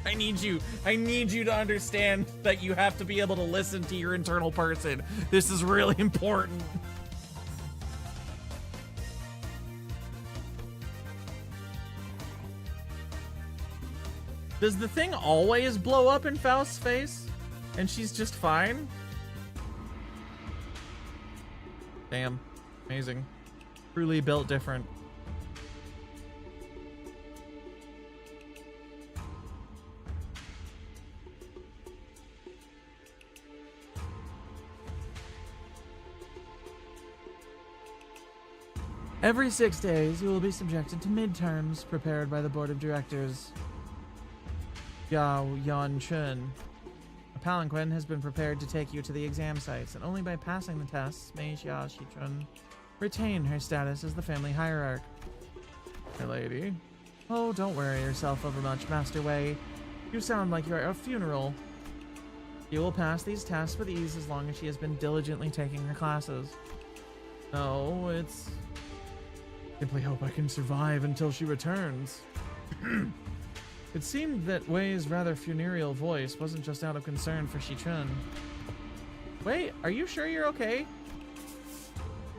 I need you to understand that you have to be able to listen to your internal person. This is really important. Does the thing always blow up in Faust's face and she's just fine? Damn. Amazing. Truly built different. Every 6 days, you will be subjected to midterms prepared by the board of directors. Yao Yan Chun. A palanquin has been prepared to take you to the exam sites, and only by passing the tests may Xia Shichun retain her status as the family hierarch. My lady. Oh, don't worry yourself overmuch, Master Wei. You sound like you're at a funeral. You will pass these tests with ease as long as she has been diligently taking her classes. No, it's... simply hope I can survive until she returns. It seemed that Wei's rather funereal voice wasn't just out of concern for Shichun. Wei, are you sure you're okay?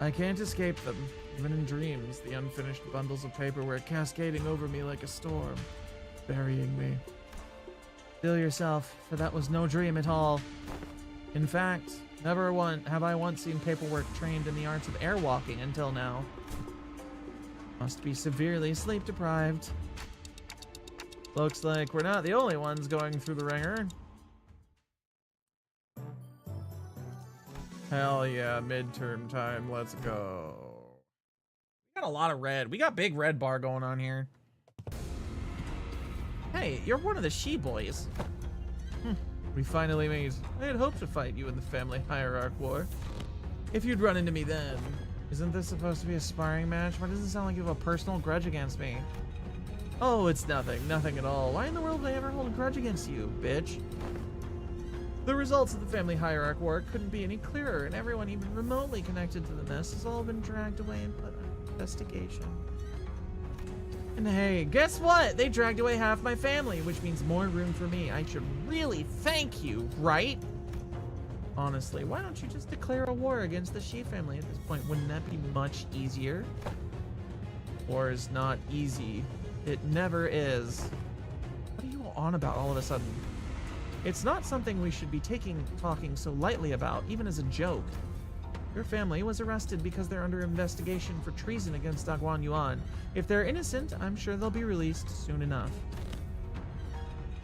I can't escape them. Even in dreams, the unfinished bundles of paperwork cascading over me like a storm, burying me. Still yourself, for that was no dream at all. In fact, never have I once seen paperwork trained in the arts of airwalking until now. Must be severely sleep deprived. Looks like we're not the only ones going through the ringer. Hell yeah, midterm time, let's go. We got a lot of red. We got big red bar going on here. Hey, you're one of the she-boys. We finally meet. I had hoped to fight you in the family hierarch war. If you'd run into me then. Isn't this supposed to be a sparring match? Why does it sound like you have a personal grudge against me? Oh, it's nothing. Nothing at all. Why in the world would I ever hold a grudge against you, bitch? The results of the family hierarch war couldn't be any clearer, and everyone even remotely connected to the mess has all been dragged away and put on investigation. And hey, guess what? They dragged away half my family, which means more room for me. I should really thank you, right? Honestly, why don't you just declare a war against the Shi family at this point? Wouldn't that be much easier? War is not easy. It never is. What are you on about all of a sudden? It's not something we should be talking so lightly about, even as a joke. Your family was arrested because they're under investigation for treason against Daguan Yuan. If they're innocent, I'm sure they'll be released soon enough.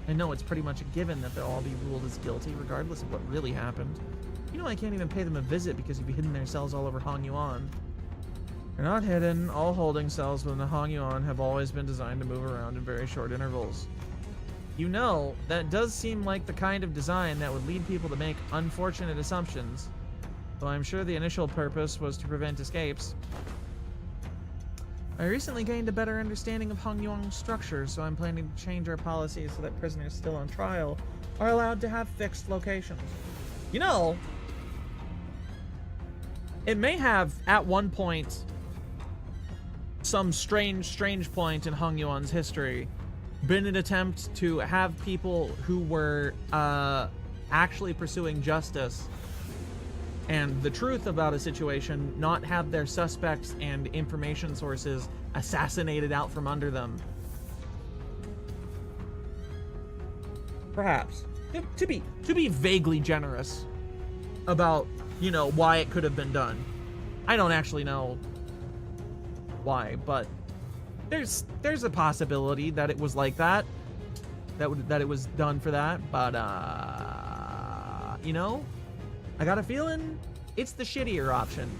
I know it's pretty much a given that they'll all be ruled as guilty, regardless of what really happened. You know I can't even pay them a visit because you've hidden their cells all over Hong Yuan. They're not hidden. All holding cells within the Hong Yuan have always been designed to move around in very short intervals. You know, that does seem like the kind of design that would lead people to make unfortunate assumptions, though I'm sure the initial purpose was to prevent escapes. I recently gained a better understanding of Hong Yuan's structure, so I'm planning to change our policies so that prisoners still on trial are allowed to have fixed locations. You know, it may have, at one point, some strange point in Hong Yuan's history, been an attempt to have people who were actually pursuing justice and the truth about a situation, not have their suspects and information sources assassinated out from under them. Perhaps. To be vaguely generous about, you know, why it could have been done. I don't actually know why, but there's a possibility that it was like that. That it was done for that, but you know, I got a feeling it's the shittier option.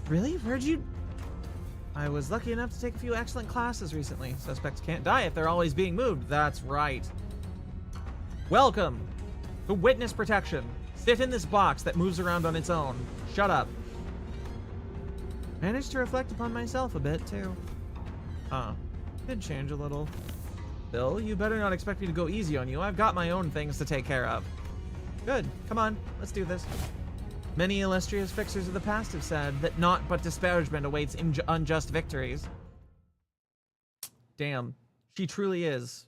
Really? Where'd you... I was lucky enough to take a few excellent classes recently. Suspects can't die if they're always being moved. That's right. Welcome to witness protection. Sit in this box that moves around on its own. Shut up. Managed to reflect upon myself a bit, too. Huh. Did change a little. Bill, you better not expect me to go easy on you. I've got my own things to take care of. Good. Come on. Let's do this. Many illustrious fixers of the past have said that naught but disparagement awaits unjust victories. Damn. She truly is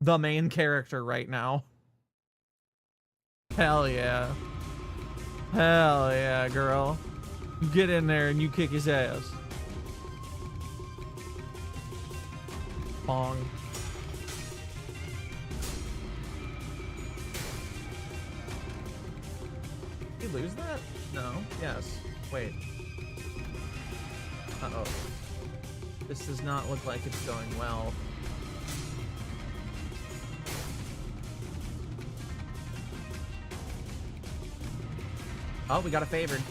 the main character right now. Hell yeah. Hell yeah, girl. You get in there and you kick his ass. Pong. Did he lose that? No. Yes. Wait. Uh-oh. This does not look like it's going well. Oh, we got a favored.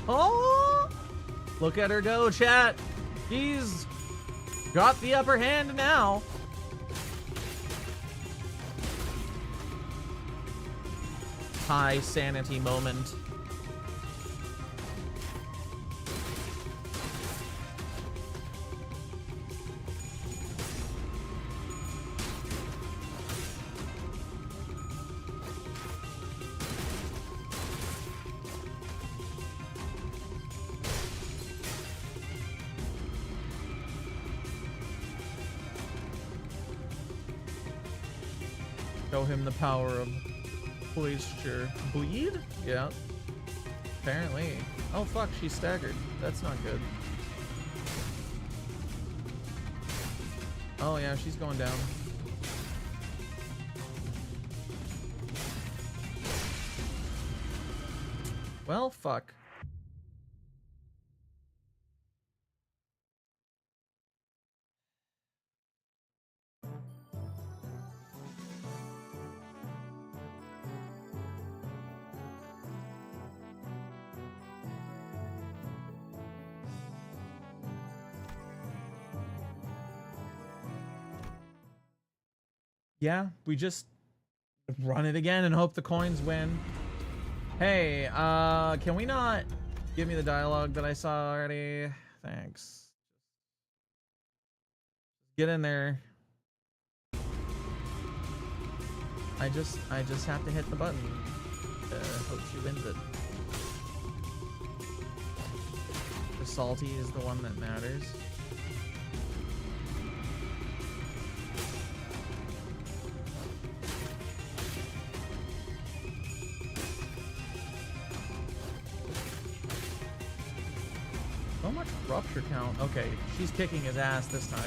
Oh, look at her go, chat. He's got the upper hand now. High sanity moment. Show him the power of moisture. Bleed? Yeah. Apparently. Oh fuck, she's staggered. That's not good. Oh yeah, she's going down. Well, fuck. Yeah, we just run it again and hope the coins win. Hey, can we not give me the dialogue that I saw already? Thanks. Get in there. I just have to hit the button. Hope she wins it. The salty is the one that matters. So much rupture count. Okay, she's kicking his ass this time.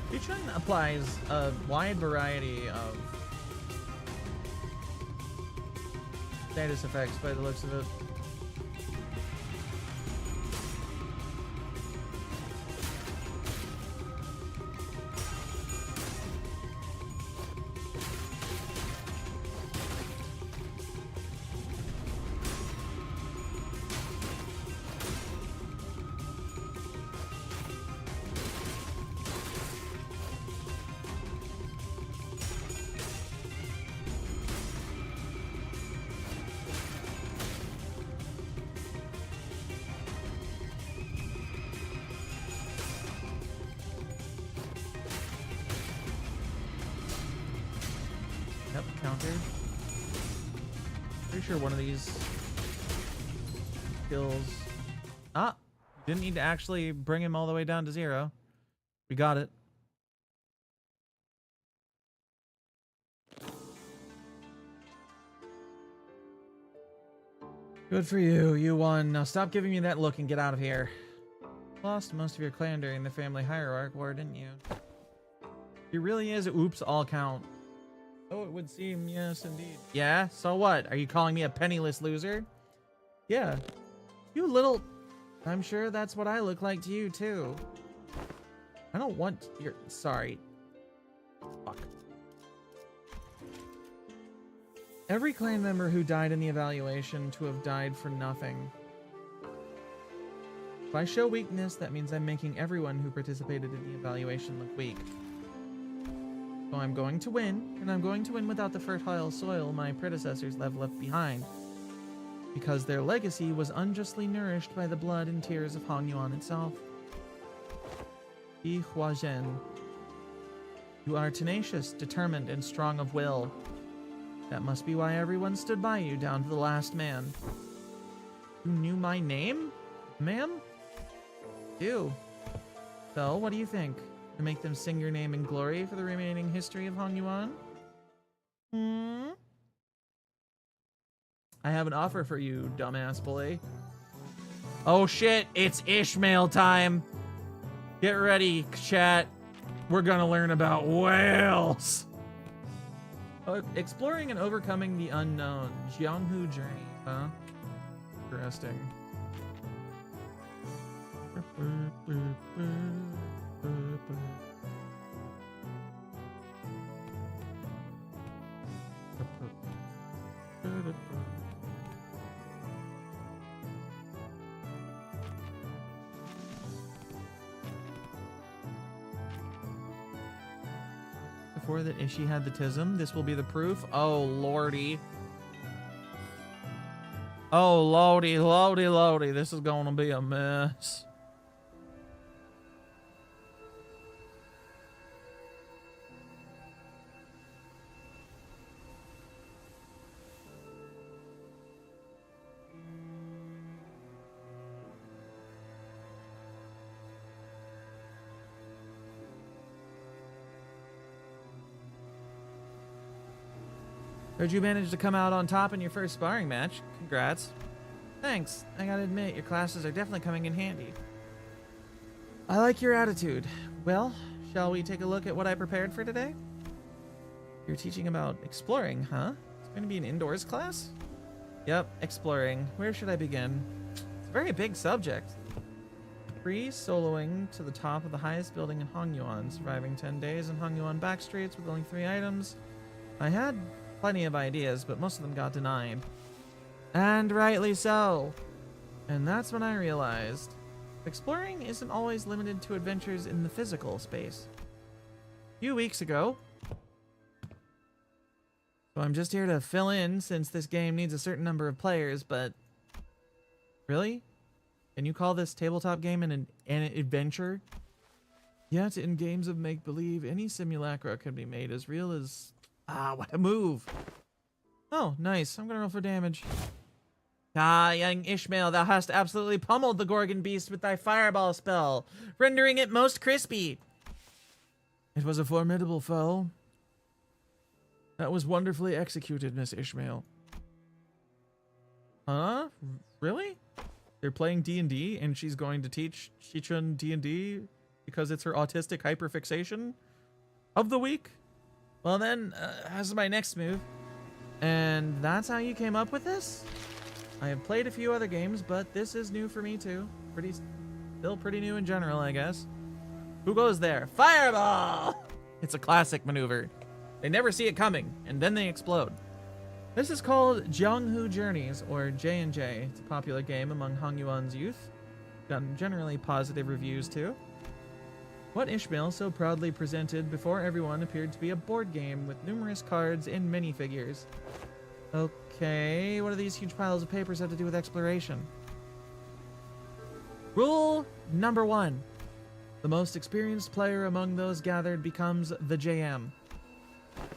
Featuring applies a wide variety of status effects by the looks of it. encountered. Pretty sure one of these skills... Ah! Didn't need to actually bring him all the way down to 0. We got it. Good for you. You won. Now stop giving me that look and get out of here. Lost most of your clan during the family hierarch war, didn't you? He really is. Oops, all count. Oh, it would seem. Yes, indeed. Yeah? So what? Are you calling me a penniless loser? Yeah. You little... I'm sure that's what I look like to you, too. I don't want your... Sorry. Fuck. Every clan member who died in the evaluation to have died for nothing. If I show weakness, that means I'm making everyone who participated in the evaluation look weak. So I'm going to win, and I'm going to win without the fertile soil my predecessors left behind. Because their legacy was unjustly nourished by the blood and tears of Hong Yuan itself. Yi Huazhen. You are tenacious, determined, and strong of will. That must be why everyone stood by you down to the last man. You knew my name, ma'am? You. So, what do you think? To make them sing your name in glory for the remaining history of Hong Yuan? I have an offer for you, dumbass bully. Oh shit, it's Ishmael time. Get ready, chat. We're gonna learn about whales. Exploring and overcoming the unknown. Jianghu journey, huh? Interesting. Before that Ishi had the tism, this will be the proof. Oh lordy. Oh lordy, lordy, lordy. This is gonna be a mess. Heard you managed to come out on top in your first sparring match. Congrats. Thanks. I gotta admit, your classes are definitely coming in handy. I like your attitude. Well, shall we take a look at what I prepared for today? You're teaching about exploring, huh? It's going to be an indoors class? Yep, exploring. Where should I begin? It's a very big subject. Free soloing to the top of the highest building in Hong Yuan, surviving 10 days in Hong Yuan backstreets with only 3 items. I had plenty of ideas, but most of them got denied. And rightly so. And that's when I realized exploring isn't always limited to adventures in the physical space. A few weeks ago, so I'm just here to fill in since this game needs a certain number of players, but really? Can you call this tabletop game an adventure? Yet in games of make-believe, any simulacra can be made as real as... Ah, what a move. Oh, nice. I'm gonna roll for damage. Ah, young Ishmael, thou hast absolutely pummeled the Gorgon beast with thy fireball spell, rendering it most crispy. It was a formidable foe. That was wonderfully executed, Miss Ishmael. Huh? Really? They're playing D&D and she's going to teach Shichun D&D because it's her autistic hyperfixation of the week? Well then, how's my next move? And that's how you came up with this? I have played a few other games, but this is new for me too. Still pretty new in general, I guess. Who goes there? Fireball! It's a classic maneuver. They never see it coming, and then they explode. This is called Jianghu Journeys, or J&J. It's a popular game among Hong Yuan's youth. Gotten generally positive reviews too. What Ishmael so proudly presented before everyone appeared to be a board game with numerous cards and minifigures. Okay, what do these huge piles of papers have to do with exploration? Rule number 1. The most experienced player among those gathered becomes the JM.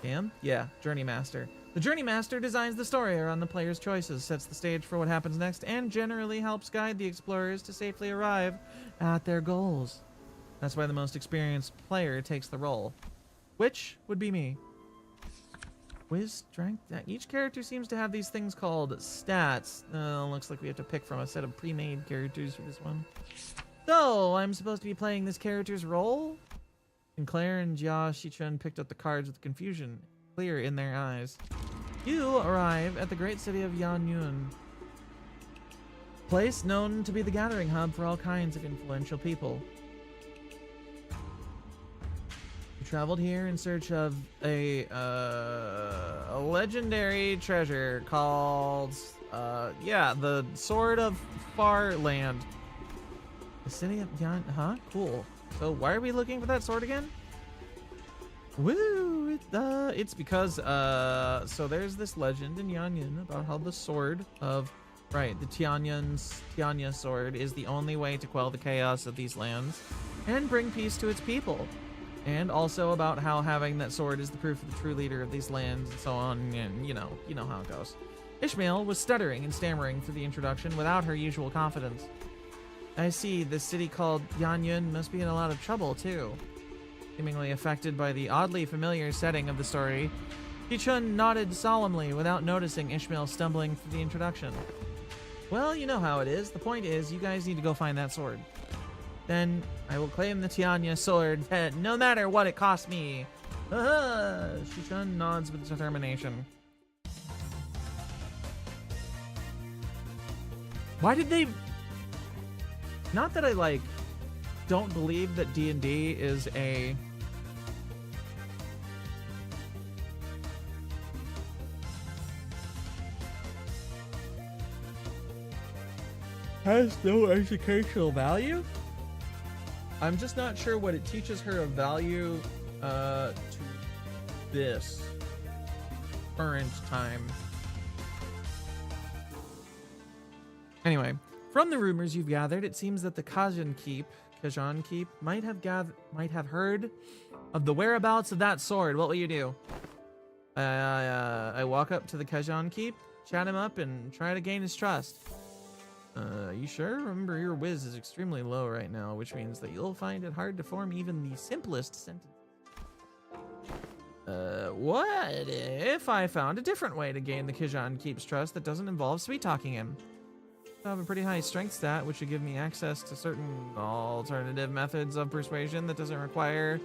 JM? Yeah, Journey Master. The Journey Master designs the story around the player's choices, sets the stage for what happens next, and generally helps guide the explorers to safely arrive at their goals. That's why the most experienced player takes the role, which would be me. Wiz, strength. Each character seems to have these things called stats. Looks like we have to pick from a set of pre-made characters for this one. So, I'm supposed to be playing this character's role? And Claire and Jia Shichun picked up the cards with confusion clear in their eyes. You arrive at the great city of Yanyun, place known to be the gathering hub for all kinds of influential people. You traveled here in search of a legendary treasure called, the Sword of Farland. The city of Yan, cool. So why are we looking for that sword again? Woo! It's because, so there's this legend in Yanyun about how the sword of, the Tianya sword is the only way to quell the chaos of these lands and bring peace to its people. And also about how having that sword is the proof of the true leader of these lands and so on, and you know how it goes. Ishmael was stuttering and stammering through the introduction without her usual confidence. I see, this city called Yanyun must be in a lot of trouble too. Seemingly affected by the oddly familiar setting of the story, Shichun nodded solemnly without noticing Ishmael stumbling through the introduction. Well, you know how it is. The point is, you guys need to go find that sword. Then I will claim the Tianya sword, no matter what it costs me. Shichun nods with determination. Why did they... Not that I, don't believe that D&D is a... has no educational value? I'm just not sure what it teaches her of value to this current time. Anyway, from the rumors you've gathered, it seems that the Kazan Keep might have heard of the whereabouts of that sword. What will you do? I walk up to the Kazan Keep, chat him up, and try to gain his trust. You sure? Remember, your whiz is extremely low right now, which means that you'll find it hard to form even the simplest sentence. What if I found a different way to gain the Kazan Keep's trust that doesn't involve sweet-talking him? I have a pretty high strength stat, which would give me access to certain alternative methods of persuasion that doesn't require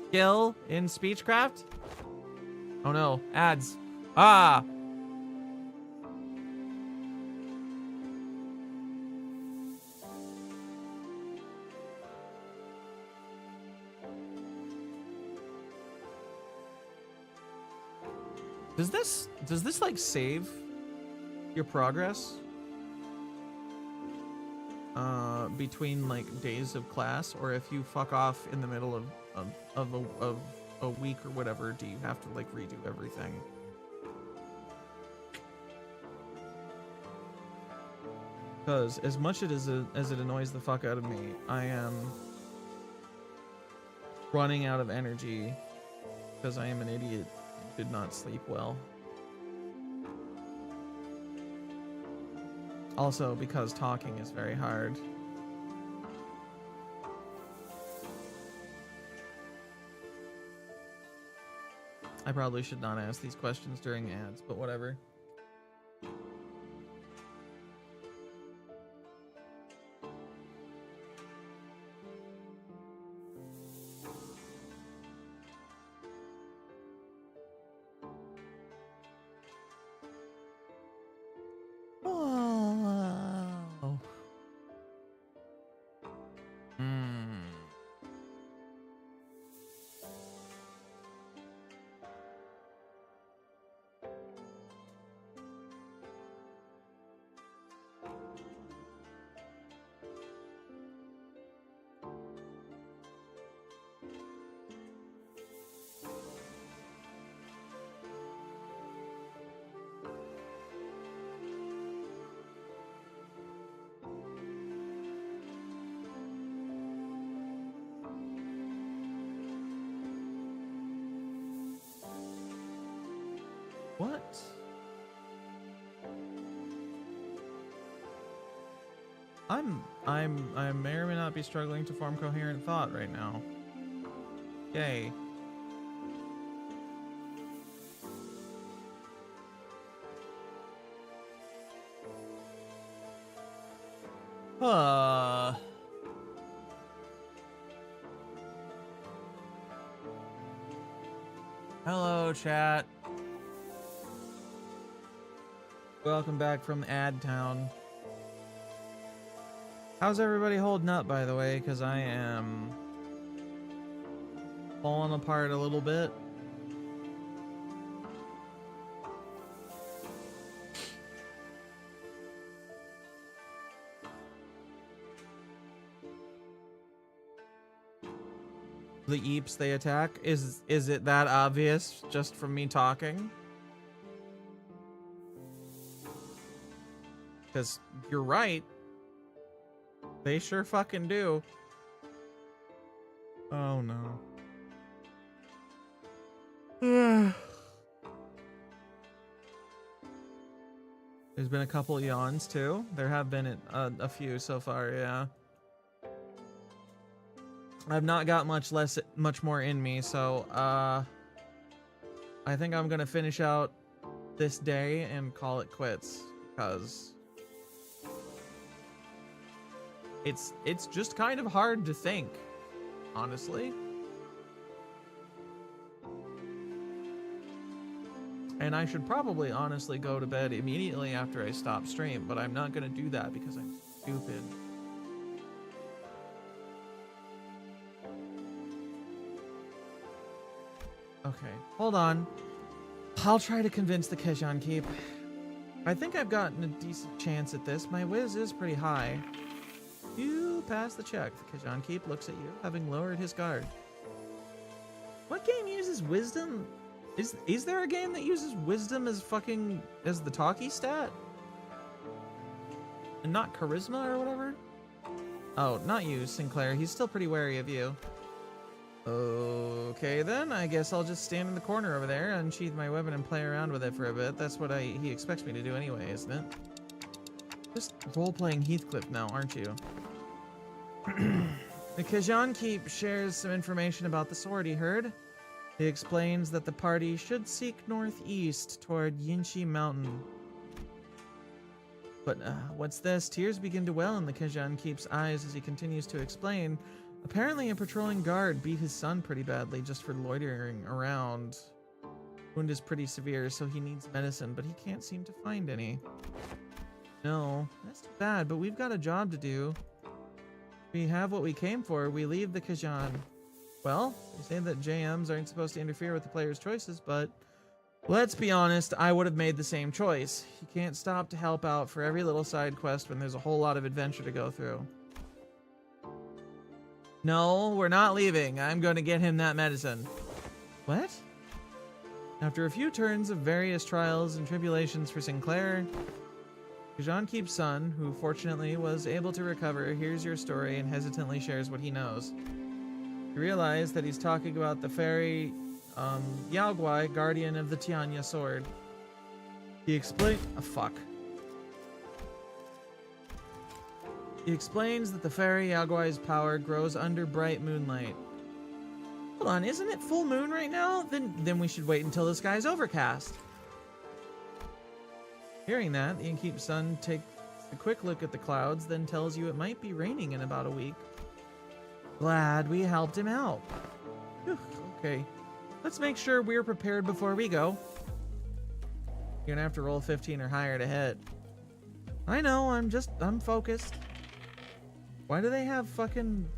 skill in speechcraft. Oh no, ads. Ah! Does this like save your progress between like days of class, or if you fuck off in the middle of a week or whatever, do you have to like redo everything? Because as much as it annoys the fuck out of me, I am running out of energy because I am an idiot. Did not sleep well. Also, because talking is very hard. I probably should not ask these questions during ads, but whatever. What? I may or may not be struggling to form coherent thought right now. Yay. Hello, chat. Welcome back from Ad Town. How's everybody holding up, by the way? Because I am falling apart a little bit. The Eeps they attack? Is it that obvious just from me talking? Because you're right. They sure fucking do. Oh no. There's been a couple yawns too. There have been a few so far, yeah. I've not got much more in me, so I think I'm gonna finish out this day and call it quits, because it's just kind of hard to think, honestly. And I should probably honestly go to bed immediately after I stop stream, but I'm not gonna do that because I'm stupid. Okay, hold on. I'll try to convince the Kejan Keep. I think I've gotten a decent chance at this. My whiz is pretty high. You pass the check. The Kejan Keep looks at you, having lowered his guard. What game uses wisdom? Is there a game that uses wisdom as the talkie stat? And not charisma or whatever? Oh, not you, Sinclair. He's still pretty wary of you. Okay then, I guess I'll just stand in the corner over there, unsheath my weapon and play around with it for a bit. That's what he expects me to do anyway, isn't it? Just role-playing Heathcliff now, aren't you? The Kejan Keep shares some information about the sword he heard. He explains that the party should seek northeast toward Yinshi Mountain. But what's this? Tears begin to well in the Kejan Keep's eyes as he continues to explain. Apparently a patrolling guard beat his son pretty badly just for loitering around. Wound is pretty severe, so he needs medicine, but he can't seem to find any. No, that's too bad, but we've got a job to do. We have what we came for. We leave the Kejan. Well, they say that JMs aren't supposed to interfere with the player's choices, but let's be honest, I would have made the same choice. You can't stop to help out for every little side quest when there's a whole lot of adventure to go through. No, we're not leaving. I'm going to get him that medicine. What? After a few turns of various trials and tribulations for Sinclair, Kejan Keep's son, who fortunately was able to recover, hears your story and hesitantly shares what he knows. You realize that he's talking about the fairy Yaoguai, guardian of the Tianya sword. He explains that the fairy Yaoguai's power grows under bright moonlight. Hold on, isn't it full moon right now? Then we should wait until the sky's overcast. Hearing that, the innkeep's son takes a quick look at the clouds, then tells you it might be raining in about a week. Glad we helped him out. Whew, okay, let's make sure we're prepared before we go. You're gonna have to roll 15 or higher to hit. I know, I'm focused. Why do they have fucking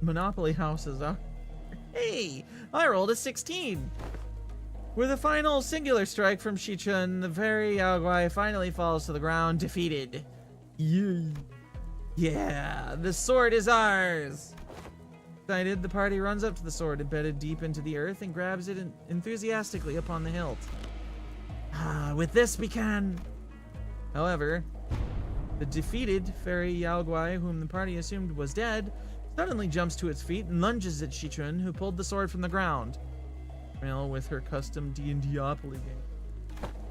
Monopoly houses? Hey, I rolled a 16. With a final singular strike from Shichun, the fairy Yaoguai finally falls to the ground, defeated. Yeah, the sword is ours. Excited, the party runs up to the sword embedded deep into the earth and grabs it enthusiastically upon the hilt. With this we can. However, the defeated fairy Yaoguai, whom the party assumed was dead, suddenly jumps to its feet and lunges at Shichun, who pulled the sword from the ground. Ishmael with her custom D&Dopoly game.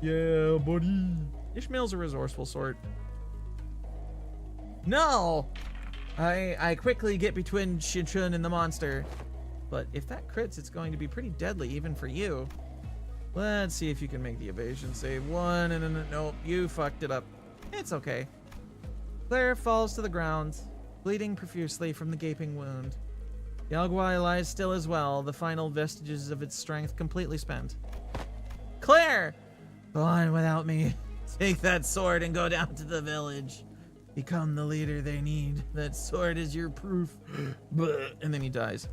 Yeah, buddy. Ishmael's a resourceful sort. No! I quickly get between Shinchun and the monster. But if that crits, it's going to be pretty deadly even for you. Let's see if you can make the evasion save. One, and nope, you fucked it up. It's okay. Claire falls to the ground, bleeding profusely from the gaping wound. Yagwai lies still as well, the final vestiges of its strength completely spent. Claire! Go on without me. Take that sword and go down to the village. Become the leader they need. That sword is your proof. And then he dies.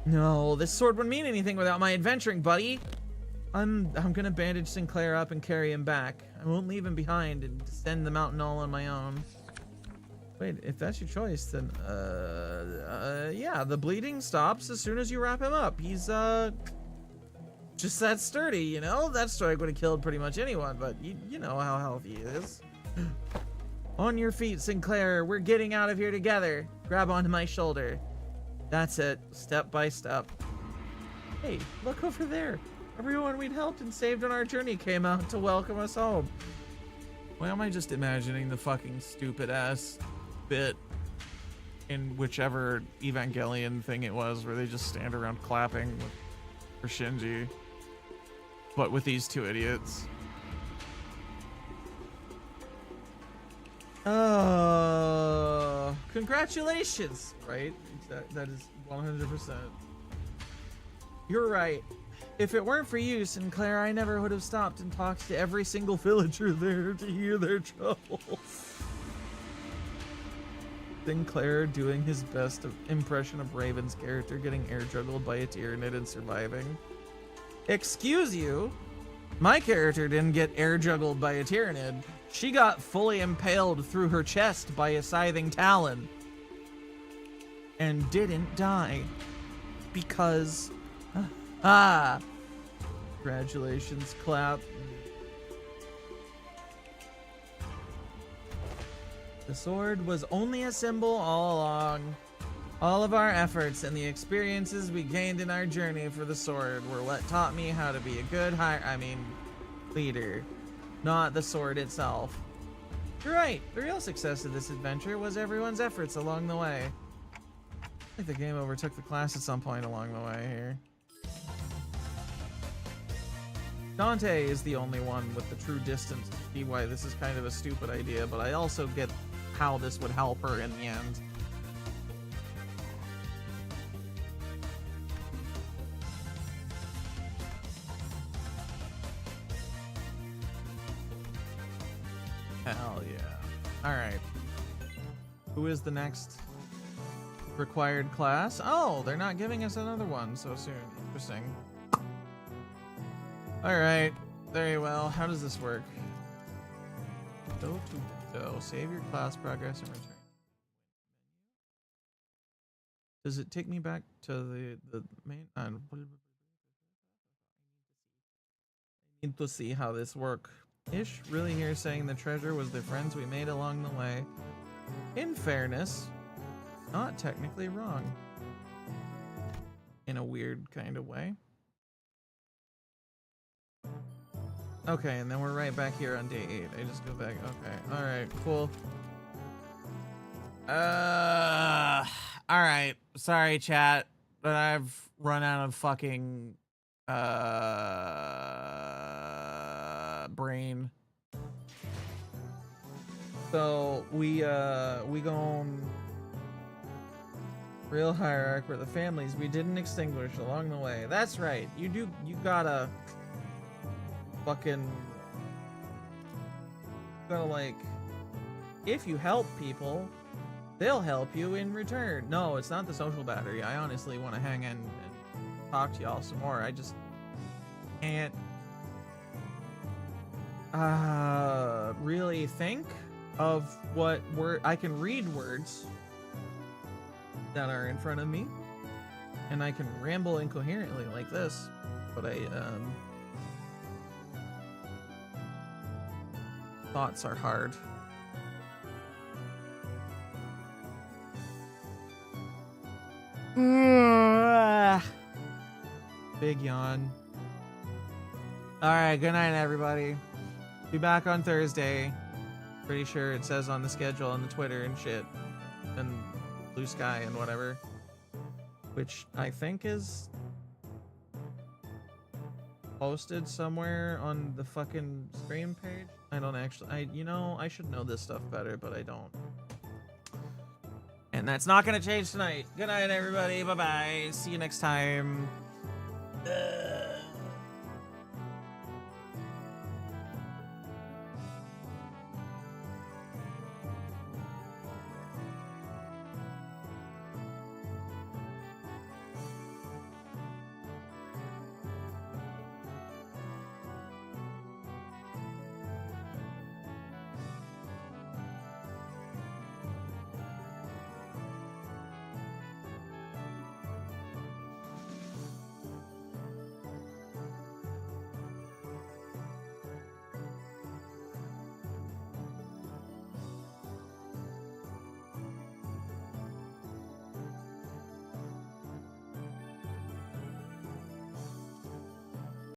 No, this sword wouldn't mean anything without my adventuring, buddy. I'm gonna bandage Sinclair up and carry him back. I won't leave him behind and descend the mountain all on my own. Wait, if that's your choice, then yeah, the bleeding stops as soon as you wrap him up. He's just that sturdy, you know? That strike would have killed pretty much anyone, but you know how healthy he is. On your feet, Sinclair. We're getting out of here together. Grab onto my shoulder. That's it, step by step. Hey, look over there. Everyone we'd helped and saved on our journey came out to welcome us home. Why am I just imagining the fucking stupid ass bit in whichever Evangelion thing it was where they just stand around clapping for Shinji, but with these two idiots. Congratulations, right? That is 100%. You're right. If it weren't for you, Sinclair, I never would have stopped and talked to every single villager there to hear their troubles. Sinclair doing his best impression of Raven's character getting air juggled by a Tyranid and surviving. Excuse you? My character didn't get air juggled by a Tyranid. She got fully impaled through her chest by a scything talon. And didn't die. Because... Congratulations, clap. The sword was only a symbol all along. All of our efforts and the experiences we gained in our journey for the sword were what taught me how to be a good leader, not the sword itself. You're right, the real success of this adventure was everyone's efforts along the way. I think the game overtook the class at some point along the way here. Dante is the only one with the true distance to see why this is kind of a stupid idea, but I also get how this would help her in the end. Hell yeah. Alright. Who is the next required class? Oh, they're not giving us another one so soon. Interesting. Alright. Very well. How does this work? Go to window. Save your class progress and return. Does it take me back to the main? I need to see how this works. Ish really here saying the treasure was the friends we made along the way. In fairness, not technically wrong. In a weird kind of way. Okay, and then we're right back here on day 8. I just go back. Okay, alright, cool. Alright. Sorry, chat, but I've run out of fucking brain. So we gon' real hierarchy were the families we didn't extinguish along the way. That's right. You gotta fucking like, if you help people, they'll help you in return. No, it's not the social battery. I honestly want to hang in and talk to y'all some more. I just can't really think of what word. I can read words that are in front of me, and I can ramble incoherently like this, but thoughts are hard. Big yawn. Alright, good night, everybody. Be back on Thursday. Pretty sure it says on the schedule on the Twitter and shit. And Blue Sky and whatever. Which I think is posted somewhere on the fucking stream page. I don't actually, you know, I should know this stuff better, but I don't. And that's not gonna change tonight. Good night, everybody. Bye-bye. See you next time.